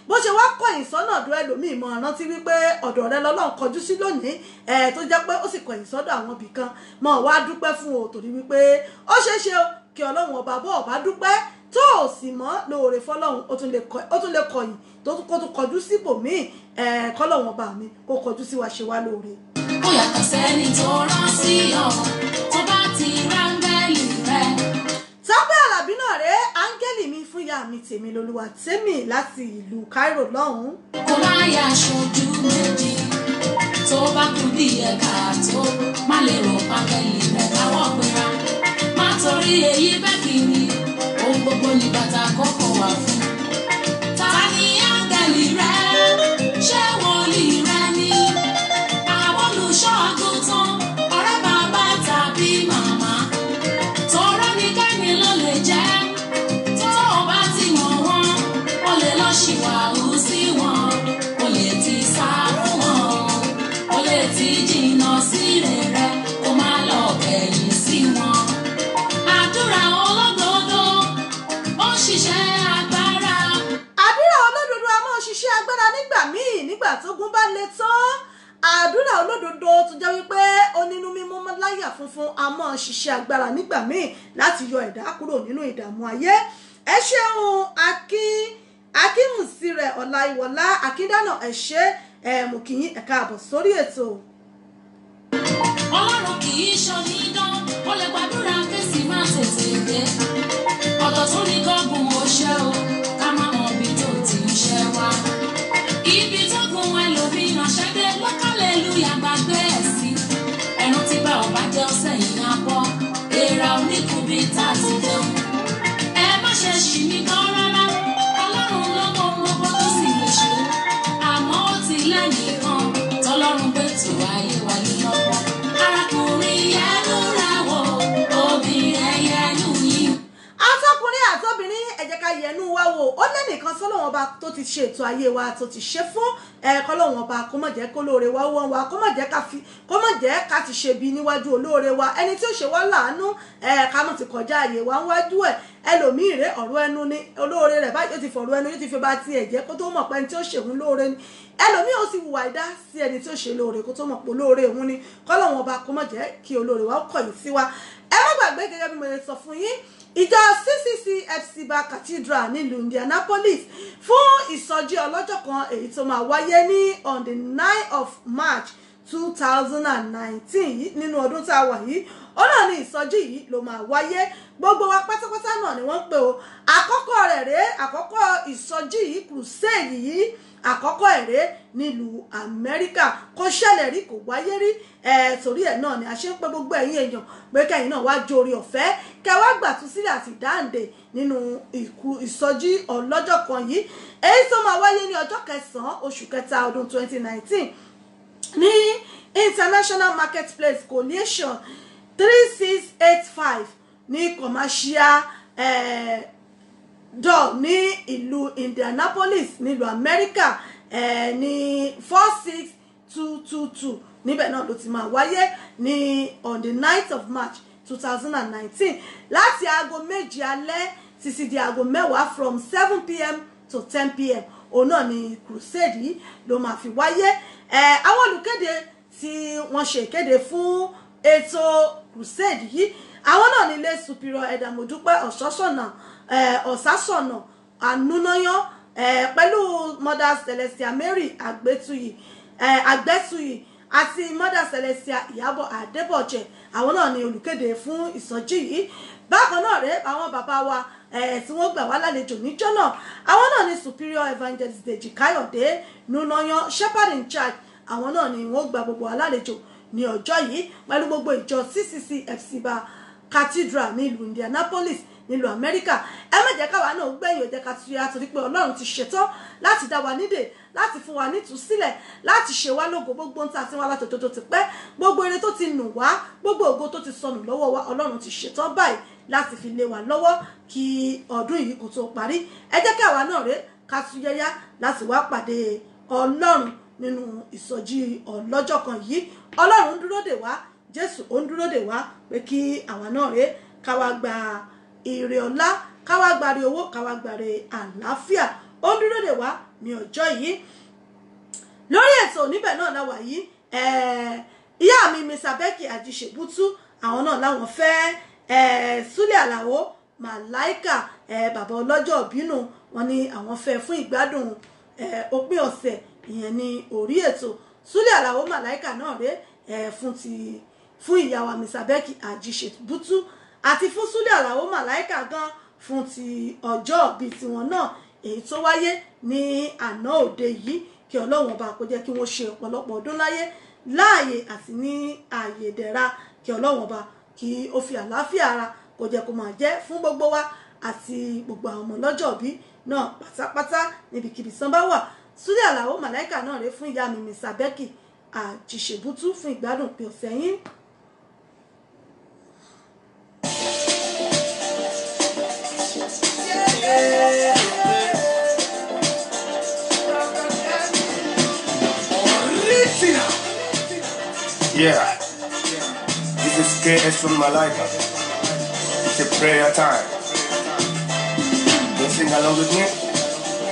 bó ṣe wá kọ̀yìn sọ́nà ọ̀dọ̀ ẹlòmíì mọ̀ rántí wípé ọ̀dọ̀ rẹ lọ́lọ́run kọjú sí lónìí tó jẹ́ pé ó sì kọ̀yìn sọ́dọ̀ àwọn ibì kan mọ̀ wá dúpẹ́ fún o torí wípé ó ṣeé ṣe kí Ọlọ́run ọba bọ́ ọba dúpẹ́ tó o sì mọ́ lóore fọlọ́run ó tún lè kọ̀yìn tó tún kọjú síbòmíì kọ́lọ́run ọba mi kó kọjú sí wa ṣe wá lóore. Ó yàtọ̀ sẹ́ni tó rán sí ọ tó bá ti rángẹ́lì rẹ. Tọ́pẹ́ Àlàbí náà rèé áńgẹ́lì mi fún ìyá mi Tèmilolúwatómi láti ìlú Cairo lọ́hùn-ún. Kò máa yà aṣojú méjì tó bá kú bí ẹ̀ka tó má lè rò áńgẹ́lì rẹ̀ káwọ́ gbéra. Má torí èyí bẹ́ẹ̀ kiri ohun gbogbo ní bàtà kọ́kọ́ wà fún. Ta ni áńgẹ́lì funfun a máa ṣiṣẹ́ agbára nígbà míì láti yọ ẹ̀dá kúrò nínú ìdààmú ayé. Ẹ ṣeun akínmùsírẹ̀ ọláìwọlá akíndánà ẹ ṣé mo kí yín ẹ káàbọ̀ sórí ètò. Ọlọ́run kì í ṣonídán ó lè gbàdúrà kẹ́sì máa tètè dé ọ̀dọ̀ tún ní gọ́gùn ó ṣe o ká má mọ ibi tó ti ń ṣe wá ibi tó gun ẹlòmíràn ṣẹ́dé lọ́kàlẹ́lúyà gbàgbé ẹ̀ sí ẹnu tí bá ọba jẹ́ ọ̀sẹ̀ yìí á bọ́ èèrà oníkùbí tá a ti jẹun ẹ má ṣe ṣì mí gan rárá Ọlọ́run lọ́mọ gbogbo tó sì lè ṣe àmọ́ ó ti lẹ́yìn kan tọ́lọ́run gbé tù ayé wa ní lọ́wọ́ arákùnrin yẹnu ra wọ obìnrin yẹnu yìí. Atọ́kùnrin àtọ́bìnrin ẹ jẹ́ ká yẹnu wá wò ó lẹ́nìkan sọ́lọ́wọ́n ọba tó ti ṣe ètò ayé wa tó ti ṣe fún kọ́lọ́wọ́n ọba kó má jẹ́ kó lóore wá wọ́n wa kó má jẹ́ ká ti ṣe bí níwájú olóore wa ẹni tí ó ṣe wá láàánú ká mọ̀ ti kọjá àyè wa níwájú ẹ̀ ẹlòmíì rẹ̀ ọ̀rọ̀ ẹnu ni olóore rẹ̀ báyìí ó ti fọ̀rọ̀ ẹnu yóò ti fi bá tiẹ̀ jẹ́ kó tó mọ̀ pé ẹni tí ó ṣèwún lóore ni ẹlòmíì ó sì wùwà ìdá sí ẹni tí ó ṣe lóore kó tó mọ̀ pé olóore òun ni kọ́lọ́wọ́n ọba kó má jẹ́ kí olóore wa kọ̀yìn sí wa ẹ má gbàgbé gẹ́gẹ́ bí mo sọ fún yín ìjọ CCC FCBA Cathedral nílùú Indianapolis fún ìsọjí ọlọ́jọ́ kan èyí tó máa wáyé ní on the 9th of March 2019 nínú ọdún tá a wà yìí ó náà ní ìsọjí yìí ló máa wáyé gbogbo wa pátápátá náà ni wọ́n ń pè ó àkọ́kọ́ rẹ̀ rèé àkọ́kọ́ ìsọjí yìí crusade yìí àkọ́kọ́ ẹ̀rẹ́ nílùú Amẹ́ríkà kò ṣẹlẹ̀ rí kò wáyé rí torí ẹ̀ náà ni a ṣe ń pẹ́ gbogbo ẹ̀yin èèyàn pé kẹ́yìn náà wá jórí ọ̀fẹ́ kẹwàá gbàtúsílẹ̀ àti dáǹdè nínú ìsọjí ọlọ́jọ́ kan yìí èyí tó máa wáyé ní ọjọ́ kẹsàn-án oṣù kẹta ọdún 2019 ní International Marketplace Coalition 3685 ní commercial door ní ìlú Indianapolis nílùú Amẹ́ríkà ní 46222 níbẹ̀ náà ló ti máa wáyé ní on the 9th of March 2019 láti aago 7 alẹ́ títí di aago 10 from 7 p.m. to 10 p.m. òun náà ni crusade yìí ló máa fi wáyé àwọn olùkéde tí wọ́n ṣe ìkéde fún ètò crusade yìí àwọn náà nílé superior ẹ̀dàmọ̀dúpẹ́ ọ̀sásọ̀nà ànúnáyán pẹ̀lú mother Celestia Mary àgbẹ̀tuyì àti mother Celestia Ìyábọ̀ Adébọ̀jẹ̀ àwọn náà ni olùkéde fún ìsọjí yìí bákan náà rèé àwọn bàbá wa tí wọ́n gbà wá lálejò níjọ́ náà àwọn náà ni superior evangelist Dèjì Káyọ̀dé núnáyán shepherd in charge àwọn náà ni wọ́n gbà gbogbo alálejò ní ọjọ́ yìí pẹ̀lú gbogbo ìjọ CCC FCBA Cathedral nílùú Indianapolis nílùú Amẹ́ríkà ẹ má jẹ́ káwa náà gbẹ̀yìn ó jẹ́ ká tuyà torí pé Ọlọ́run ti ṣetán láti dá wa nídè láti fún wa nítúsílẹ̀ láti ṣe wá lógo gbogbo ń ta sí wa látọjọ́ tó ti pẹ́ gbogbo ire tó ti nù wá gbogbo ògo tó ti sọnù lọ́wọ́ wa Ọlọ́run ti ṣetán báyìí láti fi lé wa lọ́wọ́ kí ọdún yìí kò tó parí ẹ jẹ́ káwa náà rè ká tuyẹ̀yà láti wá pàdé Ọlọ́run nínú ìsọjí ọlọ́jọ́ kan yìí Ọlọ́run ń dúró dè wá Jésù ó ń dúró dè wá pé kí àwa náà rè káwa gba ire ọlá káwa gbàre owó káwa gbàre àlàáfíà ó ń dúró dè wá ní ọjọ́ yìí lórí ètò níbẹ̀ náà láwà yìí ìyá mi Mr. Becky Ajíṣebútú àwọn náà láwọn fẹ́ Súlẹ̀ Àlàó Màláìkà bàbá ọlọ́jọ́ ìbínú wọn ni àwọn fẹ́ fún ìgbádùn òpin ọ̀sẹ̀ ìyẹn ní orí ètò Súlẹ̀ Àlàó Màláìkà náà rèé fún ìyá wa Mr. Becky Ajíṣebútú àti fún Súlẹ̀ Àlàó Màláìkà gan fún ti ọjọ́ bíi tiwọn náà èyí tó wáyé ní àná òde yìí kí Ọlọ́run ọba kó jẹ́ kí wọ́n ṣe ọ̀pọ̀lọpọ̀ ọdún láàyè àti ní ààyè ìdẹ̀ra kí Ọlọ́run ọba kí ó fi àlàáfíà ara kó jẹ́ kó máa jẹ́ fún gbogbo wa àti gbogbo àwọn ọmọ lọ́jọ́ bí náà pátápátá níbikíbi sán bá wà Súlẹ̀ Àlàó Màláìkà náà rèé fún ìyá mi Mr. Becky Ajíṣebútú fún ìgbádùn pé ọ̀sẹ̀ yín. Yeah, this is KS from Malaika. It's a prayer time. You sing along with me?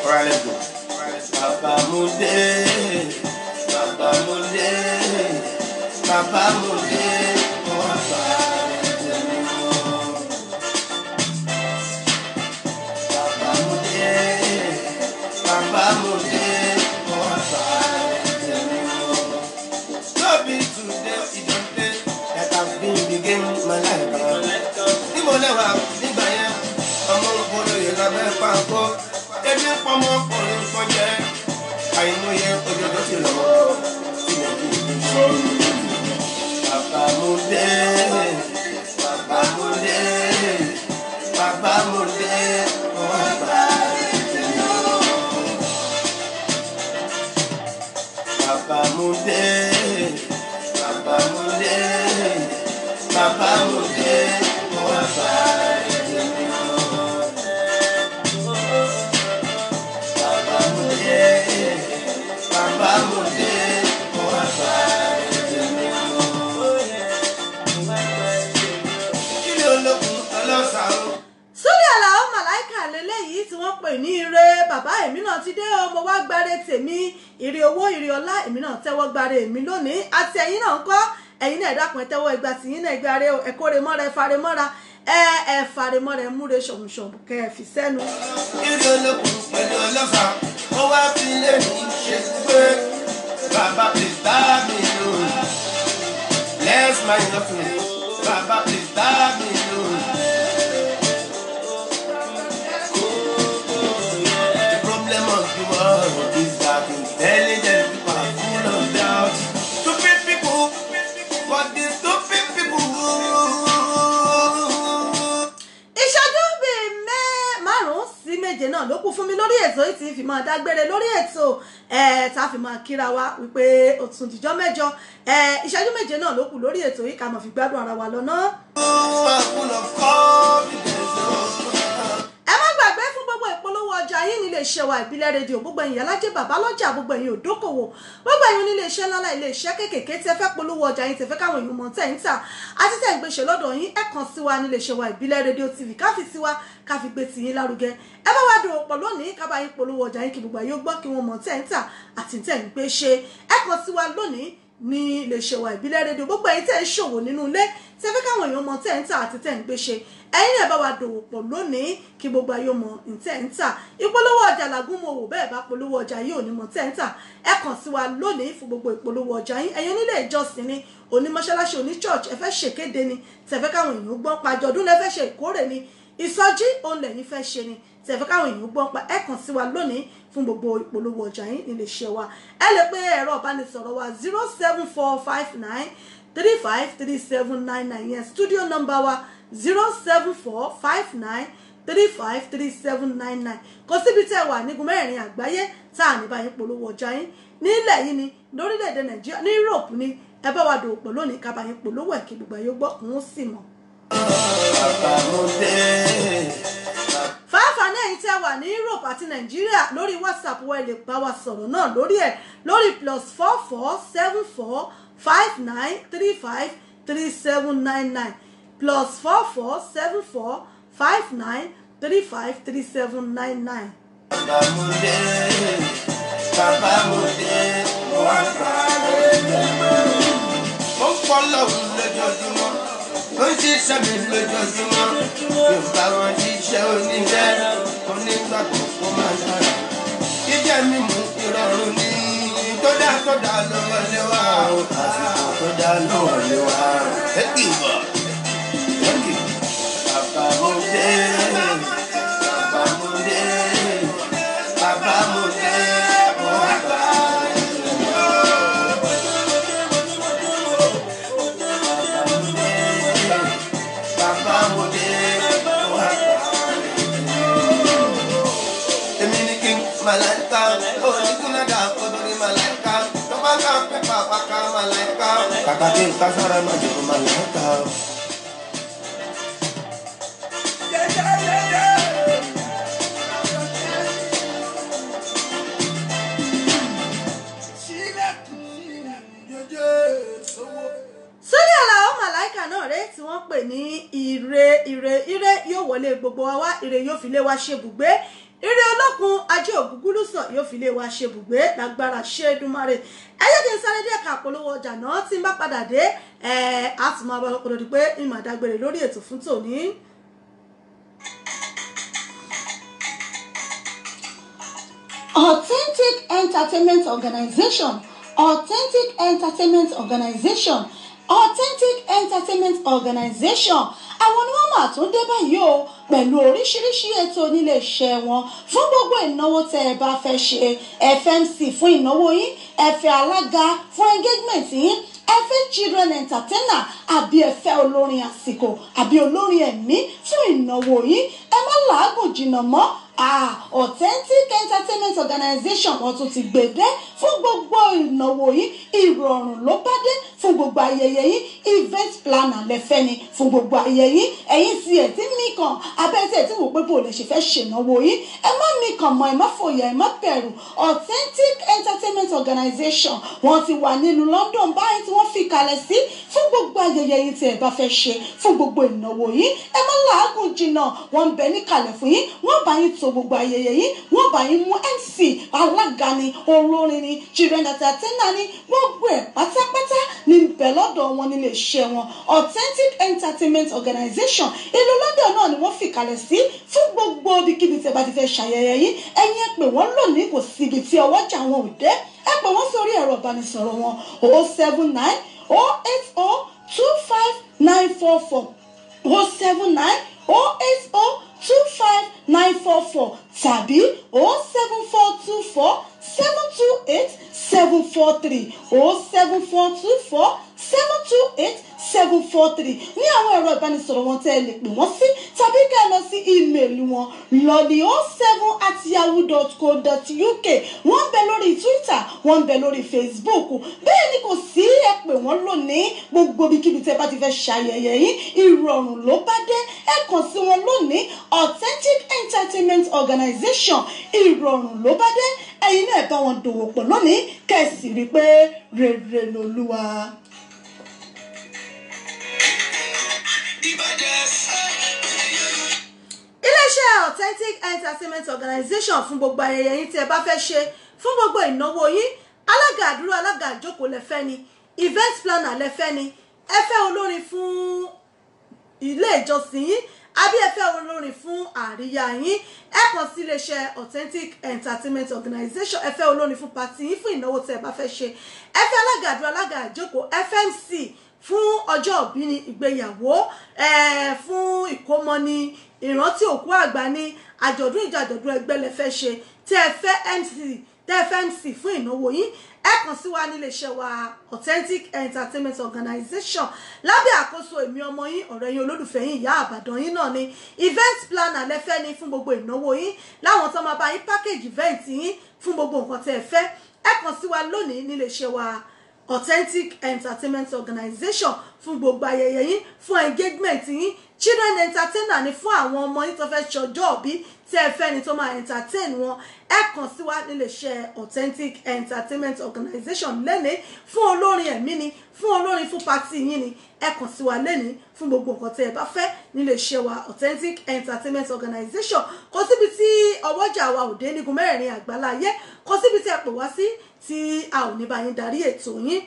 Alright, let's go. Papa Mude, Papa Mude, Papa Mude, Papa èmi lónìí àti ẹ̀yin náà ń kọ́ ẹ̀yin náà dákun ẹ tẹ́wọ́ ìgbà tí yín náà ìgbà rẹ ẹ̀kọ́ rẹ mọ́ra ẹ fare mọ́ra ẹ fare mọ́ra ẹ múre ṣọ̀mùṣọ̀mù kẹ́ ẹ fi sẹ́nu. kíló lókun pẹ̀lú ọlọ́fà ó wá fi lé mi ṣe pé bàbá please dá mi lò bless my offering bàbá please dá mi lò. The problem of the world is that intelligent people are full of doubt. Stupid people, but the stupid people. ìṣẹ́jú bíi márùn-ún sí méje náà ló kù fún mi lórí ètò yìí tí fi máa dágbére lórí ètò tá a fi máa kíra wa wípé ó tún dìjọ́ mẹ́jọ ìṣẹ́jú méje náà ló kù lórí ètò yìí ká máa fi gbádùn ara wa lọ náà. ẹ má gbàgbé fún gbogbo ìpolówó ọjà yín nílé iṣẹ́ wa ìbílẹ̀ rédíò gbogbo ẹ̀yin alájẹ bàbá lọ́jà gbogbo ẹ̀yin òdókòwò gbogbo ẹ̀yin nílé iṣẹ́ ńlá ilé iṣẹ́ kéékèèké tẹ́ fẹ́ polówó ọjà yín tẹ́ fẹ́ káwọn èèyàn mọ̀ tẹ́ ń tà àti tẹ́ ń gbéṣẹ́ lọ́dọ̀ yín ẹ kàn sí wa nílé iṣẹ́ wa ìbílẹ̀ rédíò tv ká fi sí wa ká fi gbé tì yín lárugẹ ẹ bá wá dòwò pọ̀ lónìí ká bá yín polówó ọjà yín kí gbogbo ayé gbọ́ kí wọ́n mọ̀ tẹ́ ń tà àti tẹ́ ń gbé ṣe ẹ kàn sí wa lónìí ní ilé iṣẹ́ wa ìbílẹ̀ rédíò gbogbo ẹ̀yin tẹ́ ń ṣòwò nínú ilé tẹ́ fẹ́ káwọn èèyàn mọ̀ tẹ́ ń tà àti tẹ́ ń gbé ṣe ẹ̀yin náà bá wa dòwò pọ̀ lónìí kí gbogbo ayé mọ̀ ntẹ́ ń tà ìpolówó ọjà làgùn mọ̀ wò bẹ́ẹ̀ bá polówó ọjà yìí ò ní mọ̀ tẹ́ ń tà ẹ kàn sí wa lónìí fún gbogbo ìpolówó ọjà yín ẹ̀yin onílé ìjọsìn ni onímọ̀ṣáláṣí oní church ẹ fẹ́ ṣèkéde ni tẹ́ fẹ́ káwọn èèyàn gbọ́ pàjọdún lẹ fẹ́ ṣe ìkórè ni ìsọjí òun lẹ́yìn fẹ́ ṣe ni tẹ́ fẹ́ káwọn èèyàn gbọ́ pa ẹ kàn sí wa lónìí fún gbogbo ìpolówó ọjà yín nílé iṣẹ́ wa ẹ lè pe ẹ̀rọ ìbánisọ̀rọ̀ wa 07459 353799 yẹn studio number wa 07459 353799 kò síbi tẹ́ wà nígun mẹ́rin àgbáyé tá à ní báyìí polówó ọjà yín nílẹ̀ yìí ni lórílẹ̀‐èdè nàìjíríà ní Europe ni ẹ bá wa dòwò pọ̀ lónìí ká báyìí polówó ẹ̀ kí gbogbo ayé gbọ́ òun sì mọ̀. fàáfàá náà yìí tẹ́ wà ní Europe àti nàìjíríà lórí WhatsApp wa lè bá wa sọ̀rọ̀ náà lórí ẹ̀ lórí +4474 5935 3799 +4474 5935 3799. Mo pọ̀ lọ́wọ́ lójoojúmọ́, ó ń ṣiṣẹ́ mi lójoojúmọ́, Yorùbá wọn ṣiṣẹ́ oníṣẹ́, onígbàgbọ́ kó máa dára. Jíjẹ́ mímu ìrọ̀rùn ní tó dá ló wọlé wá o, àsìkò tó dá ló wọlé wá o. Ẹ kì í bọ̀, ẹ kì í. Bàbá mo dé, bàbá mo dé, bàbá mo dé, bàbá. Malaika, oh ni kuna da kodori malaika, tobaka pepa paka malaika, kakaki kasara majibu malaika. sórí àlàó màláìkà náà rẹ tí wọ́n pè ní ire yóò wọlé gbogbo wa wá ire yóò fi lé wa ṣe bùgbé ire olókun ajé ògúngúlùsọ yóò fi lé wa ṣe bùgbé lágbára ṣédùmarè ẹ jẹ́ kí n sáré díẹ̀ ká polówó ọjà náà tí n bá padà dé a tún máa bá ọkọ̀ di pé ìmọ̀ àdágbére lórí ètò fún tòní. Authentic Entertainment Organization, Authentic Entertainment Organization, Authentic Entertainment Organization. Àwọn ni wọ́n máa tún dé báyìí o pẹ̀lú oríṣiríṣi ètò nílé iṣẹ́ wọn fún gbogbo ìnáwó tẹ́ ẹ bá fẹ́ ṣe, FMC fún ìnáwó yín, ẹ fẹ́ alága fún engagement yín, ẹ fẹ́ children entertainer àbí ẹ fẹ́ olórin àsìkò àbí olórin ẹ̀mí fún ìnáwó yín ẹ má làágùn jìnnà mọ́ Authentic Entertainment Organization wọ́n tún ti gbèdé fún gbogbo ìnáwó yìí ìrọ̀rùn ló bá dé fún gbogbo ayẹyẹ yìí event planner lẹ́fẹ́ ni fún gbogbo ayẹyẹ yìí ẹ̀yin tí ẹ̀ tí mí kan abẹ́tẹ̀ tí wò pé bò lè ṣe fẹ́ ṣènáwó yìí ẹ má mí kan mọ́ ẹ má fòyà ẹ má bẹ̀rù Authentic Entertainment Organization wọ́n ti wà nílùú London báyìí tí wọ́n fi kalẹ̀ sí fún gbogbo ayẹyẹ yìí tí ẹ bá fẹ́ ṣe fún gbogbo ìnáwó yìí ẹ má làágùn jìnnà wọ́n ń bẹ níkàlẹ̀ fún yín wọ́n bá yín tó gbogbo ayẹyẹ yìí wọ́n bá yín mú MC alága ni olórin ni children entertainer ni gbogbo ẹ̀ pátápátá ní bẹ̀ lọ́dọ̀ wọn nílé iṣẹ́ wọn Authentic Entertainment Organization ìlú London náà ni wọ́n fi kalẹ̀ sí fún gbogbo ibikíbi tí ẹ bá ti fẹ́ ṣayẹyẹ yìí ẹ̀yin ẹ pè wọ́n lónìí kò síbi tí ọwọ́jà wọn ò dé ẹ pè wọ́n sórí ẹ̀rọ ìbánisọ̀rọ̀ wọn 079 080 25944 079 080 25944 tàbí 07424 728 743 07424 728 743 ní àwọn ẹ̀rọ ìbánisọ̀rọ̀ wọn tẹ́ ẹ lè pè wọ́n sí tàbí ká lọ sí ímeèlì wọn lodi07@yahoo.co.uk wọ́n ń bẹ lórí Twitter wọ́n ń bẹ lórí Facebook bẹ́ẹ̀ ni kò sí ẹ pè wọ́n lónìí gbogbo ibikíbi tẹ́ bá ti fẹ́ ṣayẹyẹ yìí ìrọ̀rùn ló bá dé ẹ kàn sí wọn lónìí Authentic Entertainment Organization ìrọ̀rùn ló bá dé ẹ̀yin náà bá wọn dòwò pọ̀ lónìí kẹ̀sì rí pé rere lolúwa. iléeṣẹ́ Authentic Entertainment Organization fún gbogbo ayẹyẹ yín tí ẹ bá fẹ́ ṣe fún gbogbo ìnáwó yín alága àdúró alága àjókòó lẹ́fẹ́ ni event planner lẹ́fẹ́ ni ẹ fẹ́ olórin fún ilé ìjọsìn yín àbí ẹ fẹ́ olórin fún àríyá yín ẹ kàn sí iléeṣẹ́ Authentic Entertainment Organization ẹ fẹ́ olórin fún pàtí yín fún ìnáwó tí ẹ bá fẹ́ ṣe ẹ fẹ́ alága àdúró alága àjókòó FMC fún ọjọ́ òbí ni ìgbéyàwó fún ìkómọ ni ìrántí òkú àgbà ní àjọ̀dún ìjọ àjọ̀dún ẹgbẹ́ lẹ fẹ́ ṣe tẹ́ ẹ fẹ́ MC fún ìnáwó yín ẹ kàn sí wa nílé iṣẹ́ wa Authentic Entertainment Organization lábẹ́ àkóso èmi ọmọ yín ọ̀rẹ́ yín olólùfẹ́ yín ìyá àbàdàn yín náà ni event planner lẹ́fẹ́ ni fún gbogbo ìnáwó yín láwọn tó máa bá yín package event yín fún gbogbo nǹkan tẹ́ ẹ fẹ́ ẹ kàn sí wa lónìí nílé iṣẹ́ wa Authentic Entertainment Organization fún gbogbo ayẹyẹ yín fún engagement yín children entertainer ni fún àwọn ọmọ yín tó fẹ́ ṣọjọ́ òbí tí ẹ fẹ́ ni tó máa entertain wọn ẹ kàn sí wa nílé iṣẹ́ Authentic Entertainment Organization lẹ́ni fún olórin ẹ̀mí ni fún olórin fún pàtí yín ni ẹ kàn sí wa lẹ́ni fún gbogbo nǹkan tí ẹ bá fẹ́ nílé iṣẹ́ wa Authentic Entertainment Organization kò síbi tí ọwọ́jà wa òde nígun mẹ́rẹ̀ẹ̀rin àgbáláyé kò síbi tí ẹ pè wá sí tí a ò ní bá yín darí ètò yín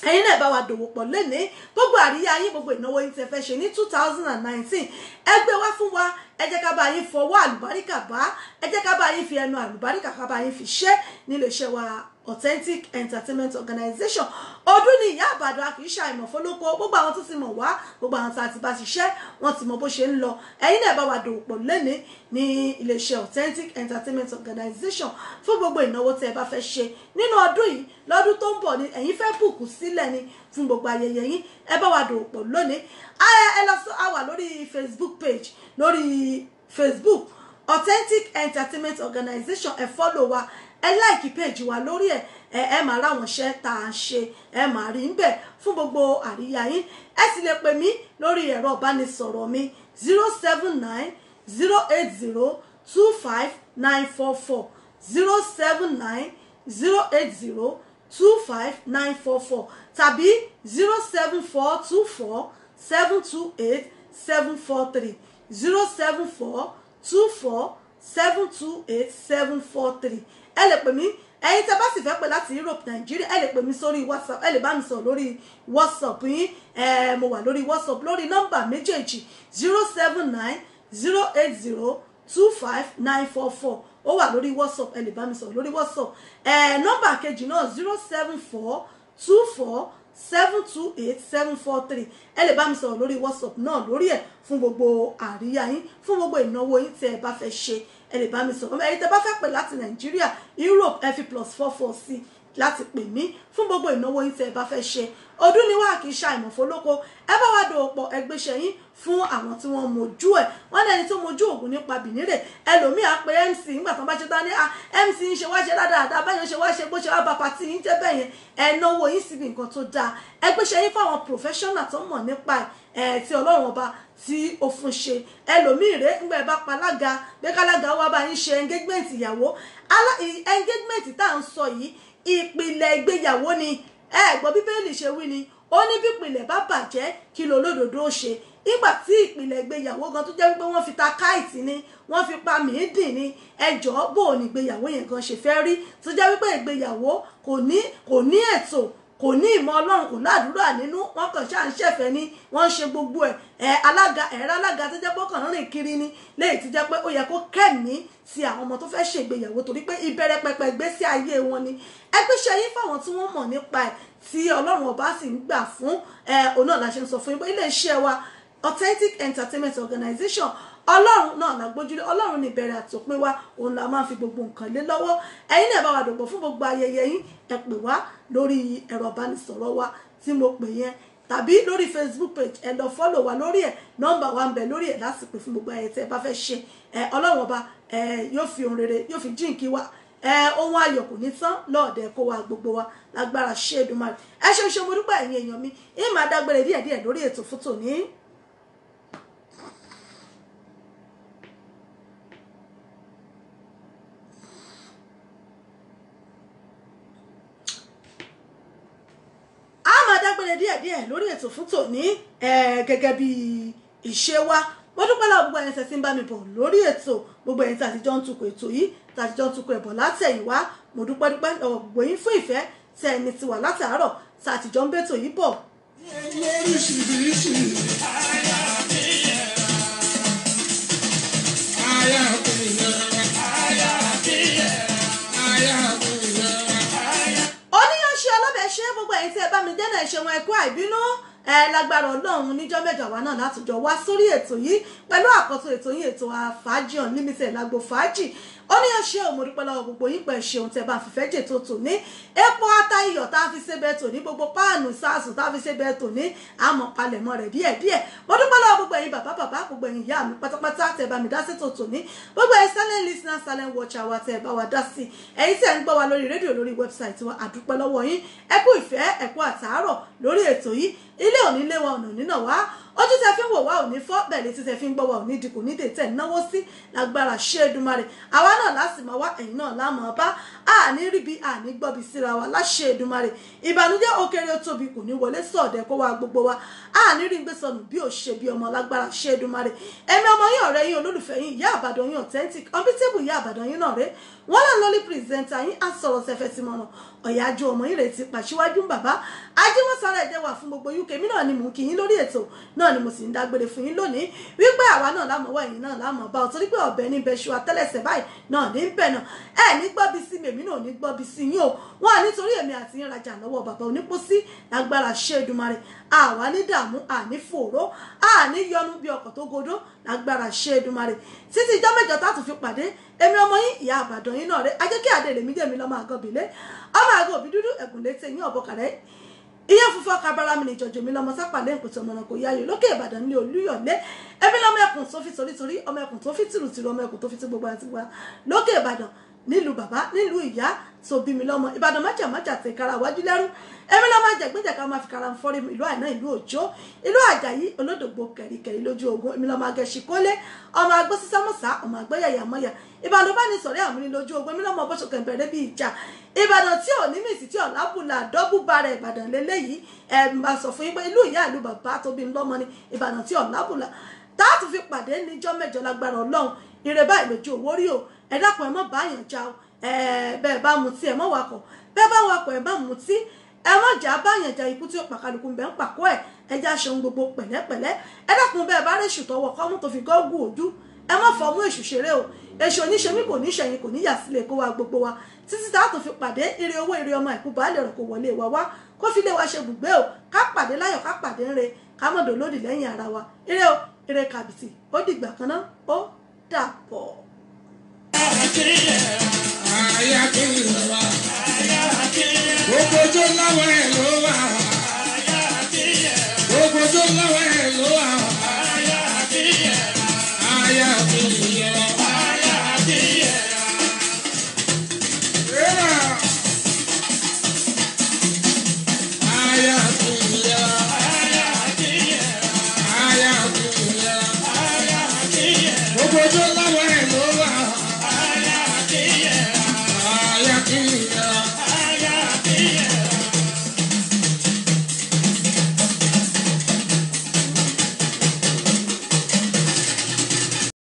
ẹ̀yin náà bá wa dòwò pọ̀ lẹ́ni gbogbo àríyá yín gbogbo ìnáwó yín tẹ́ fẹ́ ṣe ní 2019 ẹ gbé wá fún wa ẹ jẹ́ ká bá yín fọwọ́ àlùbáríkà bá ẹ jẹ́ ká bá yín fi ẹnu àlùbáríkà ká bá yín fi ṣe nílé iṣẹ́ wa Authentic Entertainment Organization ọdún ní ìyá àbàdàn kì í ṣàìmọ̀ fọlọ́kọ gbogbo àwọn tó ti mọ̀ wá gbogbo àwọn tá a ti bá ṣiṣẹ́ wọ́n ti mọ̀ bó ṣe ń lọ ẹ̀yin náà bá wa dòwò pọ̀ lẹ́ni ní iléeṣẹ́ Authentic Entertainment Organization fún gbogbo ìnáwó tí ẹ bá fẹ́ ṣe nínú ọdún yìí lọ́dún tó ń bọ̀ ni ẹ̀yin fẹ́ bùkù sílẹ̀ ni fún gbogbo ayẹyẹ yín ẹ bá wa dòwò pọ̀ lónìí ẹ lọ sọ àwà lórí Facebook page lórí Facebook Authentic Entertainment Organization ẹ follow wa ẹ like page wa lórí ẹ máa ráwọn iṣẹ́ tá a ṣe ẹ máa rí níbẹ̀ fún gbogbo àríyá yín ẹ sì lè pè mí lórí ẹ̀rọ ìbánisọ̀rọ̀ mi 079 080 25944 079 080 25944 tàbí 07424 728 743 07424 728 743 ẹ lè pè mí ẹ̀yin tẹ́ bá sì fẹ́ pè láti Europe Nigeria ẹ lè pè mí sórí WhatsApp ẹ lè bá mi sọ lórí WhatsApp yín mo wà lórí WhatsApp lórí nọ́mbà méjèèjì 079 080 25944 ó wà lórí WhatsApp ẹ lè bá mi sọ lórí WhatsApp nọ́mbà kejì náà 074 24 728 743 ẹ lè bá mi sọ̀rọ̀ lórí WhatsApp náà lórí ẹ̀ fún gbogbo àríyá yín fún gbogbo ìnáwó yín tí ẹ bá fẹ́ ṣe ẹ lè bá mi sọ̀rọ̀ ẹ̀yin tẹ́ bá fẹ́ pè láti Nàìjíríà Europe ẹ fi +44 sí láti pè mí fún gbogbo ìnáwó yín tẹ́ ẹ bá fẹ́ ṣe ọdún ni wà kì í ṣàìmọ̀ fólókó ẹ bá wá dòwòpọ̀ ẹgbẹ́ṣẹ́ yín fún àwọn tí wọ́n mojú ẹ̀ wọ́n ní ẹni tó mojú ògùn nípa bìnírè ẹlòmíà pé MC nígbà tó bá ṣe tán ní MC ń ṣe wá ṣe dáadáa báyọ̀ ṣe wá ṣe bó ṣe wá bá pàtì yín jẹ́ bẹ́ẹ̀ yẹn ẹ náwó yín síbi nǹkan tó dáa ẹgbẹ́ṣẹ́ yín fáwọn professional tó mọ̀ nípa ẹ̀ tí Ọlọ́run ọba tí ó fún ṣe ẹlòmíì rẹ ńgbà ẹ bá palága bí kálága wá bá yín ṣe engagement ìyàwó engagement tá à ń sọ yìí ìpìlẹ̀ ìgbéyàwó ni gbọ́ bíbélì ṣe wí ni ó ní bí ìpìlẹ̀ bá bàjẹ́ kí ló lódodo ó ṣe nígbà tí ìpìlẹ̀ ìgbéyàwó gan tó jẹ́ wípé wọ́n fi ta káìtì ni wọ́n fi pa mìídìn ni ẹjọ́ bò ní ìgbéyàwó yẹn gan ṣe fẹ́ rí tó jẹ́ wípé ìgbéyàwó kò ní ètò kò ní ìmọ̀ Ọlọ́run kò ládùúrà nínú wọn kàn ṣáà ń ṣẹ̀fẹ̀ ni wọ́n ń ṣe gbogbo alága tó jẹ́ pé ó kàn rìn kiri ni léyìí tó jẹ́ pé ó yẹ kó kẹ́mí sí àwọn ọmọ tó fẹ́ ṣègbéyàwó torí pé ìbẹ̀rẹ̀ pẹpẹ ìgbésí ayé wọn ni ẹgbẹ́ṣẹ́ yín fáwọn tí wọ́n mọ̀ nípa ẹ̀ tí Ọlọ́run ọba sì ń gbà fún òun náà la ṣe ń sọ fún yín pé ilé-iṣẹ́ wa Authentic Entertainment Organization Ọlọ́run náà la gbójúlé Ọlọ́run ní ìbẹ̀rẹ̀ àtòpin wa òun la máa fi gbogbo nǹkan lé lọ́wọ́ ẹ̀yin náà bá wa dògbò fún gbogbo ayẹyẹ yín ẹ pè wá lórí ẹ̀rọ ìbánisọ̀rọ̀ wa tí mo pè yẹn tàbí lórí Facebook page ẹ lọ fọ́lò wa lórí ẹ̀ nọ́mbà wa ń bẹ lórí ẹ̀ lásìkò fún gbogbo ayẹyẹ tẹ́ ẹ bá fẹ́ ṣe Ọlọ́run ọba yóò fi ohun rere yóò fi jíǹkí wa ohun ayọ̀ kò ní tán lọ́ọ̀dẹ̀ kó wa gbogbo wa lágbára ṣe Èdùmàrè ẹ ṣe mo dúpẹ́ ẹ̀yin èèyàn mi yín máa dágbére díẹ̀díẹ̀ lórí ètò fún tòní. díẹ̀díẹ̀ lórí ètò fún tòní gẹ́gẹ́ bí ìṣe wa mo dúpẹ́ lọ́wọ́ gbogbo ẹ̀yin tí ń bá mi bọ̀ lórí ètò gbogbo ẹ̀yin tí àtijọ́ ń tukọ̀ ètò yìí tí àtijọ́ ń tukọ̀ ẹ̀bọ̀ látẹ̀yìnwá mo dúpẹ́ lọ́wọ́ gbogbo yín fún ìfẹ́ tí ẹni ti wà látàárọ̀ tí àtijọ́ ń bẹ́tò yìí bọ̀. ṣé gbogbo ẹ̀yin tí ẹ bá mi dẹ́nà ìṣẹ̀wọ̀n ẹ̀kú àìbínú lágbára Ọlọ́run níjọ́ mẹ́jọ wa náà látòjọ wá sórí ètò yìí pẹ̀lú àkọ́tún ètò yìí ètò Fàájì Unlimited lágbo fàájì ó ní ọṣẹ òmòdúpẹ́ lọ́wọ́ gbogbo yín pẹ̀ ṣeun tẹ́ bá fìfẹ́ jè tó tò ní epo ata iyọ̀ tá a fi ṣe bẹ́ẹ̀ tò ní gbogbo páànù sáàsù tá a fi ṣe bẹ́ẹ̀ tò ní àmọ́ palẹ̀mọ́ rẹ̀ díẹ̀díẹ̀ mo dúpẹ́ lọ́wọ́ gbogbo ẹ̀yin bàbá gbogbo ẹ̀yin ìyá mi pátápátá tẹ́ bá mi dá sí tó tò ní gbogbo ẹ̀yin silent listener silent watcher wa tẹ́ bá wa dá sí ẹ̀yin tẹ́ ń gbọ́ wa lórí rédíò lórí wẹ́bsáìtì wa àdúpẹ́ lọ́wọ́ yín ẹ kú ìfẹ́ ẹ kú àtàárọ̀ lórí ètò yìí ilé òní lé wa ọ̀nà nínà wá ojú tẹ́ fi ń wò wá òní fọ́ bẹ́ẹ̀ létí tẹ́ fi ń gbọ́ wá òní dìkù ní dètẹ́ náwó sí lágbára ṣe Èdùmàrè àwa náà láti máa wá ẹ̀yin náà láàmú bá àní ríbi àní gbọ́bi síra wa láṣẹ Èdùmàrè ìbànújẹ́ ó kéré ó tóbi kò ní wọlé sọ̀dẹ̀ kó wa gbogbo wa àní rí gbé sọnù bí ò ṣe bí ọmọ lágbára ṣe Èdùmàrè ẹ̀mí ọmọ yín ọ̀rẹ́ yín olólùfẹ́ yín ìyá àbàdàn yín authentic unbeatable ìyá àbàdàn yín náà rè wọ́n lọ́n lọ́lí pírẹsẹ̀ntà yín á sọ̀rọ̀ sẹ́fẹ́ tí mọ̀nà ọ̀yájú ọmọ yín rè ti pàṣíwájú bàbá ajíwọ́sára ẹ̀jẹ̀ wà fún gbogbo UK mi náà ni mò ń kí yín lórí ètò náà ni mo sì ń dágbére fún yín lónìí wípé àwa náà lámọ̀ wá ẹ̀yin náà lámọ̀ bá ọ torí pé ọ̀bẹ ní bẹ́ṣu àtẹ́lẹsẹ̀ báyìí náà ní bẹ̀ náà ẹ̀ ní gbọ́bi sí mi èmi náà ní gbọ́bi sí yín o wọn à nítorí èmi àti yín rajà lọ́wọ́ bàbá onípòsí lágbára ṣe Èdùmàrè àwa ní dààmú àní fòró àní yọnu bí ọkọ̀ tó godó lágbára ṣe Èdùmàrè títí ìjọ mẹ́jọ tá a tún fi pàdé èmi ọmọ yín ìyá àbàdàn yín náà rẹ ajẹ́ kí àdé lèmi dèmi lọ́mọ àgọ́bìlẹ̀ ọmọ àgọ́ òbí dúdú ẹ̀gùn létí yín ọ̀bọ̀kàrẹ́ iye funfun kábàárà mi ní jọjọ mi lọmọ sápàlẹ nkùtù ọmọ náà kò yáyò lókè Ìbàdàn ní Olúyọ̀lé ẹbí lọmọ ẹkùn tó fi torítorí ọmọ ẹkùn tó fi tìrùtìrù ọmọ ẹkùn tó fi tí gbogbo àti wa lókè Ìbàdàn nílùú bàbá nílùú ìyá tó bí mi lọmọ Ìbàdàn májàmájà tẹ kára wájú lẹ́rú ẹbí lọmọ àjẹgbẹjẹ ká máa fi kára ń fọrí ìlú àìná ìlú Òjó ìlú Àjàyí olódògbò kẹ̀ríkẹ̀rí lójú ogun èmi lọmọ agẹṣin kólé ọmọ agbó sísámọsá ọmọ agbẹyàyà mọyà Ìbàdàn bá ní sọ̀rẹ́ àmúni lójú ogun èmi lọmọ bọṣọ kẹbẹrẹ bíi ìjà Ìbàdàn tí ò ní mìsì tí ọ̀làbùlà dọ́bùbàrẹ̀ Ìbàdàn lélẹ́yìí máa sọ fún yín pé ìlú ìyá ìlú bàbá tó bí lọ́mọ ni Ìbàdàn tí ọ̀làbùlà táàtù fi pàdé níjọ́ mẹ́jọ lágbára Ọlọ́run ire báyìí lójú owó rí o ẹ dákun ẹ má báyàn já o bẹ́ẹ̀ bá mutí ẹ má wakọ̀ bẹ́ẹ̀ bá wakọ̀ ẹ má mutí ẹ má jà báyàn já ikú tí ó pàkàlùkù bẹ́ẹ̀ ń pàkó ẹ̀ ẹ já ṣeun gbogbo pẹ̀lẹ́pẹ̀lẹ́ ẹ dákun bẹ́ẹ̀ bá rẹ̀ ṣùtọ́wọ́ kọ́mú tó fi gọ́ọ̀gù ojú ẹ má fọmú èṣù ṣeré o èṣù oníṣẹ́mí kò ní ṣẹ̀yìn kò ní yà sílẹ̀ kó wa gbogbo wa títí tá a tó fi pàdé ire owó ire ọmọ ìkú baálé ọ̀rọ̀ kò wọlé wa wá kó fi lé wa ṣe bùgbé o ká pàdé láyọ̀ ká pàdé ńre ká mọ̀dọ̀ lódì lẹ́yìn ara wa ire o ire kàbìtì ó dìgbà kan náà ó dàbọ̀.